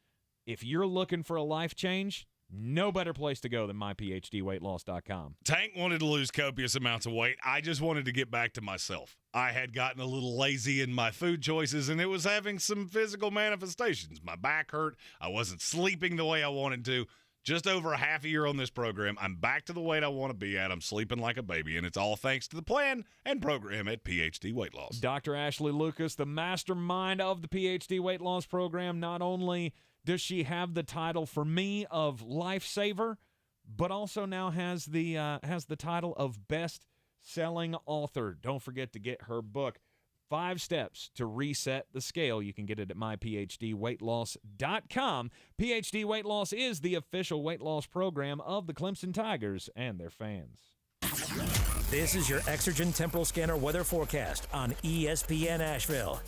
if you're looking for a life change, no better place to go than myphdweightloss.com. Tank wanted to lose copious amounts of weight. I just wanted to get back to myself. I had gotten a little lazy in my food choices, and it was having some physical manifestations. My back hurt. I wasn't sleeping the way I wanted to. Just over a half a year on this program, I'm back to the weight I want to be at. I'm sleeping like a baby, and it's all thanks to the plan and program at PhD Weight Loss. Dr. Ashley Lucas, the mastermind of the PhD Weight Loss program, not only does she have the title for me of Lifesaver, but also now has the title of Best-Selling Author. Don't forget to get her book, 5 Steps to Reset the Scale. You can get it at myphdweightloss.com. PhD Weight Loss is the official weight loss program of the Clemson Tigers and their fans. This is your Exergen Temporal Scanner weather forecast on ESPN Asheville.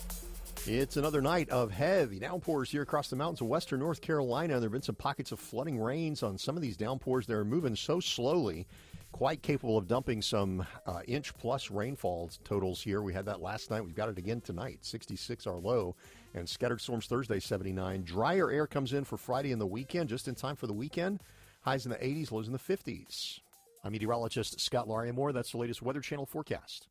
It's another night of heavy downpours here across the mountains of western North Carolina. There have been some pockets of flooding rains on some of these downpours. They're moving so slowly, quite capable of dumping some inch-plus rainfall totals here. We had that last night. We've got it again tonight, 66 our low, and scattered storms Thursday, 79. Drier air comes in for Friday and the weekend, just in time for the weekend. Highs in the 80s, lows in the 50s. I'm meteorologist Scott Laria-Moore. That's the latest Weather Channel forecast.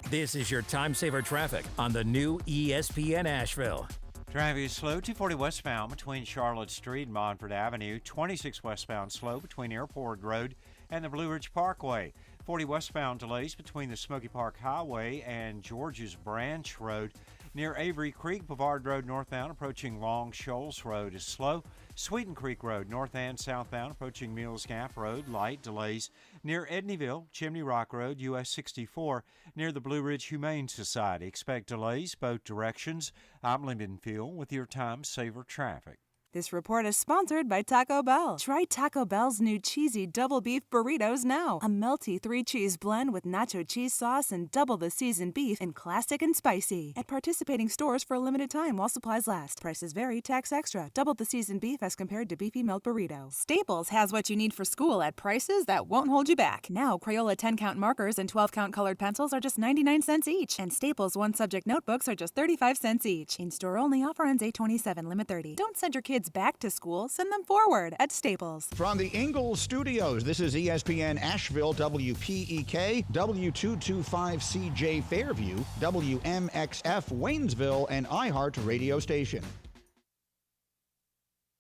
This is your time-saver traffic on the new ESPN Asheville. Traffic is slow, 240 westbound between Charlotte Street and Montford Avenue, 26 westbound slow between Airport Road and the Blue Ridge Parkway. 40 westbound delays between the Smoky Park Highway and George's Branch Road. Near Avery Creek, Brevard Road northbound approaching Long Shoals Road is slow. Sweeten Creek Road north and southbound approaching Mills Gap Road, light delays. Near Edneyville, Chimney Rock Road, US 64, near the Blue Ridge Humane Society. Expect delays both directions. I'm Lyndon Field with your Time Saver traffic. This report is sponsored by Taco Bell. Try Taco Bell's new cheesy double beef burritos now. A melty 3-cheese blend with nacho cheese sauce and double the seasoned beef in classic and spicy. At participating stores for a limited time while supplies last. Prices vary, tax extra. Double the seasoned beef as compared to beefy milk burrito. Staples has what you need for school at prices that won't hold you back. Now, Crayola 10-count markers and 12-count colored pencils are just 99 cents each. And Staples 1-subject notebooks are just 35 cents each. In-store only, offer ends 8/27, limit 30. Don't send your kids back to school, send them forward at Staples. From the Ingles Studios, this is ESPN Asheville, WPEK, W225CJ Fairview, WMXF Waynesville, and iHeart radio station.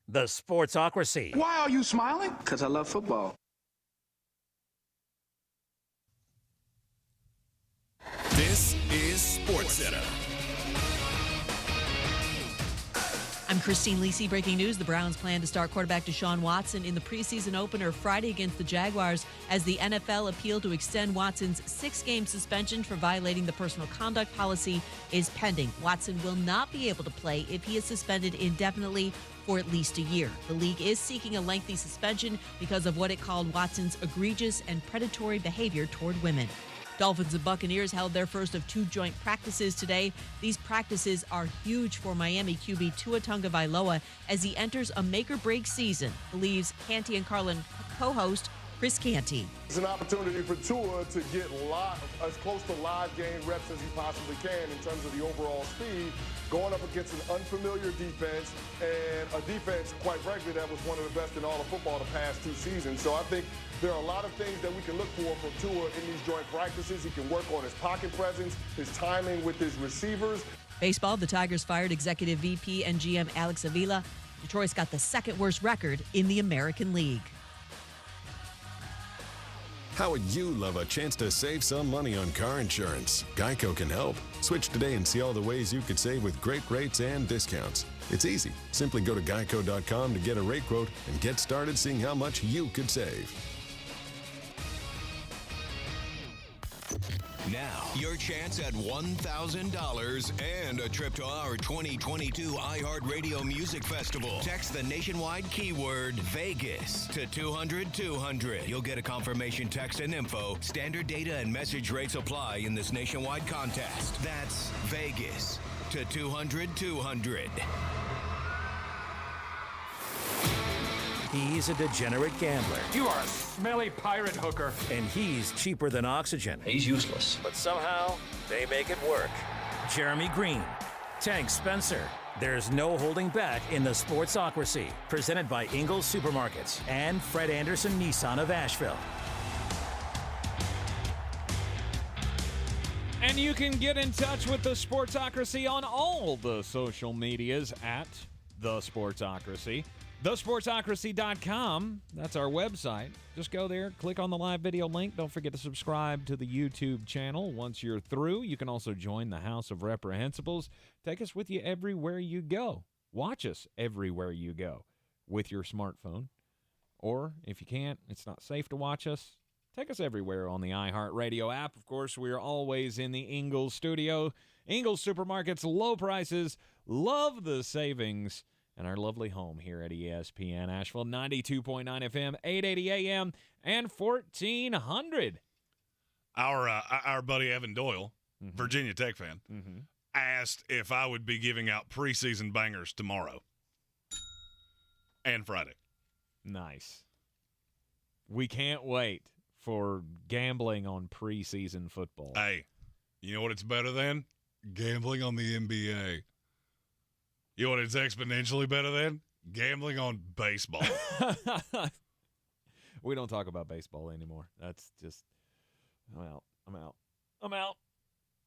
The Sportsocracy. Why are you smiling? Because I love football. This is SportsCenter. I'm Christine Lisi. Breaking news, the Browns plan to start quarterback Deshaun Watson in the preseason opener Friday against the Jaguars as the NFL appeal to extend Watson's 6-game suspension for violating the personal conduct policy is pending. Watson will not be able to play if he is suspended indefinitely for at least a year. The league is seeking a lengthy suspension because of what it called Watson's egregious and predatory behavior toward women. Dolphins and Buccaneers held their first of 2 joint practices today. These practices are huge for Miami QB Tua Tagovailoa as he enters a make-or-break season, believes Canty and Carlin co-host Chris Canty. It's an opportunity for Tua to get as close to live game reps as he possibly can in terms of the overall speed, going up against an unfamiliar defense and a defense, quite frankly, that was one of the best in all of football the past 2 seasons. So I think there are a lot of things that we can look for from Tua in these joint practices. He can work on his pocket presence, his timing with his receivers. Baseball, the Tigers fired Executive VP and GM Alex Avila. Detroit's got the second worst record in the American League. How would you love a chance to save some money on car insurance? Geico can help. Switch today and see all the ways you could save with great rates and discounts. It's easy. Simply go to geico.com to get a rate quote and get started seeing how much you could save. Now, your chance at $1,000 and a trip to our 2022 iHeartRadio Music Festival. Text the nationwide keyword Vegas to 200-200. You'll get a confirmation text and info. Standard data and message rates apply in this nationwide contest. That's Vegas to 200-200. He's a degenerate gambler. You are a smelly pirate hooker. And he's cheaper than oxygen. He's useless. But somehow, they make it work. Jeremy Greene, Tank Spencer. There's no holding back in the Sportsocracy. Presented by Ingles Supermarkets and Fred Anderson Nissan of Asheville. And you can get in touch with the Sportsocracy on all the social medias at the Sportsocracy. TheSportsocracy.com. That's our website. Just go there, click on the live video link. Don't forget to subscribe to the YouTube channel. Once you're through, you can also join the House of Reprehensibles. Take us with you everywhere you go. Watch us everywhere you go with your smartphone. Or if you can't, it's not safe to watch us, take us everywhere on the iHeartRadio app. Of course, we are always in the Ingles studio. Ingles Supermarkets, low prices, love the savings. And our lovely home here at ESPN Asheville, 92.9 FM, 880 AM, and 1400. Our buddy Evan Doyle, Virginia Tech fan, asked if I would be giving out preseason bangers tomorrow and Friday. Nice. We can't wait for gambling on preseason football. Hey, you know what it's better than? Gambling on the NBA. You know what it's exponentially better than? Gambling on baseball. We don't talk about baseball anymore. That's just, I'm out.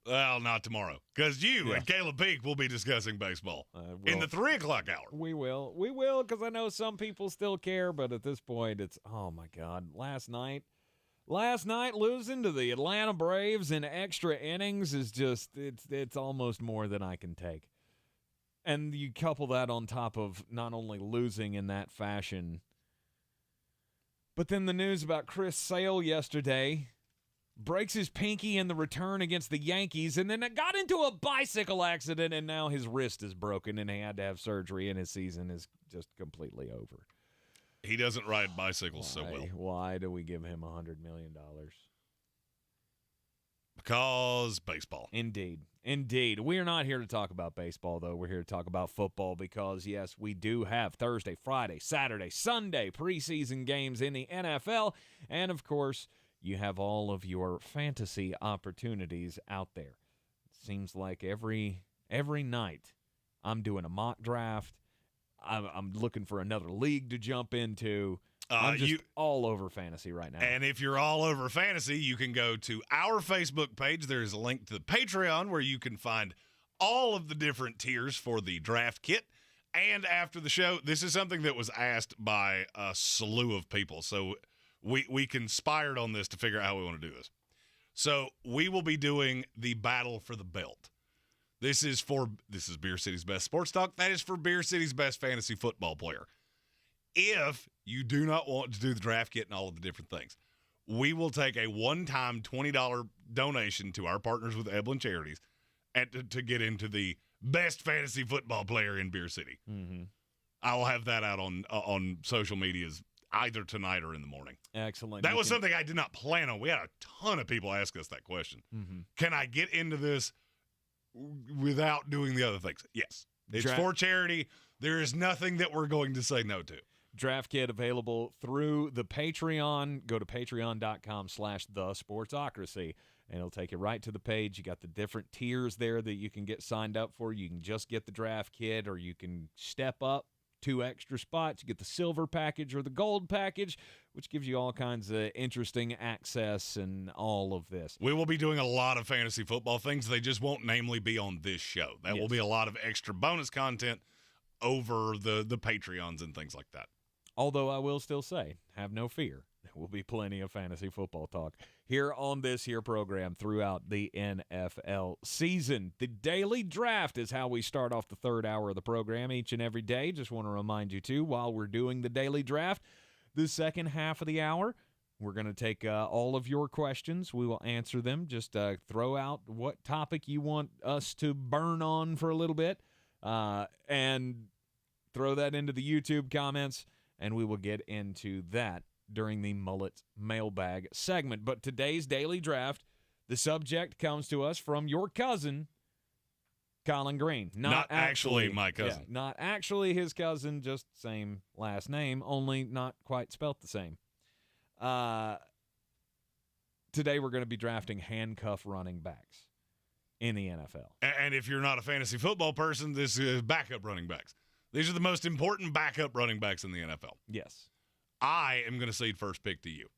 Well, not tomorrow, because you and Caleb Peak will be discussing baseball in the 3 o'clock hour. We will, because I know some people still care, but at this point, it's, oh, my God. Last night losing to the Atlanta Braves in extra innings is just, it's almost more than I can take. And you couple that on top of not only losing in that fashion, but then the news about Chris Sale yesterday, breaks his pinky in the return against the Yankees, and then it got into a bicycle accident, and now his wrist is broken, and he had to have surgery, and his season is just completely over. He doesn't ride bicycles so well. Why do we give him $100 million? Because baseball. Indeed. We are not here to talk about baseball, though. We're here to talk about football because, yes, we do have Thursday, Friday, Saturday, Sunday preseason games in the NFL, and, of course, you have all of your fantasy opportunities out there. It seems like every night I'm doing a mock draft. I'm looking for another league to jump into. I'm just all over fantasy right now. And if you're all over fantasy, you can go to our Facebook page. There's a link to the Patreon where you can find all of the different tiers for the draft kit. And after the show, this is something that was asked by a slew of people. So we conspired on this to figure out how we want to do this. So we will be doing the battle for the belt. This is Beer City's best sports talk. That is for Beer City's best fantasy football player. If you do not want to do the draft kit and all of the different things, we will take a one-time $20 donation to our partners with Eblin Charities and to get into the best fantasy football player in Beer City. Mm-hmm. I will have that out on social medias either tonight or in the morning. Excellent. That was something I did not plan on. We had a ton of people ask us that question. Mm-hmm. Can I get into this without doing the other things? Yes. It's for charity. There is nothing that we're going to say no to. Draft kit available through the Patreon. Go to patreon.com/thesportsocracy, and it'll take you right to the page. You got the different tiers there that you can get signed up for. You can just get the draft kit, or you can step up 2 extra spots. You get the silver package or the gold package, which gives you all kinds of interesting access and all of this. We will be doing a lot of fantasy football things. They just won't namely be on this show. That will be a lot of extra bonus content over the Patreons and things like that. Although I will still say, have no fear. There will be plenty of fantasy football talk here on this here program throughout the NFL season. The daily draft is how we start off the third hour of the program each and every day. Just want to remind you, too, while we're doing the daily draft, the second half of the hour, we're going to take all of your questions. We will answer them. Just throw out what topic you want us to burn on for a little bit and throw that into the YouTube comments, and we will get into that during the Mullet Mailbag segment. But today's daily draft, the subject comes to us from your cousin, Colin Greene. Not actually my cousin. Yeah, not actually his cousin, just same last name, only not quite spelt the same. Today we're going to be drafting handcuff running backs in the NFL. And if you're not a fantasy football person, this is backup running backs. These are the most important backup running backs in the NFL. Yes. I am going to cede first pick to you,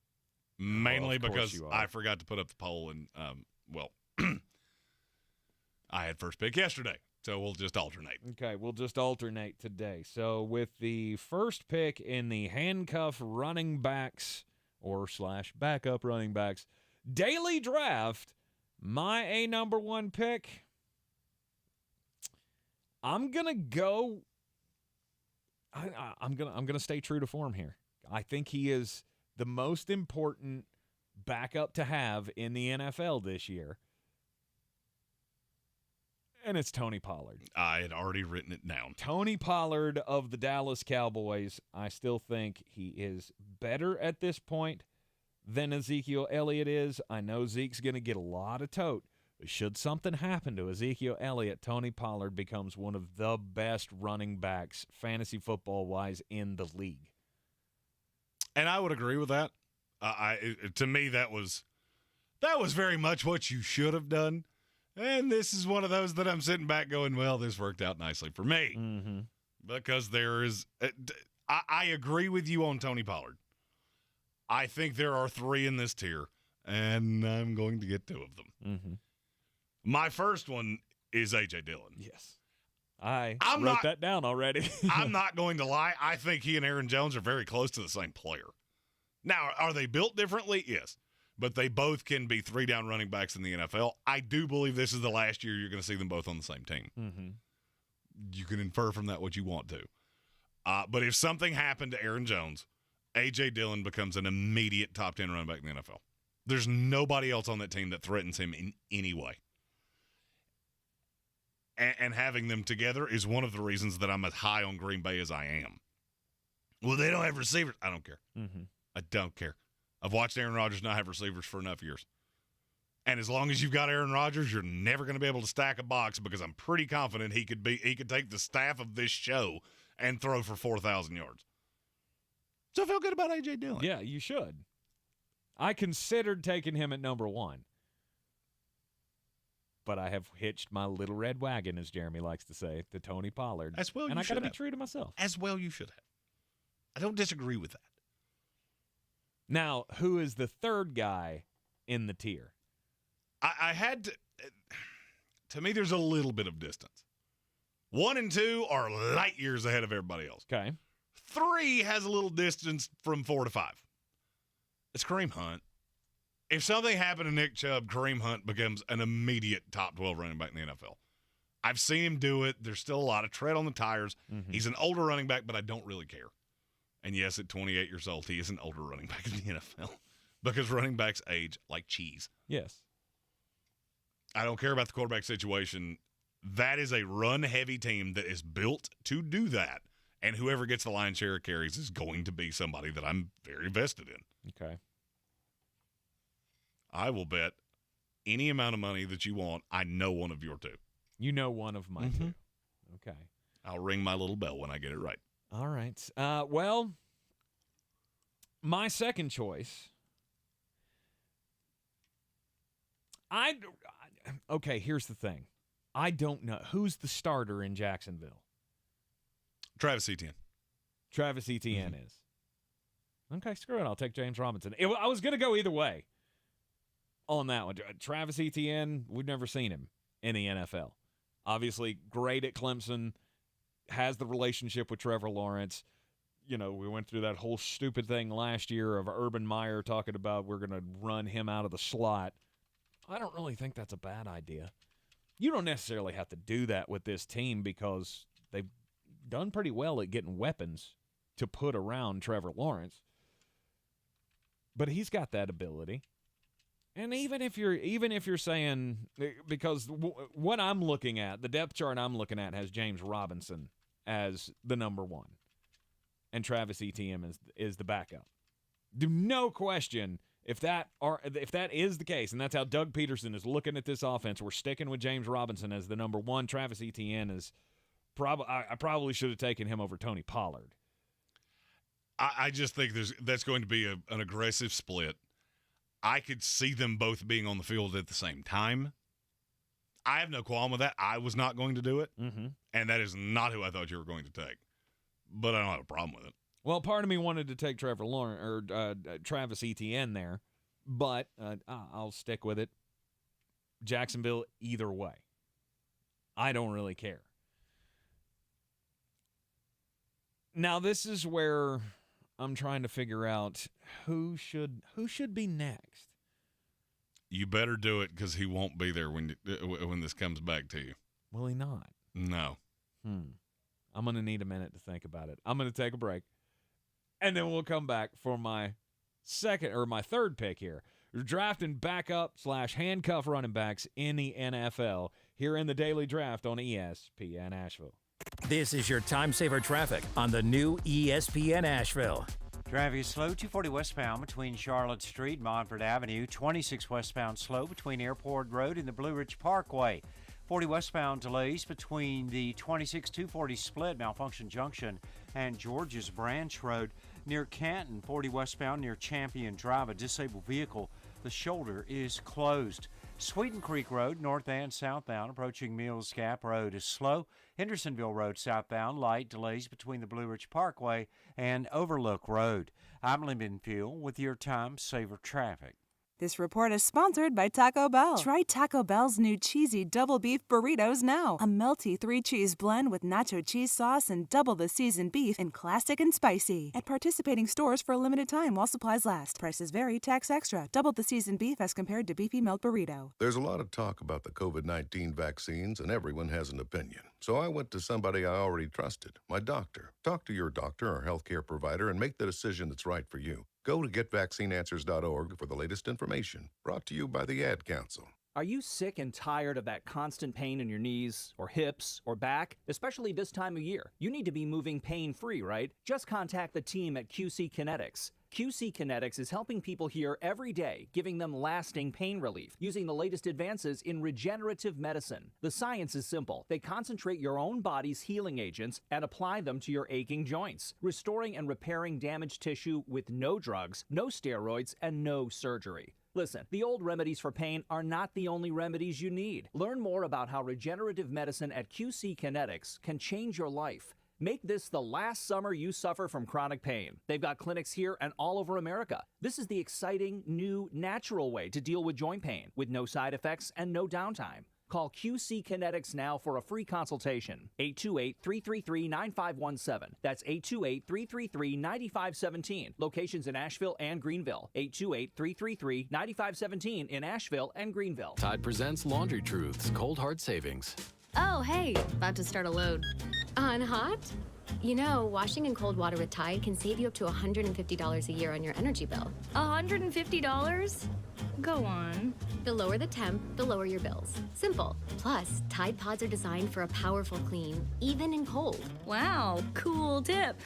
mainly because I forgot to put up the poll, and, I had first pick yesterday, so we'll just alternate. Okay, we'll just alternate today. So with the first pick in the handcuff running backs or / backup running backs daily draft, my number one pick, I'm going to go I'm gonna stay true to form here. I think he is the most important backup to have in the NFL this year, and it's Tony Pollard. I had already written it down. Tony Pollard of the Dallas Cowboys. I still think he is better at this point than Ezekiel Elliott is. I know Zeke's going to get a lot of tote. Should something happen to Ezekiel Elliott, Tony Pollard becomes one of the best running backs, fantasy football-wise, in the league. And I would agree with that. To me, that was very much what you should have done. And this is one of those that I'm sitting back going, well, this worked out nicely for me. Mm-hmm. Because there is I agree with you on Tony Pollard. I think there are 3 in this tier, and I'm going to get 2 of them. Mm-hmm. My first one is A.J. Dillon. Yes. I wrote that down already. I'm not going to lie. I think he and Aaron Jones are very close to the same player. Now, are they built differently? Yes. But they both can be 3-down running backs in the NFL. I do believe this is the last year you're going to see them both on the same team. Mm-hmm. You can infer from that what you want to. But if something happened to Aaron Jones, A.J. Dillon becomes an immediate top 10 running back in the NFL. There's nobody else on that team that threatens him in any way. And having them together is one of the reasons that I'm as high on Green Bay as I am. Well, they don't have receivers. I don't care. Mm-hmm. I don't care. I've watched Aaron Rodgers not have receivers for enough years. And as long as you've got Aaron Rodgers, you're never going to be able to stack a box because I'm pretty confident he could take the staff of this show and throw for 4,000 yards. So I feel good about A.J. Dillon. Yeah, you should. I considered taking him at number 1. But I have hitched my little red wagon, as Jeremy likes to say, to Tony Pollard. As well, and I got to be true to myself. As well, you should have. I don't disagree with that. Now, who is the third guy in the tier? I had to me, there's a little bit of distance. 1 and 2 are light years ahead of everybody else. Okay. 3 has a little distance from 4 to 5. It's Kareem Hunt. If something happened to Nick Chubb, Kareem Hunt becomes an immediate top 12 running back in the NFL. I've seen him do it. There's still a lot of tread on the tires. Mm-hmm. He's an older running back, but I don't really care. And yes, at 28 years old, he is an older running back in the NFL because running backs age like cheese. Yes. I don't care about the quarterback situation. That is a run-heavy team that is built to do that. And whoever gets the lion's share of carries is going to be somebody that I'm very vested in. Okay. I will bet any amount of money that you want, I know one of your two. You know one of my two. Okay. I'll ring my little bell when I get it right. All right. Well, my second choice, okay, here's the thing. I don't know. Who's the starter in Jacksonville? Travis Etienne. Travis Etienne is. Okay, screw it. I'll take James Robinson. I was going to go either way on that one. Travis Etienne, we've never seen him in the NFL. Obviously, great at Clemson, has the relationship with Trevor Lawrence. You know, we went through that whole stupid thing last year of Urban Meyer talking about we're going to run him out of the slot. I don't really think that's a bad idea. You don't necessarily have to do that with this team because they've done pretty well at getting weapons to put around Trevor Lawrence. But he's got that ability. And even if you're saying, because what I'm looking at, the depth chart I'm looking at has James Robinson as the number 1, and Travis Etienne is the backup. No question, if that is the case, and that's how Doug Peterson is looking at this offense, we're sticking with James Robinson as the number 1. Travis Etienne is I probably should have taken him over Tony Pollard. I just think that's going to be an aggressive split. I could see them both being on the field at the same time. I have no qualm with that. I was not going to do it, and that is not who I thought you were going to take. But I don't have a problem with it. Well, part of me wanted to take Trevor Lawrence or Travis Etienne there, but I'll stick with it. Jacksonville either way. I don't really care. Now, this is where I'm trying to figure out who should be next. You better do it because he won't be there when this comes back to you. Will he not? No. I'm going to need a minute to think about it. I'm going to take a break, and then we'll come back for my third pick here. We're drafting backup/handcuff running backs in the NFL here in the Daily Draft on ESPN Asheville. This is your time saver traffic on the new ESPN Asheville. Traffic is slow, 240 westbound between Charlotte Street and Montford Avenue. 26 westbound slow between Airport Road and the Blue Ridge Parkway. 40 westbound delays between the 26-240 split, Malfunction Junction, and George's Branch Road. Near Canton, 40 westbound near Champion Drive, a disabled vehicle. The shoulder is closed. Sweeten Creek Road, north and southbound, approaching Mills Gap Road is slow. Hendersonville Road, southbound, light delays between the Blue Ridge Parkway and Overlook Road. I'm Lyndon Fuel with your time saver traffic. This report is sponsored by Taco Bell. Try Taco Bell's new cheesy double beef burritos now. A melty 3-cheese blend with nacho cheese sauce and double the seasoned beef in classic and spicy. At participating stores for a limited time while supplies last. Prices vary, tax extra. Double the seasoned beef as compared to beefy melt burrito. There's a lot of talk about the COVID-19 vaccines, and everyone has an opinion. So I went to somebody I already trusted, my doctor. Talk to your doctor or healthcare provider and make the decision that's right for you. Go to getvaccineanswers.org for the latest information. Brought to you by the Ad Council. Are you sick and tired of that constant pain in your knees or hips or back? Especially this time of year. You need to be moving pain-free, right? Just contact the team at QC Kinetics. QC Kinetics is helping people here every day, giving them lasting pain relief, using the latest advances in regenerative medicine. The science is simple. They concentrate your own body's healing agents and apply them to your aching joints, restoring and repairing damaged tissue with no drugs, no steroids, and no surgery. Listen, the old remedies for pain are not the only remedies you need. Learn more about how regenerative medicine at QC Kinetics can change your life. Make this the last summer you suffer from chronic pain. They've got clinics here and all over America. This is the exciting, new, natural way to deal with joint pain with no side effects and no downtime. Call QC Kinetics now for a free consultation. 828-333-9517. That's 828-333-9517. Locations in Asheville and Greenville. 828-333-9517 in Asheville and Greenville. Tide presents Laundry Truths, Cold Hard Savings. Oh, hey, about to start a load. On hot? You know, washing in cold water with Tide can save you up to $150 a year on your energy bill. $150? Go on. The lower the temp, the lower your bills. Simple. Plus, Tide Pods are designed for a powerful clean, even in cold. Wow, cool tip.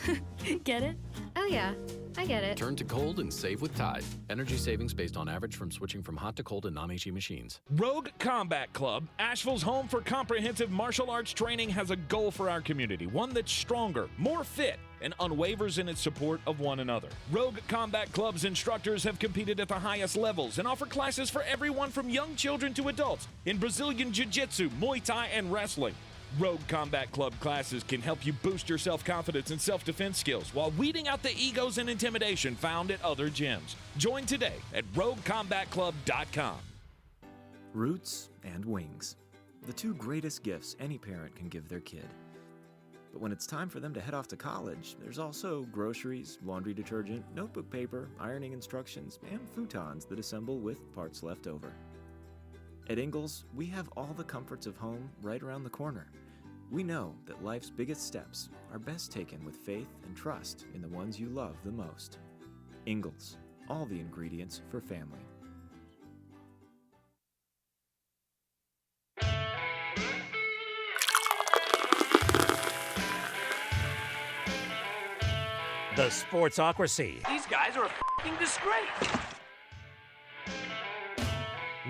Get it? Oh, yeah, I get it. Turn to cold and save with Tide. Energy savings based on average from switching from hot to cold and non-HE machines. Rogue Combat Club, Asheville's home for comprehensive martial arts training, has a goal for our community, one that's stronger, more fit, and unwavers in its support of one another. Rogue Combat Club's instructors have competed at the highest levels and offer classes for everyone from young children to adults in Brazilian Jiu-Jitsu, Muay Thai, and wrestling. Rogue Combat Club classes can help you boost your self-confidence and self-defense skills while weeding out the egos and intimidation found at other gyms. Join today at roguecombatclub.com. Roots and wings, the two greatest gifts any parent can give their kid. But when it's time for them to head off to college, there's also groceries, laundry detergent, notebook paper, ironing instructions, and futons that assemble with parts left over. At Ingles, we have all the comforts of home right around the corner. We know that life's biggest steps are best taken with faith and trust in the ones you love the most. Ingles, all the ingredients for family. The Sportsocracy. These guys are a f***ing disgrace.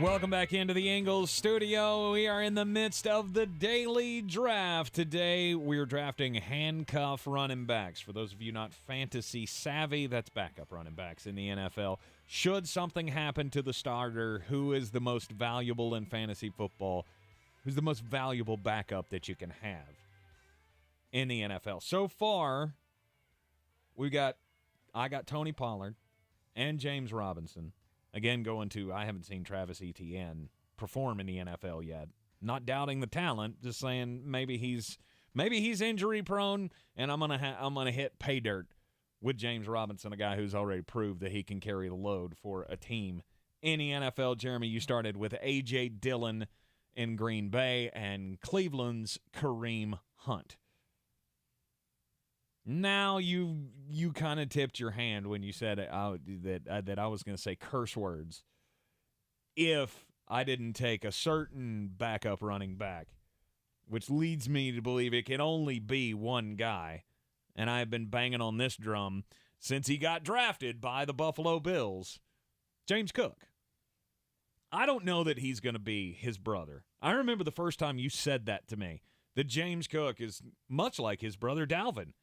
Welcome back into the Ingles Studio. We are in the midst of the daily draft. Today, we're drafting handcuff running backs. For those of you not fantasy savvy, that's backup running backs in the NFL. Should something happen to the starter, who is the most valuable in fantasy football? Who's the most valuable backup that you can have in the NFL? So far, I got Tony Pollard and James Robinson. Again, going to, I haven't seen Travis Etienne perform in the NFL yet. Not doubting the talent, just saying maybe he's injury prone, and I'm gonna hit pay dirt with James Robinson, a guy who's already proved that he can carry the load for a team in the NFL. Jeremy, you started with A.J. Dillon in Green Bay and Cleveland's Kareem Hunt. Now you kind of tipped your hand when you said that I was going to say curse words if I didn't take a certain backup running back, which leads me to believe it can only be one guy, and I've been banging on this drum since he got drafted by the Buffalo Bills, James Cook. I don't know that he's going to be his brother. I remember the first time you said that to me, that James Cook is much like his brother Dalvin.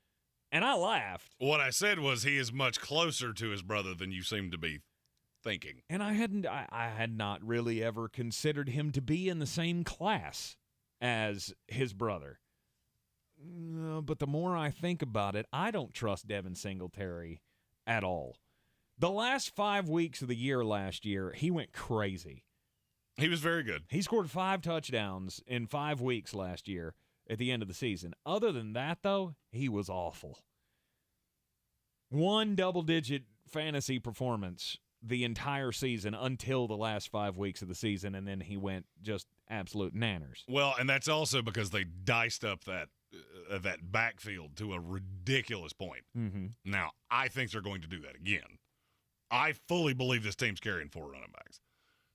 And I laughed. What I said was he is much closer to his brother than you seem to be thinking. And I had not really ever considered him to be in the same class as his brother. But the more I think about it, I don't trust Devin Singletary at all. The last 5 weeks of the year last year, he went crazy. He was very good. He scored 5 touchdowns in 5 weeks last year at the end of the season. Other than that, though, he was awful. 1 double-digit fantasy performance the entire season until the last 5 weeks of the season, and then he went just absolute nanners. Well, and that's also because they diced up that backfield to a ridiculous point. Mm-hmm. Now, I think they're going to do that again. I fully believe this team's carrying 4 running backs.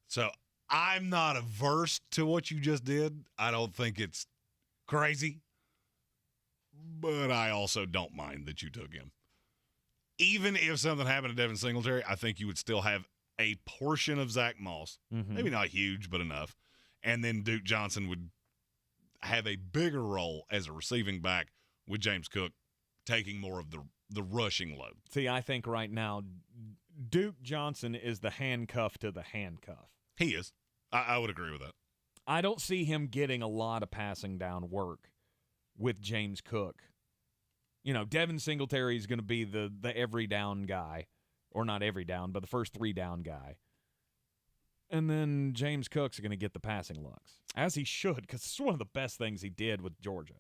So I'm not averse to what you just did. I don't think it's crazy, but I also don't mind that you took him. Even if something happened to Devin Singletary, I think you would still have a portion of Zach Moss, maybe not huge, but enough, and then Duke Johnson would have a bigger role as a receiving back with James Cook taking more of the rushing load. See, I think right now Duke Johnson is the handcuff to the handcuff. He is. I would agree with that. I don't see him getting a lot of passing down work with James Cook. You know, Devin Singletary is going to be the every down guy, or not every down, but the first 3 down guy. And then James Cook's going to get the passing looks, as he should, because it's one of the best things he did with Georgia.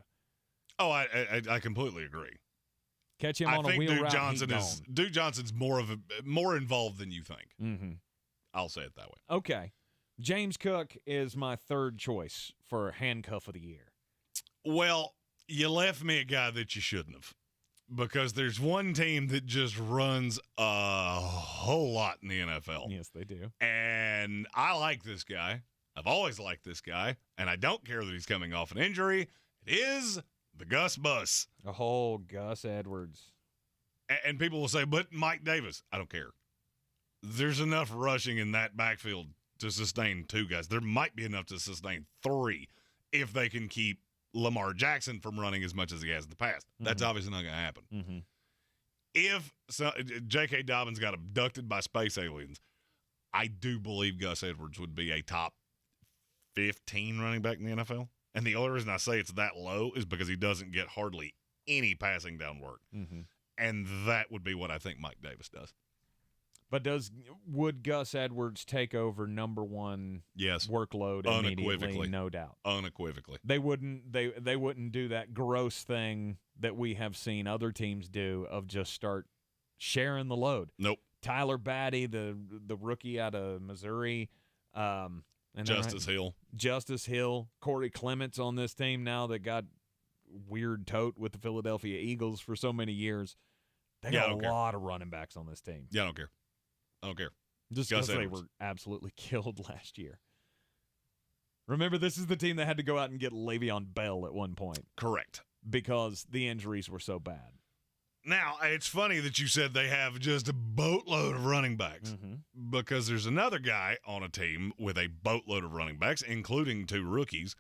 Oh, I completely agree. Catch him on a wheel route. Duke Johnson's more involved than you think. Mm-hmm. I'll say it that way. Okay. James Cook is my 3rd choice for handcuff of the year. Well, you left me a guy that you shouldn't have, because there's one team that just runs a whole lot in the NFL. Yes, they do. And I like this guy. I've always liked this guy, and I don't care that he's coming off an injury. It is the Gus Bus. A whole Gus Edwards. And people will say, but Mike Davis. I don't care. There's enough rushing in that backfield to sustain 2 guys. There might be enough to sustain 3 if they can keep Lamar Jackson from running as much as he has in the past. That's obviously not going to happen. Mm-hmm. If J.K. Dobbins got abducted by space aliens, I do believe Gus Edwards would be a top 15 running back in the NFL. And the only reason I say it's that low is because he doesn't get hardly any passing down work. Mm-hmm. And that would be what I think Mike Davis does. But would Gus Edwards take over number 1 workload immediately? No doubt. Unequivocally. They wouldn't do that gross thing that we have seen other teams do of just start sharing the load. Nope. Tyler Batty, the rookie out of Missouri, and Justice Hill, Corey Clements on this team now that got weird tote with the Philadelphia Eagles for so many years. They got a lot of running backs on this team. Yeah, I don't care. Just because they were absolutely killed last year. Remember, this is the team that had to go out and get Le'Veon Bell at one point. Correct. Because the injuries were so bad. Now, it's funny that you said they have just a boatload of running backs, because there's another guy on a team with a boatload of running backs, including 2 rookies.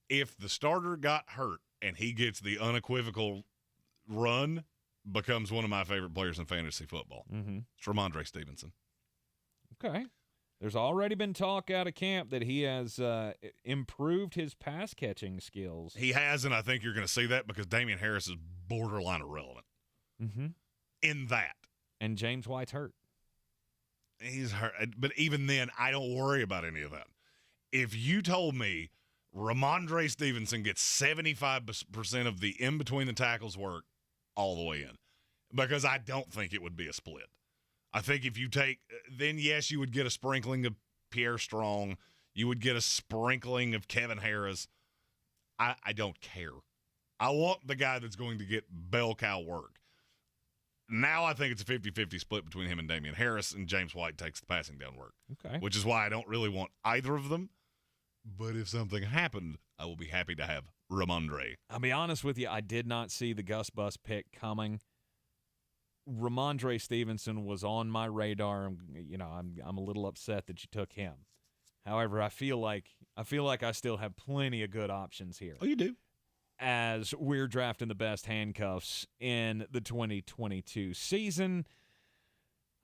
If the starter got hurt and he gets the unequivocal run, becomes one of my favorite players in fantasy football. Mm-hmm. It's Ramondre Stevenson. Okay. There's already been talk out of camp that he has improved his pass-catching skills. He has, and I think you're going to see that because Damian Harris is borderline irrelevant in that. And James White's hurt. He's hurt. But even then, I don't worry about any of that. If you told me Ramondre Stevenson gets 75% of the in-between the tackles work all the way in, because I don't think it would be a split. I think if you take, then yes, you would get a sprinkling of Pierre Strong. You would get a sprinkling of Kevin Harris. I don't care. I want the guy that's going to get bell cow work. Now I think it's a 50-50 split between him and Damian Harris, and James White takes the passing down work. Okay. Which is why I don't really want either of them. But if something happened, I will be happy to have Ramondre. I'll be honest with you, I did not see the Gus Bus pick coming. Ramondre Stevenson was on my radar. I'm a little upset that you took him. However, I feel like I still have plenty of good options here. Oh, you do. As we're drafting the best handcuffs in the 2022 season.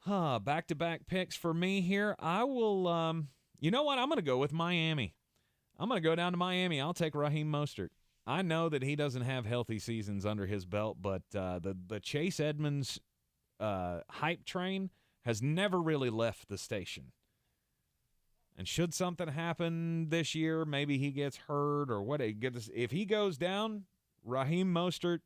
Back-to-back picks for me here. I will, you know what? I'm going to go with Miami. I'm going to go down to Miami. I'll take Raheem Mostert. I know that he doesn't have healthy seasons under his belt, but the Chase Edmonds hype train has never really left the station. And should something happen this year, maybe he gets hurt or what, if he goes down, Raheem Mostert,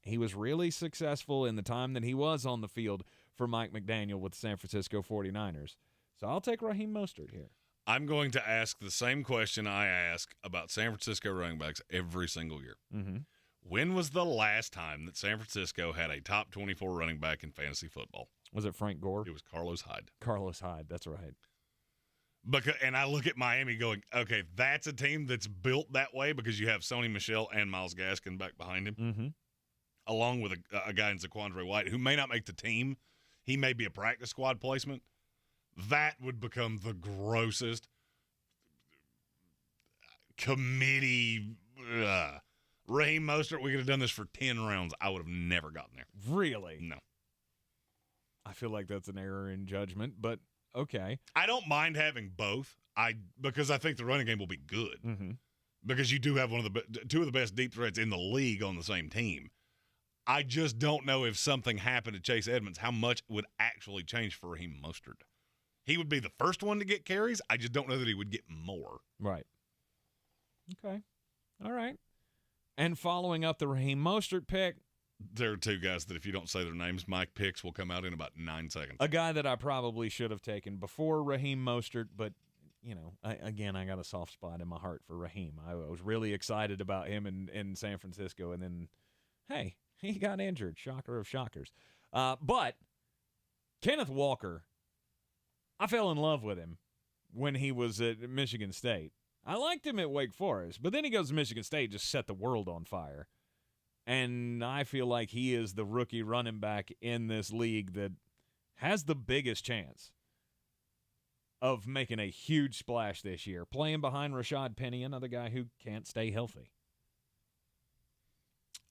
he was really successful in the time that he was on the field for Mike McDaniel with the San Francisco 49ers. So I'll take Raheem Mostert here. I'm going to ask the same question I ask about San Francisco running backs every single year. Mm-hmm. When was the last time that San Francisco had a top 24 running back in fantasy football? Was it Frank Gore? It was Carlos Hyde. Carlos Hyde, that's right. And I look at Miami going, okay, that's a team that's built that way because you have Sony Michel and Myles Gaskin back behind him, mm-hmm. along with a guy in Zaquandre White who may not make the team. He may be a practice squad placement. That would become the grossest committee. Raheem Mostert, we could have done this for 10 rounds. I would have never gotten there. Really? No. I feel like that's an error in judgment, but okay. I don't mind having both. Because I think the running game will be good. Mm-hmm. Because you do have two of the best deep threats in the league on the same team. I just don't know if something happened to Chase Edmonds, how much would actually change for Raheem Mostert. He would be the first one to get carries. I just don't know that he would get more. Right. Okay. All right. And following up the Raheem Mostert pick, there are two guys that if you don't say their names, my picks will come out in about 9 seconds. A guy that I probably should have taken before Raheem Mostert, but, you know, I got a soft spot in my heart for Raheem. I was really excited about him in San Francisco, and then, hey, he got injured. Shocker of shockers. But Kenneth Walker, I fell in love with him when he was at Michigan State. I liked him at Wake Forest, but then he goes to Michigan State, just set the world on fire. And I feel like he is the rookie running back in this league that has the biggest chance of making a huge splash this year, playing behind Rashad Penny, another guy who can't stay healthy.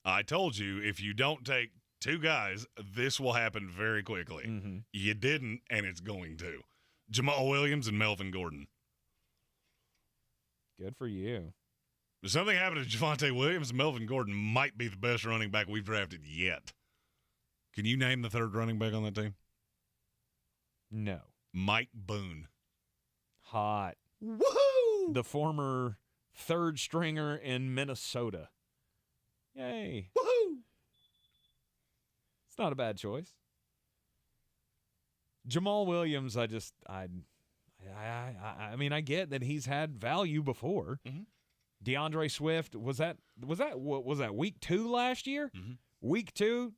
I told you, if you don't take two guys, this will happen very quickly. Mm-hmm. You didn't, and it's going to. Jamal Williams and Melvin Gordon. Good for you. If something happened to Javonte Williams, Melvin Gordon might be the best running back we've drafted yet. Can you name the third running back on that team? No. Mike Boone. Hot. Woohoo! The former third stringer in Minnesota. Yay. Woohoo! It's not a bad choice. Jamal Williams, I mean, I get that he's had value before. Mm-hmm. DeAndre Swift, was that week 2 last year? Mm-hmm. Week 2,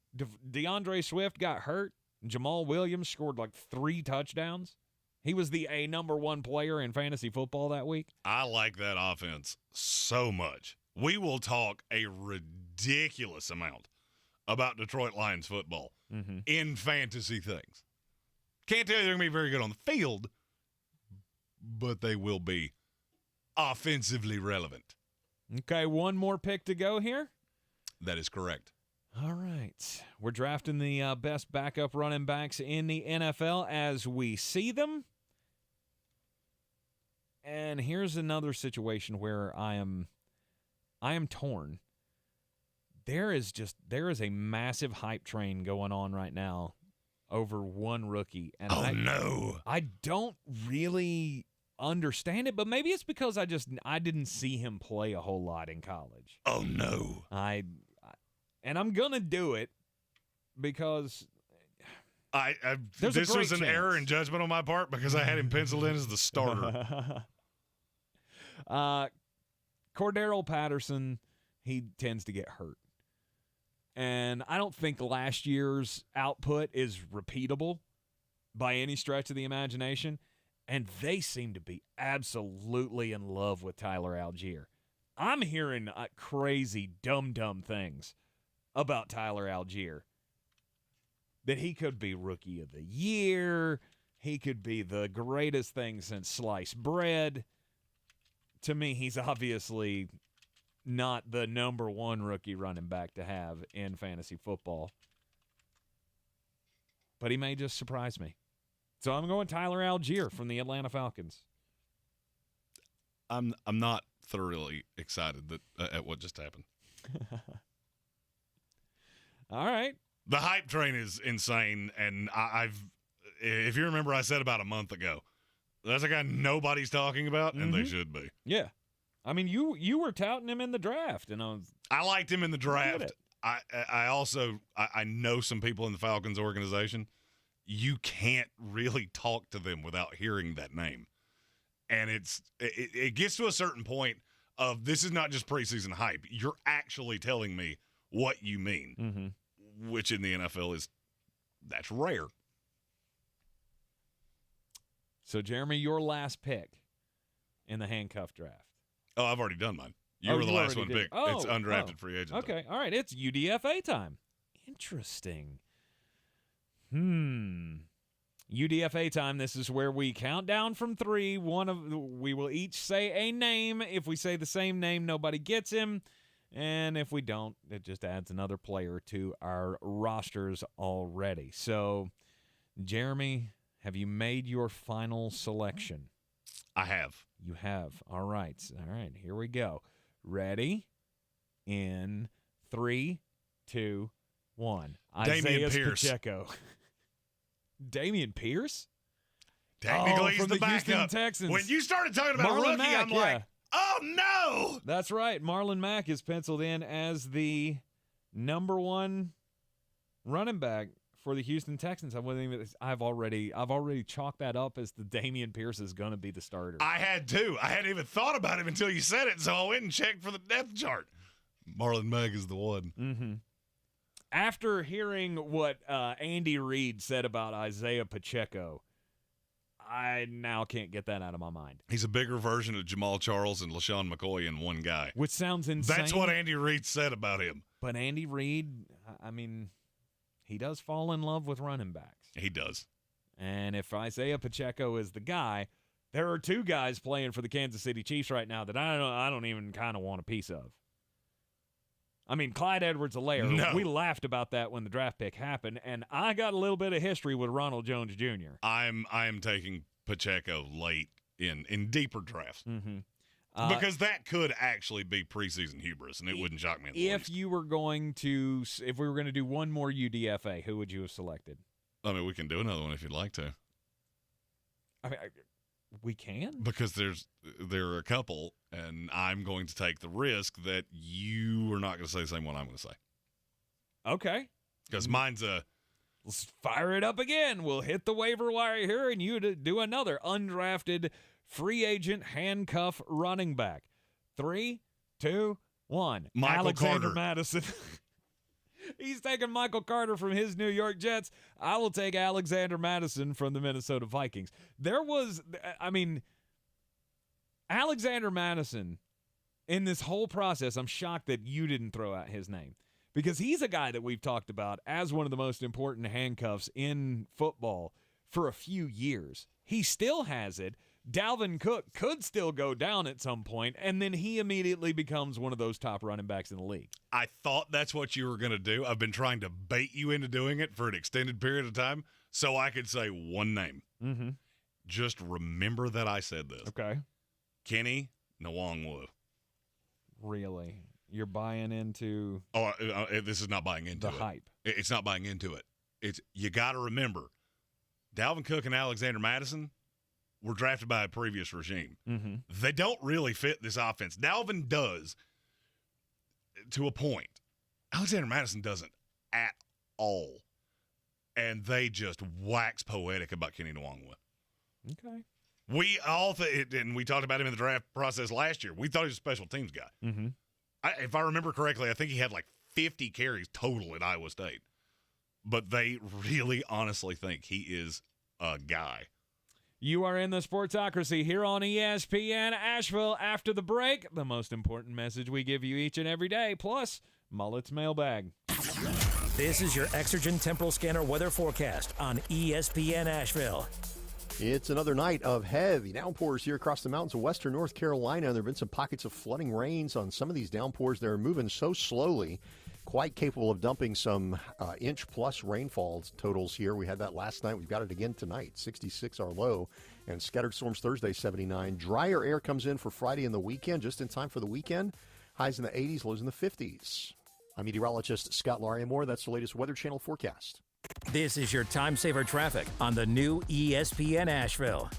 DeAndre Swift got hurt. Jamal Williams scored like 3 touchdowns. He was the number 1 player in fantasy football that week. I like that offense so much. We will talk a ridiculous amount about Detroit Lions football in fantasy things. Can't tell you they're going to be very good on the field, but they will be offensively relevant. Okay, one more pick to go here. That is correct. All right. We're drafting the best backup running backs in the NFL as we see them. And here's another situation where I am torn. There is a massive hype train going on right now over one rookie. And I don't really understand it, but maybe it's because I didn't see him play a whole lot in college. Oh no. And I'm gonna do it because this was an error in judgment on my part because I had him penciled in as the starter. Cordero Patterson, he tends to get hurt. And I don't think last year's output is repeatable by any stretch of the imagination. And they seem to be absolutely in love with Tyler Algier. I'm hearing crazy, dumb things about Tyler Algier. That he could be Rookie of the Year. He could be the greatest thing since sliced bread. To me, he's obviously not the number 1 rookie running back to have in fantasy football. But he may just surprise me. So I'm going Tyler Algier from the Atlanta Falcons. I'm not thoroughly excited at what just happened. All right. The hype train is insane, and if you remember, I said about a month ago, that's a guy nobody's talking about, and they should be. Yeah. I mean, you were touting him in the draft, and I liked him in the draft. I also know some people in the Falcons organization. You can't really talk to them without hearing that name. And it gets to a certain point of this is not just preseason hype. You're actually telling me what you mean, which in the NFL that's rare. So, Jeremy, your last pick in the handcuff draft. Oh, I've already done mine. You were the last one picked. It's undrafted free agent. Okay, all right. It's UDFA time. Interesting. UDFA time. This is where we count down from 3. We will each say a name. If we say the same name, nobody gets him. And if we don't, it just adds another player to our rosters already. So, Jeremy, have you made your final selection? I have. You have. All right. All right. Here we go. Ready? In 3, 2, 1. Damian Pierce. Pacheco. Damian Pierce? Technically, he's from the the Houston backup. Texans. When you started talking about Marlon rookie, Mack, I'm like, oh, no. That's right. Marlon Mack is penciled in as the number 1 running back for the Houston Texans. I've already chalked that up as the Damian Pierce is going to be the starter. I had to. I hadn't even thought about him until you said it, so I went and checked for the depth chart. Marlon Mack is the one. Mm-hmm. After hearing what Andy Reid said about Isaiah Pacheco, I now can't get that out of my mind. He's a bigger version of Jamal Charles and LaShawn McCoy in one guy. Which sounds insane. That's what Andy Reid said about him. But Andy Reid, I mean, he does fall in love with running backs. He does. And if Isaiah Pacheco is the guy, there are 2 guys playing for the Kansas City Chiefs right now that I don't even kind of want a piece of. I mean, Clyde Edwards-Helaire, No. We laughed about that when the draft pick happened, and I got a little bit of history with Ronald Jones Jr. I am taking Pacheco late in deeper drafts. Mm-hmm. Because that could actually be preseason hubris, and it wouldn't shock me in the least. If we were going to do one more UDFA, who would you have selected? I mean, we can do another one if you'd like to. I mean, we can? Because there are a couple, and I'm going to take the risk that you are not going to say the same one I'm going to say. Okay. Because mine's Let's fire it up again. We'll hit the waiver wire here, and you do another undrafted free agent handcuff running back. 3, 2, 1. Michael Alexander Carter. Madison. He's taking Michael Carter from his New York Jets. I will take Alexander Madison from the Minnesota Vikings. Alexander Madison, in this whole process, I'm shocked that you didn't throw out his name. Because he's a guy that we've talked about as one of the most important handcuffs in football for a few years. He still has it. Dalvin Cook could still go down at some point, and then he immediately becomes one of those top running backs in the league. I thought that's what you were going to do. I've been trying to bait you into doing it for an extended period of time so I could say one name. Mm-hmm. Just remember that I said this. Okay. Kenny Nwangwu. Really? You're buying into this is not buying into the hype. It's not buying into it. You got to remember, Dalvin Cook and Alexander Madison were drafted by a previous regime. Mm-hmm. They don't really fit this offense. Dalvin does to a point. Alexander Madison doesn't at all. And they just wax poetic about Kenny Nwangwu. Okay. We all and we talked about him in the draft process last year. We thought he was a special teams guy. Mm-hmm. If I remember correctly, I think he had like 50 carries total at Iowa State. But they really honestly think he is a guy. You are in the Sportsocracy here on ESPN Asheville. After the break, the most important message we give you each and every day, plus Mullet's Mailbag. This is your Exergen Temporal Scanner weather forecast on ESPN Asheville. It's another night of heavy downpours here across the mountains of western North Carolina. There have been some pockets of flooding rains on some of these downpours. They're moving so slowly, quite capable of dumping some inch-plus rainfalls totals here. We had that last night. We've got it again tonight, 66 our low, and scattered storms Thursday, 79. Drier air comes in for Friday and the weekend, just in time for the weekend. Highs in the 80s, lows in the 50s. I'm meteorologist Scott Lariamore. That's the latest Weather Channel forecast. This is your time saver traffic on the new ESPN Asheville.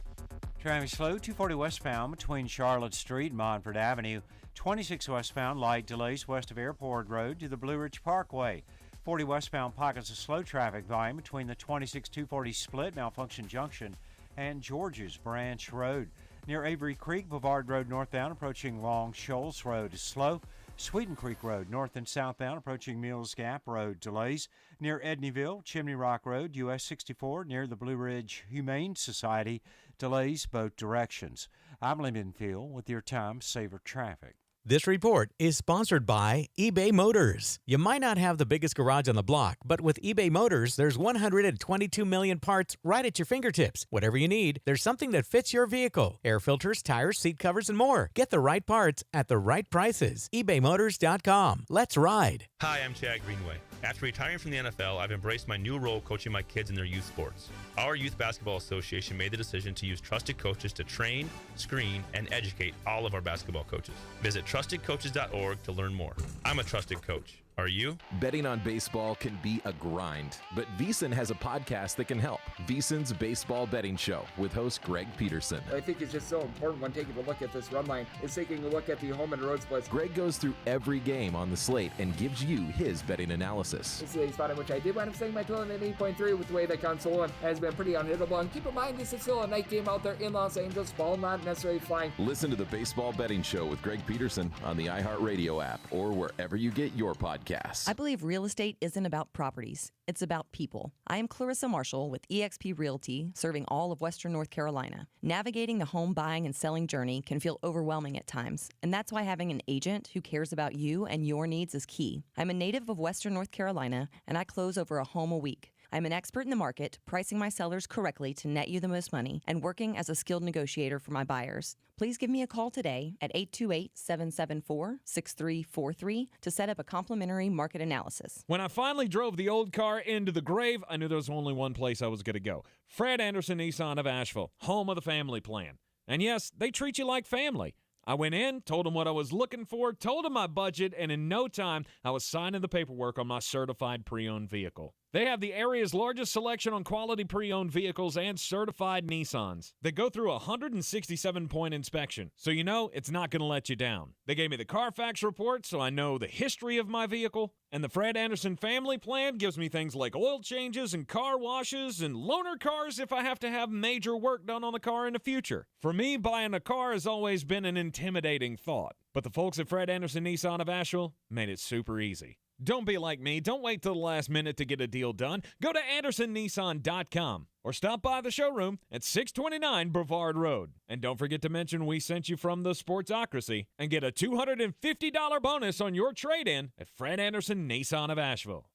Traffic slow, 240 westbound between Charlotte Street and Montford Avenue. 26 westbound, light delays west of Airport Road to the Blue Ridge Parkway. 40 westbound, pockets of slow traffic volume between the 26-240 split, Malfunction Junction, and George's Branch Road. Near Avery Creek, Boulevard Road northbound approaching Long Shoals Road is slow. Sweeten Creek Road, north and southbound, approaching Mills Gap Road, delays. Near Edneyville, Chimney Rock Road, US 64, near the Blue Ridge Humane Society, delays both directions. I'm Lyndon Field with your Time Saver Traffic. This report is sponsored by eBay Motors. You might not have the biggest garage on the block, but with eBay Motors, there's 122 million parts right at your fingertips. Whatever you need, there's something that fits your vehicle. Air filters, tires, seat covers, and more. Get the right parts at the right prices. ebaymotors.com. Let's ride. Hi, I'm Chad Greenway. After retiring from the NFL, I've embraced my new role coaching my kids in their youth sports. Our Youth Basketball Association made the decision to use trusted coaches to train, screen, and educate all of our basketball coaches. Visit trustedcoaches.org to learn more. I'm a trusted coach. Are you? Betting on baseball can be a grind, but VEASAN has a podcast that can help. VEASAN's Baseball Betting Show with host Greg Peterson. I think it's just so important when taking a look at this run line is taking a look at the home and road splits. Greg goes through every game on the slate and gives you his betting analysis. This is a spot in which I did wind up setting my total at 8.3 with the way that Consola has been pretty unhittable. And keep in mind, this is still a night game out there in Los Angeles. Ball not necessarily flying. Listen to the Baseball Betting Show with Greg Peterson on the iHeartRadio app or wherever you get your podcasts. I believe real estate isn't about properties. It's about people. I am Clarissa Marshall with eXp Realty, serving all of Western North Carolina. Navigating the home buying and selling journey can feel overwhelming at times, and that's why having an agent who cares about you and your needs is key. I'm a native of Western North Carolina, and I close over a home a week. I'm an expert in the market, pricing my sellers correctly to net you the most money, and working as a skilled negotiator for my buyers. Please give me a call today at 828-774-6343 to set up a complimentary market analysis. When I finally drove the old car into the grave, I knew there was only one place I was going to go. Fred Anderson Nissan of Asheville, home of the family plan. And yes, they treat you like family. I went in, told them what I was looking for, told them my budget, and in no time, I was signing the paperwork on my certified pre-owned vehicle. They have the area's largest selection on quality pre-owned vehicles and certified Nissans. They go through a 167-point inspection, so you know it's not going to let you down. They gave me the Carfax report, so I know the history of my vehicle. And the Fred Anderson family plan gives me things like oil changes and car washes and loaner cars if I have to have major work done on the car in the future. For me, buying a car has always been an intimidating thought. But the folks at Fred Anderson Nissan of Asheville made it super easy. Don't be like me. Don't wait till the last minute to get a deal done. Go to AndersonNissan.com or stop by the showroom at 629 Brevard Road. And don't forget to mention we sent you from the Sportsocracy and get a $250 bonus on your trade-in at Fred Anderson Nissan of Asheville.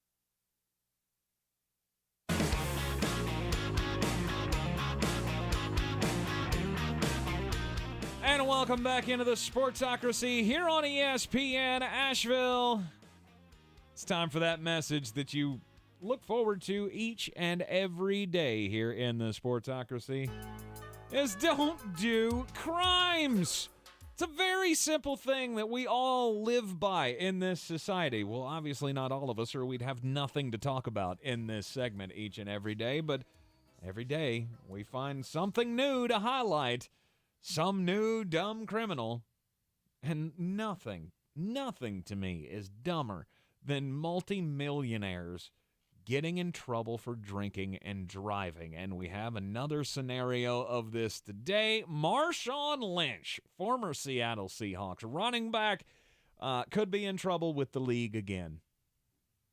And welcome back into the Sportsocracy here on ESPN Asheville. It's time for that message that you look forward to each and every day here in the Sportsocracy, is don't do crimes. It's a very simple thing that we all live by in this society. Well, obviously not all of us, or we'd have nothing to talk about in this segment each and every day, but every day we find something new to highlight, some new dumb criminal, and nothing to me is dumber than multimillionaires getting in trouble for drinking and driving. And we have another scenario of this today. Marshawn Lynch, former Seattle Seahawks running back, could be in trouble with the league again.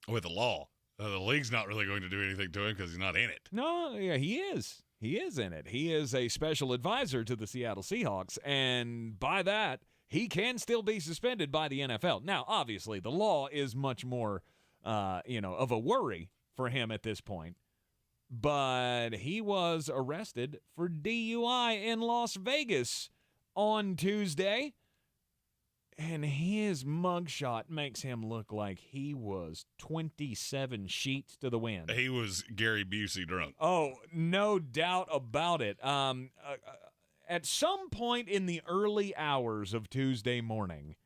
With the law. The league's not really going to do anything to him because he's not in it. No, yeah, he is. He is in it. He is a special advisor to the Seattle Seahawks, and by that, he can still be suspended by the NFL. Now, obviously, the law is much more, of a worry for him at this point. But he was arrested for DUI in Las Vegas on Tuesday. And his mugshot makes him look like he was 27 sheets to the wind. He was Gary Busey drunk. Oh, no doubt about it. At some point in the early hours of Tuesday morning,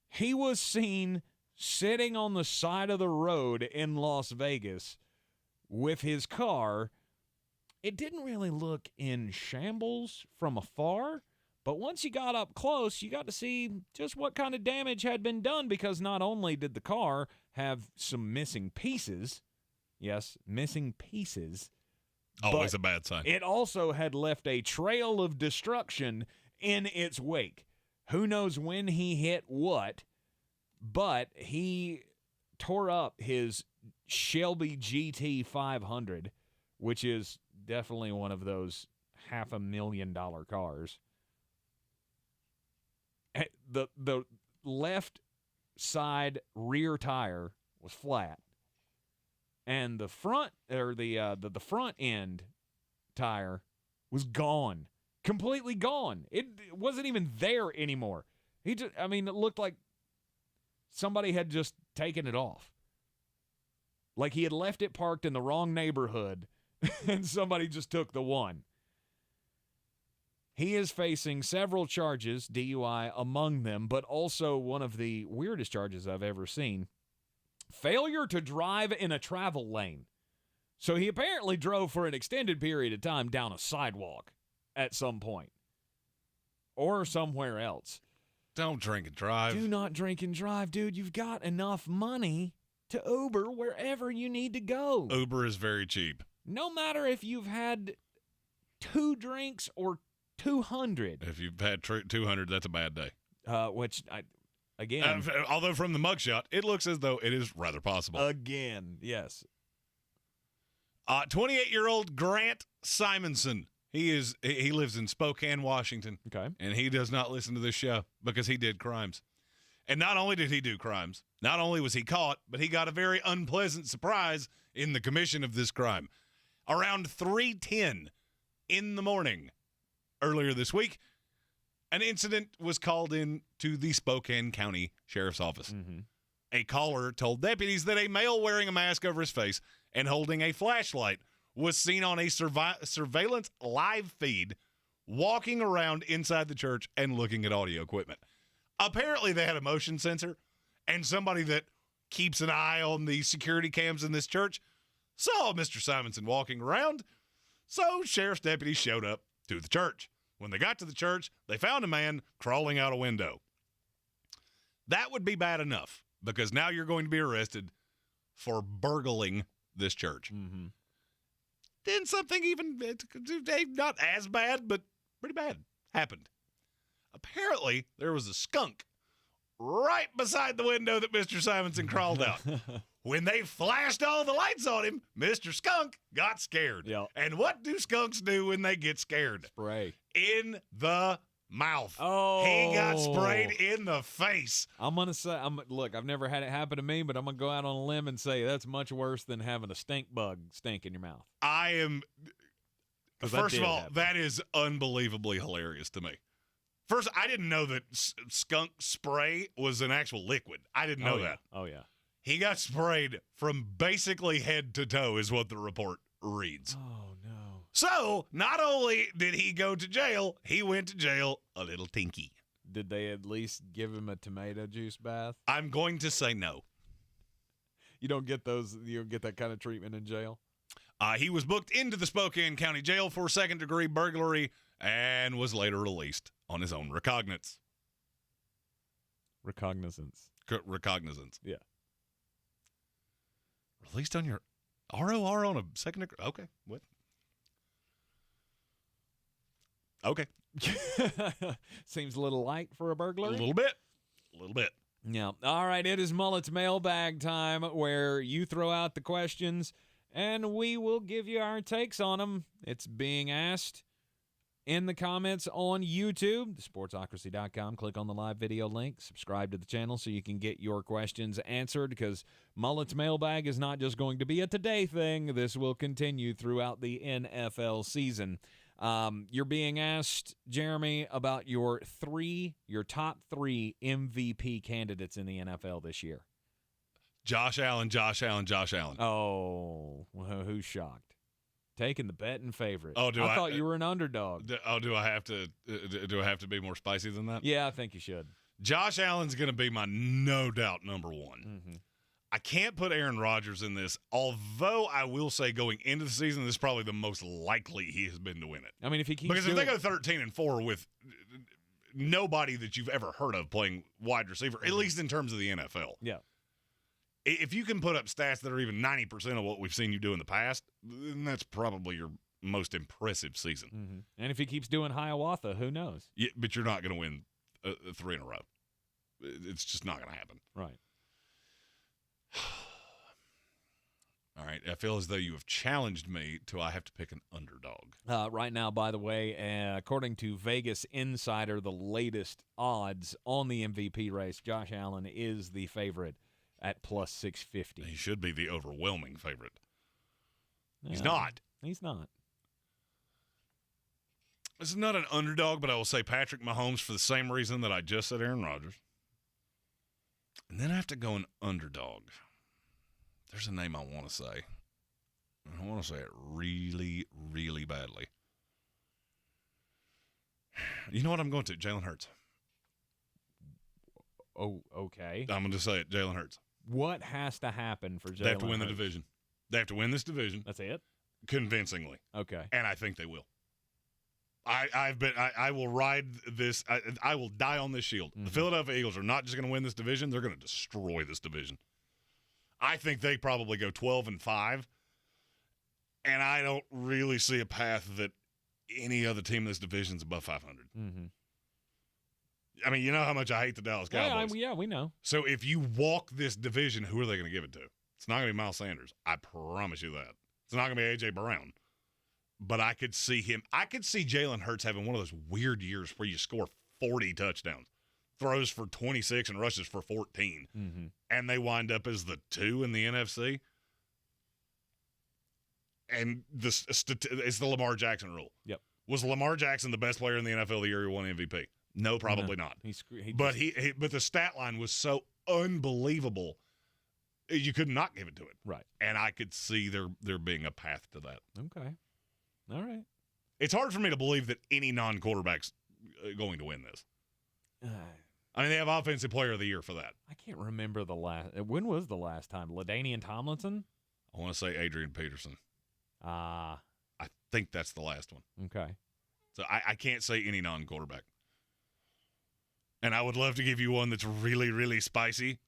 he was seen sitting on the side of the road in Las Vegas with his car. It didn't really look in shambles from afar, but once you got up close, you got to see just what kind of damage had been done, because not only did the car have some missing pieces, yes, missing pieces. Always a bad sign. It also had left a trail of destruction in its wake. Who knows when he hit what, but he tore up his Shelby GT 500, which is definitely one of those $500,000 cars. The left side rear tire was flat, and the front the front end tire was gone, completely gone. It wasn't even there anymore. It looked like somebody had just taken it off. Like he had left it parked in the wrong neighborhood and somebody just took the one. He is facing several charges, DUI among them, but also one of the weirdest charges I've ever seen, failure to drive in a travel lane. So he apparently drove for an extended period of time down a sidewalk at some point or somewhere else. Don't drink and drive. Do not drink and drive, dude. You've got enough money to Uber wherever you need to go. Uber is very cheap. No matter if you've had 2 drinks or 200. If you've had 200, that's a bad day. Again. Although from the mugshot, it looks as though it is rather possible. Again, yes. 28-year-old Grant Simonson. He lives in Spokane, Washington. Okay. And he does not listen to this show because he did crimes. And not only did he do crimes, not only was he caught, but he got a very unpleasant surprise in the commission of this crime. Around 3:10 in the morning earlier this week, an incident was called in to the Spokane County Sheriff's Office. Mm-hmm. A caller told deputies that a male wearing a mask over his face and holding a flashlight was seen on a surveillance live feed walking around inside the church and looking at audio equipment. Apparently, they had a motion sensor, and somebody that keeps an eye on the security cams in this church saw Mr. Simonson walking around. So sheriff's deputies showed up to the church. When they got to the church, they found a man crawling out a window. That would be bad enough, because now you're going to be arrested for burgling this church. Mm-hmm. Then something even not as bad, but pretty bad happened. Apparently, there was a skunk right beside the window that Mr. Simonson crawled out. When they flashed all the lights on him, Mr. Skunk got scared. Yep. And what do skunks do when they get scared? Spray. In the mouth. Oh. He got sprayed in the face. I'm going to say, look, I've never had it happen to me, but I'm going to go out on a limb and say that's much worse than having a stink bug stink in your mouth. First of all, that is unbelievably hilarious to me. First, I didn't know that skunk spray was an actual liquid. I didn't know that. Oh, yeah. He got sprayed from basically head to toe is what the report reads. Oh, no. So, not only did he go to jail, he went to jail a little tinky. Did they at least give him a tomato juice bath? I'm going to say no. You don't get that kind of treatment in jail? He was booked into the Spokane County Jail for second-degree burglary and was later released on his own recognizance. Recognizance. Yeah. Released on your ROR on a second degree? Okay. What? Okay. Seems a little light for a burglary. A little bit. Yeah. All right. It is Mullet's mailbag time, where you throw out the questions and we will give you our takes on them. It's being asked in the comments on YouTube, thesportsocracy.com. Click on the live video link. Subscribe to the channel so you can get your questions answered, because Mullet's mailbag is not just going to be a today thing. This will continue throughout the NFL season. You're being asked, Jeremy, about your top three MVP candidates in the NFL this year. Josh Allen. Oh, well, who's shocked? Taking the betting favorite. Oh, I thought you were an underdog. Do I have to be more spicy than that? Yeah, I think you should. Josh Allen's going to be my no doubt number one. Mm-hmm. I can't put Aaron Rodgers in this, although I will say going into the season, this is probably the most likely he has been to win it. I mean, if he keeps because if they go 13-4 with nobody that you've ever heard of playing wide receiver, at least in terms of the NFL. Yeah. If you can put up stats that are even 90% of what we've seen you do in the past, then that's probably your most impressive season. Mm-hmm. And if he keeps doing Hiawatha, who knows? Yeah, but you're not going to win 3 in a row. It's just not going to happen. Right. All right. I feel as though you have challenged me to I have to pick an underdog. Right now, by the way, according to Vegas Insider, the latest odds on the MVP race, Josh Allen is the favorite at plus 650. He should be the overwhelming favorite. He's not. He's not. This is not an underdog, but I will say Patrick Mahomes for the same reason that I just said Aaron Rodgers. And then I have to go an underdog. There's a name I want to say. I want to say it really, really badly. You know what I'm going to? Jalen Hurts. Oh, okay. I'm going to say it, Jalen Hurts. What has to happen for Jalen Hurts? They have to win the division. They have to win this division. That's it? Convincingly. Okay. And I think they will. I will ride this. I will die on this shield. Mm-hmm. The Philadelphia Eagles are not just going to win this division. They're going to destroy this division. I think they probably go 12-5, and I don't really see a path that any other team in this division is above 500. Mm-hmm. I mean, you know how much I hate the Dallas Cowboys. Yeah, we know. So if you walk this division, who are they going to give it to? It's not going to be Miles Sanders. I promise you that. It's not going to be A.J. Brown. But I could see Jalen Hurts having one of those weird years where you score 40 touchdowns, throws for 26 and rushes for 14, mm-hmm. and they wind up as the 2 in the NFC. And it's the Lamar Jackson rule. Yep. Was Lamar Jackson the best player in the NFL the year he won MVP? No, probably not. But the stat line was so unbelievable, you could not give it to it. Right. And I could see there being a path to that. Okay. All right. It's hard for me to believe that any non-quarterback's going to win this. I mean, they have Offensive Player of the Year for that. I can't remember the last. When was the last time? LaDainian Tomlinson? I want to say Adrian Peterson. I think that's the last one. Okay. So I can't say any non-quarterback. And I would love to give you one that's really, really spicy.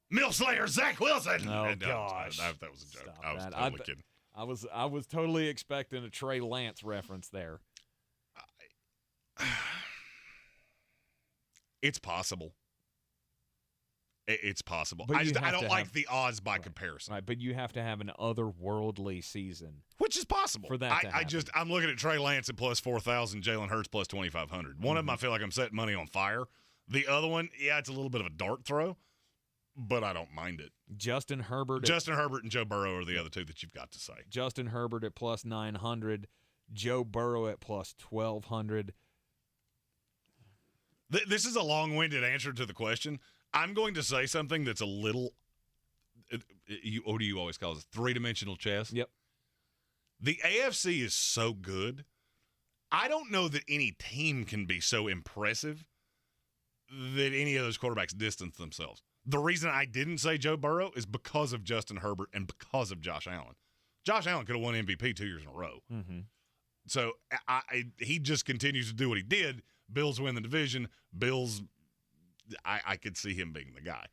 Mill Slayer, Zach Wilson. Oh, gosh. That was a joke. I was totally kidding. I was totally expecting a Trey Lance reference there. It's possible. It's possible. But I don't like the odds by comparison. Right, but you have to have an otherworldly season. Which is possible. For that to happen. I'm looking at Trey Lance at plus 4,000, Jalen Hurts plus 2,500. One of them I feel like I'm setting money on fire. The other one, yeah, it's a little bit of a dart throw, but I don't mind it. Justin Herbert and Joe Burrow are the other two that you've got to say. Justin Herbert at plus 900, Joe Burrow at plus 1,200. This is a long-winded answer to the question. I'm going to say something that's a little what do you always call it? Three-dimensional chess? Yep. The AFC is so good. I don't know that any team can be so impressive that any of those quarterbacks distance themselves. The reason I didn't say Joe Burrow is because of Justin Herbert and because of Josh Allen. Josh Allen could have won MVP 2 years in a row. Mm-hmm. So he just continues to do what he did. Bills win the division. Bills, I could see him being the guy.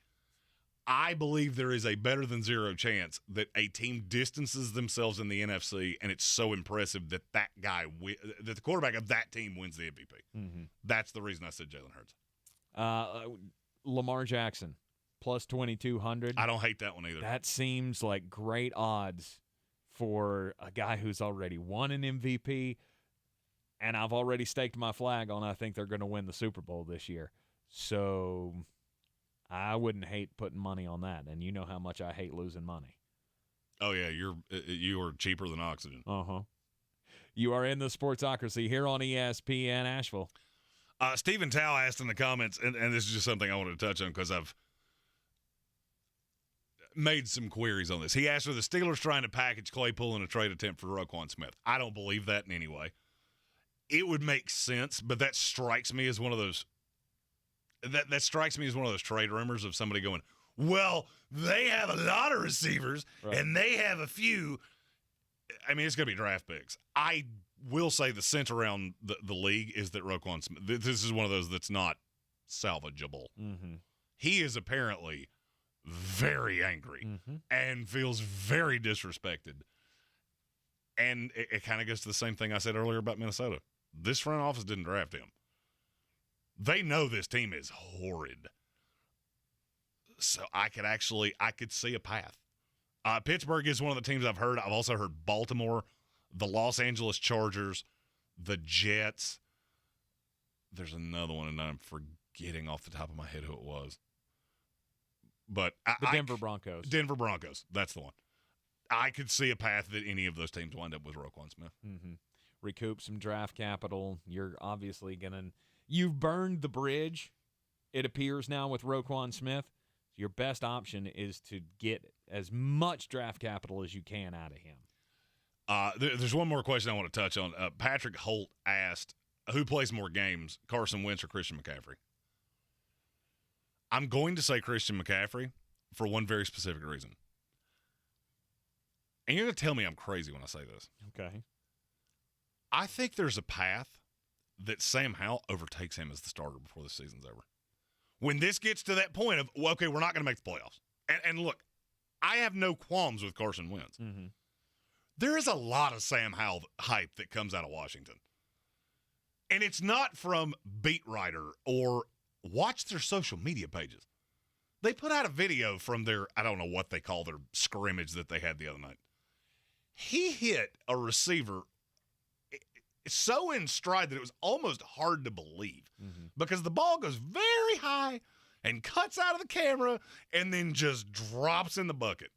I believe there is a better than zero chance that a team distances themselves in the NFC, and it's so impressive that that the quarterback of that team wins the MVP. Mm-hmm. That's the reason I said Jalen Hurts. Lamar Jackson, plus 2,200. I don't hate that one either. That seems like great odds for a guy who's already won an MVP, and I've already staked my flag on I think they're going to win the Super Bowl this year. So I wouldn't hate putting money on that, and you know how much I hate losing money. Oh, yeah, you are cheaper than oxygen. Uh-huh. You are in the Sportsocracy here on ESPN Asheville. Stephen Tao asked in the comments, and this is just something I wanted to touch on because I've made some queries on this. He asked, are the Steelers trying to package Claypool in a trade attempt for Roquan Smith? I don't believe that in any way. It would make sense, but that strikes me as one of those that strikes me as one of those trade rumors of somebody going, well, they have a lot of receivers, and they have a few. I mean, it's going to be draft picks. I will say the sense around the league is that Roquan Smith, this is one of those that's not salvageable. Mm-hmm. He is apparently very angry and feels very disrespected. And it kind of goes to the same thing I said earlier about Minnesota. This front office didn't draft him. They know this team is horrid. So I could see a path. Pittsburgh is one of the teams I've heard. I've also heard Baltimore, the Los Angeles Chargers, the Jets. There's another one, and I'm forgetting off the top of my head who it was. But the Denver Broncos. Denver Broncos. That's the one. I could see a path that any of those teams wind up with Roquan Smith. Mm-hmm. Recoup some draft capital. You're obviously going to – you've burned the bridge, it appears now, with Roquan Smith. Your best option is to get as much draft capital as you can out of him. There's one more question I want to touch on. Patrick Holt asked, who plays more games, Carson Wentz or Christian McCaffrey? I'm going to say Christian McCaffrey for one very specific reason. And you're going to tell me I'm crazy when I say this. Okay. I think there's a path that Sam Howell overtakes him as the starter before the season's over. When this gets to that point of, well, okay, we're not going to make the playoffs. And look, I have no qualms with Carson Wentz. Mm-hmm. There is a lot of Sam Howell hype that comes out of Washington. And it's not from beat writer or watch their social media pages. They put out a video from their, I don't know what they call their scrimmage that they had the other night. He hit a receiver so in stride that it was almost hard to believe because the ball goes very high and cuts out of the camera and then just drops in the bucket.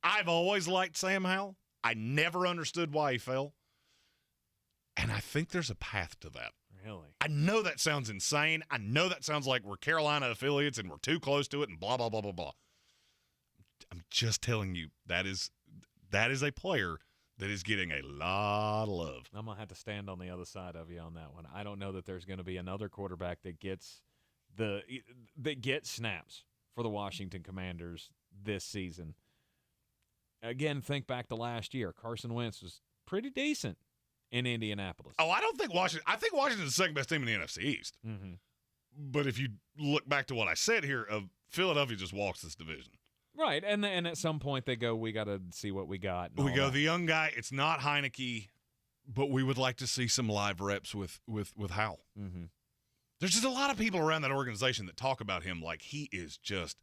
I've always liked Sam Howell. I never understood why he fell. And I think there's a path to that. Really? I know that sounds insane. I know that sounds like we're Carolina affiliates and we're too close to it and blah, blah, blah, blah, blah. I'm just telling you, that is a player that is getting a lot of love. I'm going to have to stand on the other side of you on that one. I don't know that there's going to be another quarterback that gets snaps for the Washington Commanders this season. Again, think back to last year. Carson Wentz was pretty decent in Indianapolis. Oh, I don't think Washington – I think Washington's the second best team in the NFC East. Mm-hmm. But if you look back to what I said here, Philadelphia just walks this division. Right, and at some point they go, we got to see what we got. We go, the young guy, it's not Heineke, but we would like to see some live reps with Howell. Mm-hmm. There's just a lot of people around that organization that talk about him like he is just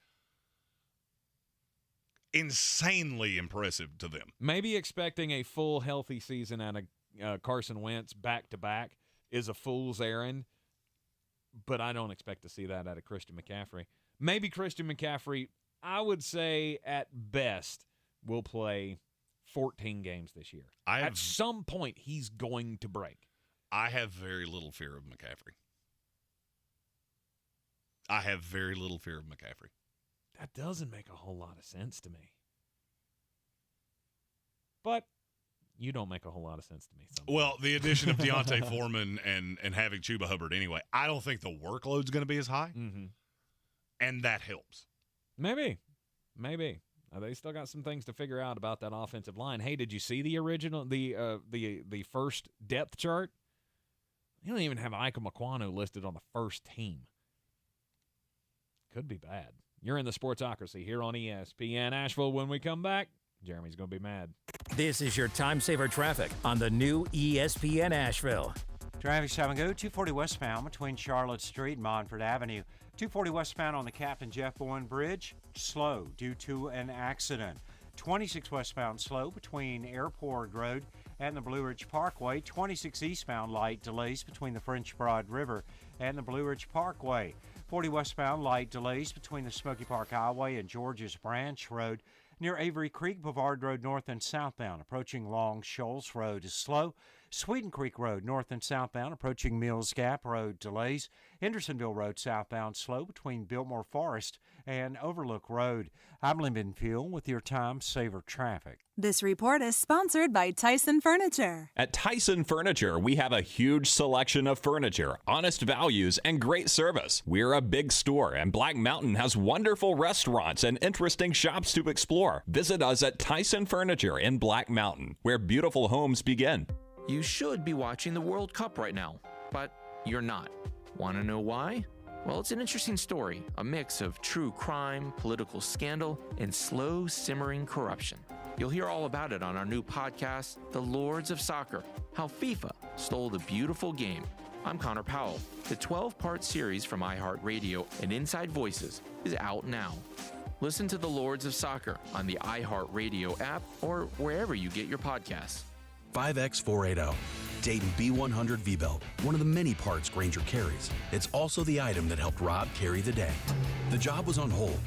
insanely impressive to them. Maybe expecting a full healthy season out of Carson Wentz back-to-back is a fool's errand, but I don't expect to see that out of Christian McCaffrey. Maybe Christian McCaffrey, I would say at best, will play 14 games this year. At some point, he's going to break. I have very little fear of McCaffrey. That doesn't make a whole lot of sense to me. But you don't make a whole lot of sense to me. Sometimes. Well, the addition of Deontay Foreman and having Chuba Hubbard anyway, I don't think the workload's going to be as high. Mm-hmm. And that helps. Maybe. They still got some things to figure out about that offensive line. Hey, did you see the original, the first depth chart? You don't even have Ike Mekwonu listed on the first team. Could be bad. You're in the Sportsocracy here on ESPN Asheville. When we come back, Jeremy's going to be mad. This is your time saver traffic on the new ESPN Asheville. Traffic stop and go 240 westbound between Charlotte Street and Montford Avenue. 240 westbound on the Captain Jeff Bowen Bridge, slow due to an accident. 26 westbound slow between Airport Road and the Blue Ridge Parkway. 26 eastbound light delays between the French Broad River and the Blue Ridge Parkway. 40 westbound light delays between the Smoky Park Highway and George's Branch Road. Near Avery Creek, Brevard Road north and southbound. Approaching Long Shoals Road is slow. Sweden Creek Road, north and southbound, approaching Mills Gap Road, delays. Hendersonville Road, southbound, slow between Biltmore Forest and Overlook Road. I'm Lyndon Fuel with your Time Saver traffic. This report is sponsored by Tyson Furniture. At Tyson Furniture, we have a huge selection of furniture, honest values, and great service. We're a big store, and Black Mountain has wonderful restaurants and interesting shops to explore. Visit us at Tyson Furniture in Black Mountain, where beautiful homes begin. You should be watching the World Cup right now, but you're not. Want to know why? Well, it's an interesting story, a mix of true crime, political scandal, and slow simmering corruption. You'll hear all about it on our new podcast, The Lords of Soccer, How FIFA Stole the Beautiful Game. I'm Connor Powell. The 12-part series from iHeartRadio and Inside Voices is out now. Listen to The Lords of Soccer on the iHeartRadio app or wherever you get your podcasts. 5X480. Dayton B100 V-Belt, one of the many parts Grainger carries. It's also the item that helped Rob carry the day. The job was on hold,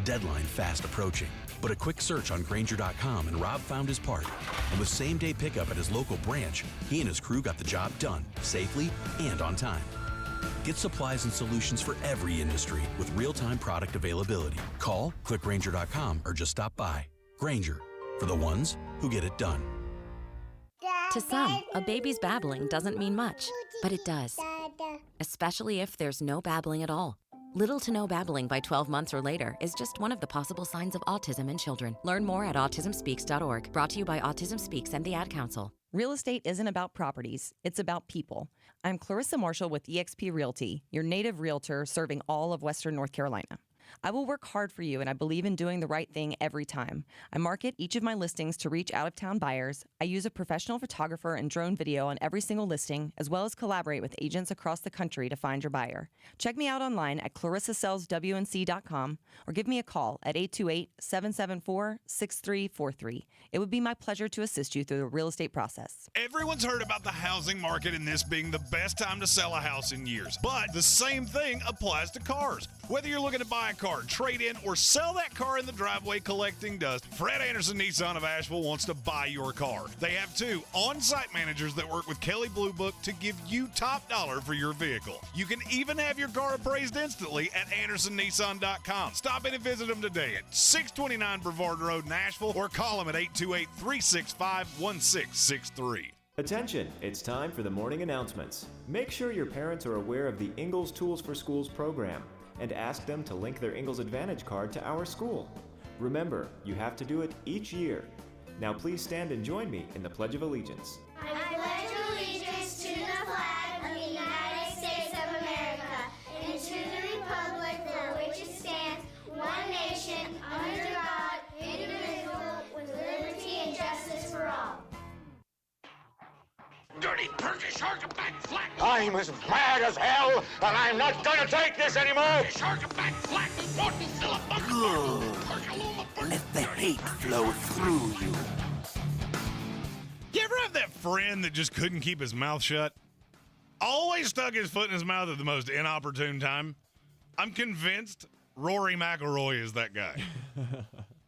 deadline fast approaching, but a quick search on Grainger.com and Rob found his part. And with same-day pickup at his local branch, he and his crew got the job done, safely and on time. Get supplies and solutions for every industry with real-time product availability. Call, click Grainger.com, or just stop by. Grainger, for the ones who get it done. To some, a baby's babbling doesn't mean much, but it does. Especially if there's no babbling at all. Little to no babbling by 12 months or later is just one of the possible signs of autism in children. Learn more at autismspeaks.org. Brought to you by Autism Speaks and the Ad Council. Real estate isn't about properties, it's about people. I'm Clarissa Marshall with eXp Realty, your native realtor serving all of Western North Carolina. I will work hard for you, and I believe in doing the right thing every time. I market each of my listings to reach out-of-town buyers. I use a professional photographer and drone video on every single listing, as well as collaborate with agents across the country to find your buyer. Check me out online at clarissasellswnc.com or give me a call at 828-774-6343. It would be my pleasure to assist you through the real estate process. Everyone's heard about the housing market and this being the best time to sell a house in years. But the same thing applies to cars. Whether you're looking to buy a car, trade in, or sell that car in the driveway collecting dust, Fred Anderson Nissan of Asheville wants to buy your car. They have 2 on-site managers that work with Kelley Blue Book to give you top dollar for your vehicle. You can even have your car appraised instantly at AndersonNissan.com. Stop in and visit them today at 629 Brevard Road in Asheville or call them at 828-365-1663. Attention, it's time for the morning announcements. Make sure your parents are aware of the Ingles Tools for Schools program and ask them to link their Ingles Advantage card to our school. Remember, you have to do it each year. Now please stand and join me in the Pledge of Allegiance. I pledge allegiance to the flag of the United States of America and to the republic for which it stands, one nation, under God, indivisible, with liberty and justice for all. Dirty Turkish back flat. I'm as mad as hell, and I'm not gonna take this anymore. Back flat. Let the hate flow through you. You ever have that friend that just couldn't keep his mouth shut? Always stuck his foot in his mouth at the most inopportune time? I'm convinced Rory McIlroy is that guy.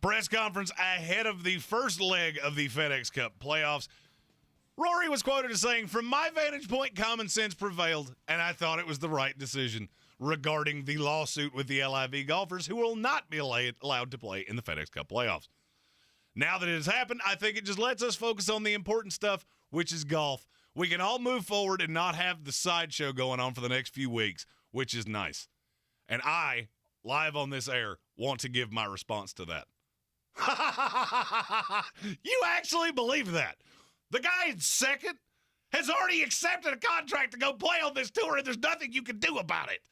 Press conference ahead of the first leg of the FedEx Cup playoffs. Rory was quoted as saying, "From my vantage point, common sense prevailed, and I thought it was the right decision," regarding the lawsuit with the LIV golfers who will not be allowed to play in the FedEx Cup playoffs. Now that it has happened, I think it just lets us focus on the important stuff, which is golf. We can all move forward and not have the sideshow going on for the next few weeks, which is nice. And I, live on this air, want to give my response to that. You actually believe that? The guy in second has already accepted a contract to go play on this tour, and there's nothing you can do about it.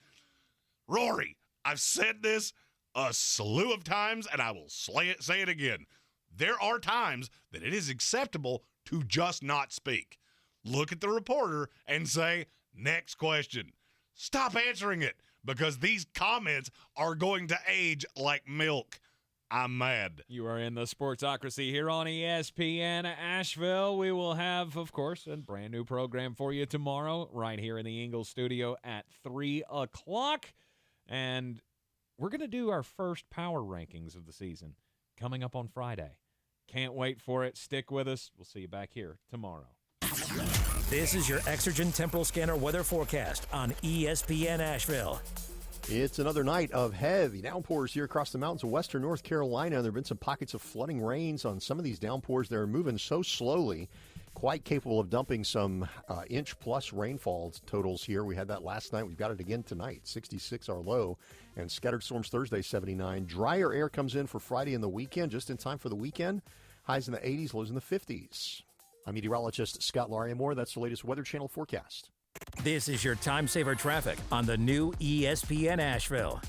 Rory, I've said this a slew of times, and I will say it again. There are times that it is acceptable to just not speak. Look at the reporter and say, "Next question." Stop answering it, because these comments are going to age like milk. I'm mad. You are in the Sportsocracy here on ESPN Asheville. We will have, of course, a brand new program for you tomorrow right here in the Ingles Studio at 3 o'clock. And we're going to do our first power rankings of the season coming up on Friday. Can't wait for it. Stick with us. We'll see you back here tomorrow. This is your Exergen Temporal Scanner weather forecast on ESPN Asheville. It's another night of heavy downpours here across the mountains of western North Carolina. There have been some pockets of flooding rains on some of these downpours. They're moving so slowly, quite capable of dumping some inch-plus rainfall totals here. We had that last night. We've got it again tonight, 66 our low. And scattered storms Thursday, 79. Drier air comes in for Friday and the weekend, just in time for the weekend. Highs in the 80s, lows in the 50s. I'm meteorologist Scott Lariamore. That's the latest Weather Channel forecast. This is your time saver traffic on the new ESPN Asheville.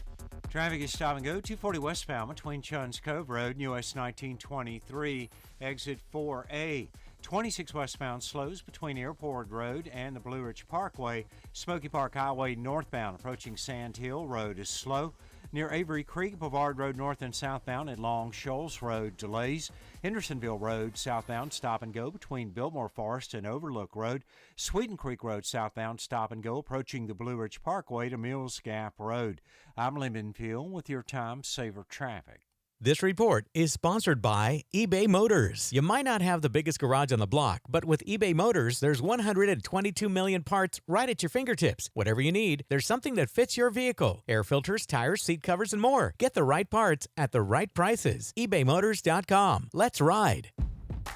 Traffic is stop and go 240 westbound between Chuns Cove Road and US 1923, exit 4A. 26 westbound slows between Airport Road and the Blue Ridge Parkway. Smoky Park Highway northbound approaching Sand Hill Road is slow. Near Avery Creek, Boulevard Road north and southbound at Long Shoals Road delays. Hendersonville Road southbound stop and go between Biltmore Forest and Overlook Road. Sweeten Creek Road southbound stop and go approaching the Blue Ridge Parkway to Mills Gap Road. I'm Lyndon Peel with your time saver traffic. This report is sponsored by eBay Motors. You might not have the biggest garage on the block, but with eBay Motors, there's 122 million parts right at your fingertips. Whatever you need, there's something that fits your vehicle. Air filters, tires, seat covers, and more. Get the right parts at the right prices. ebaymotors.com. Let's ride.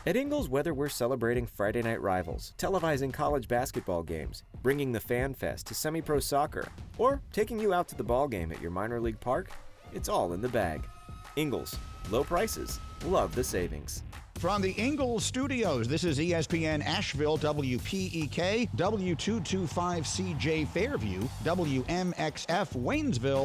At Ingles, whether we're celebrating Friday night rivals, televising college basketball games, bringing the Fan Fest to semi-pro soccer, or taking you out to the ball game at your minor league park, it's all in the bag. Ingles, low prices, love the savings. From the Ingles Studios, this is ESPN Asheville, WPEK, W225CJ Fairview, WMXF Waynesville,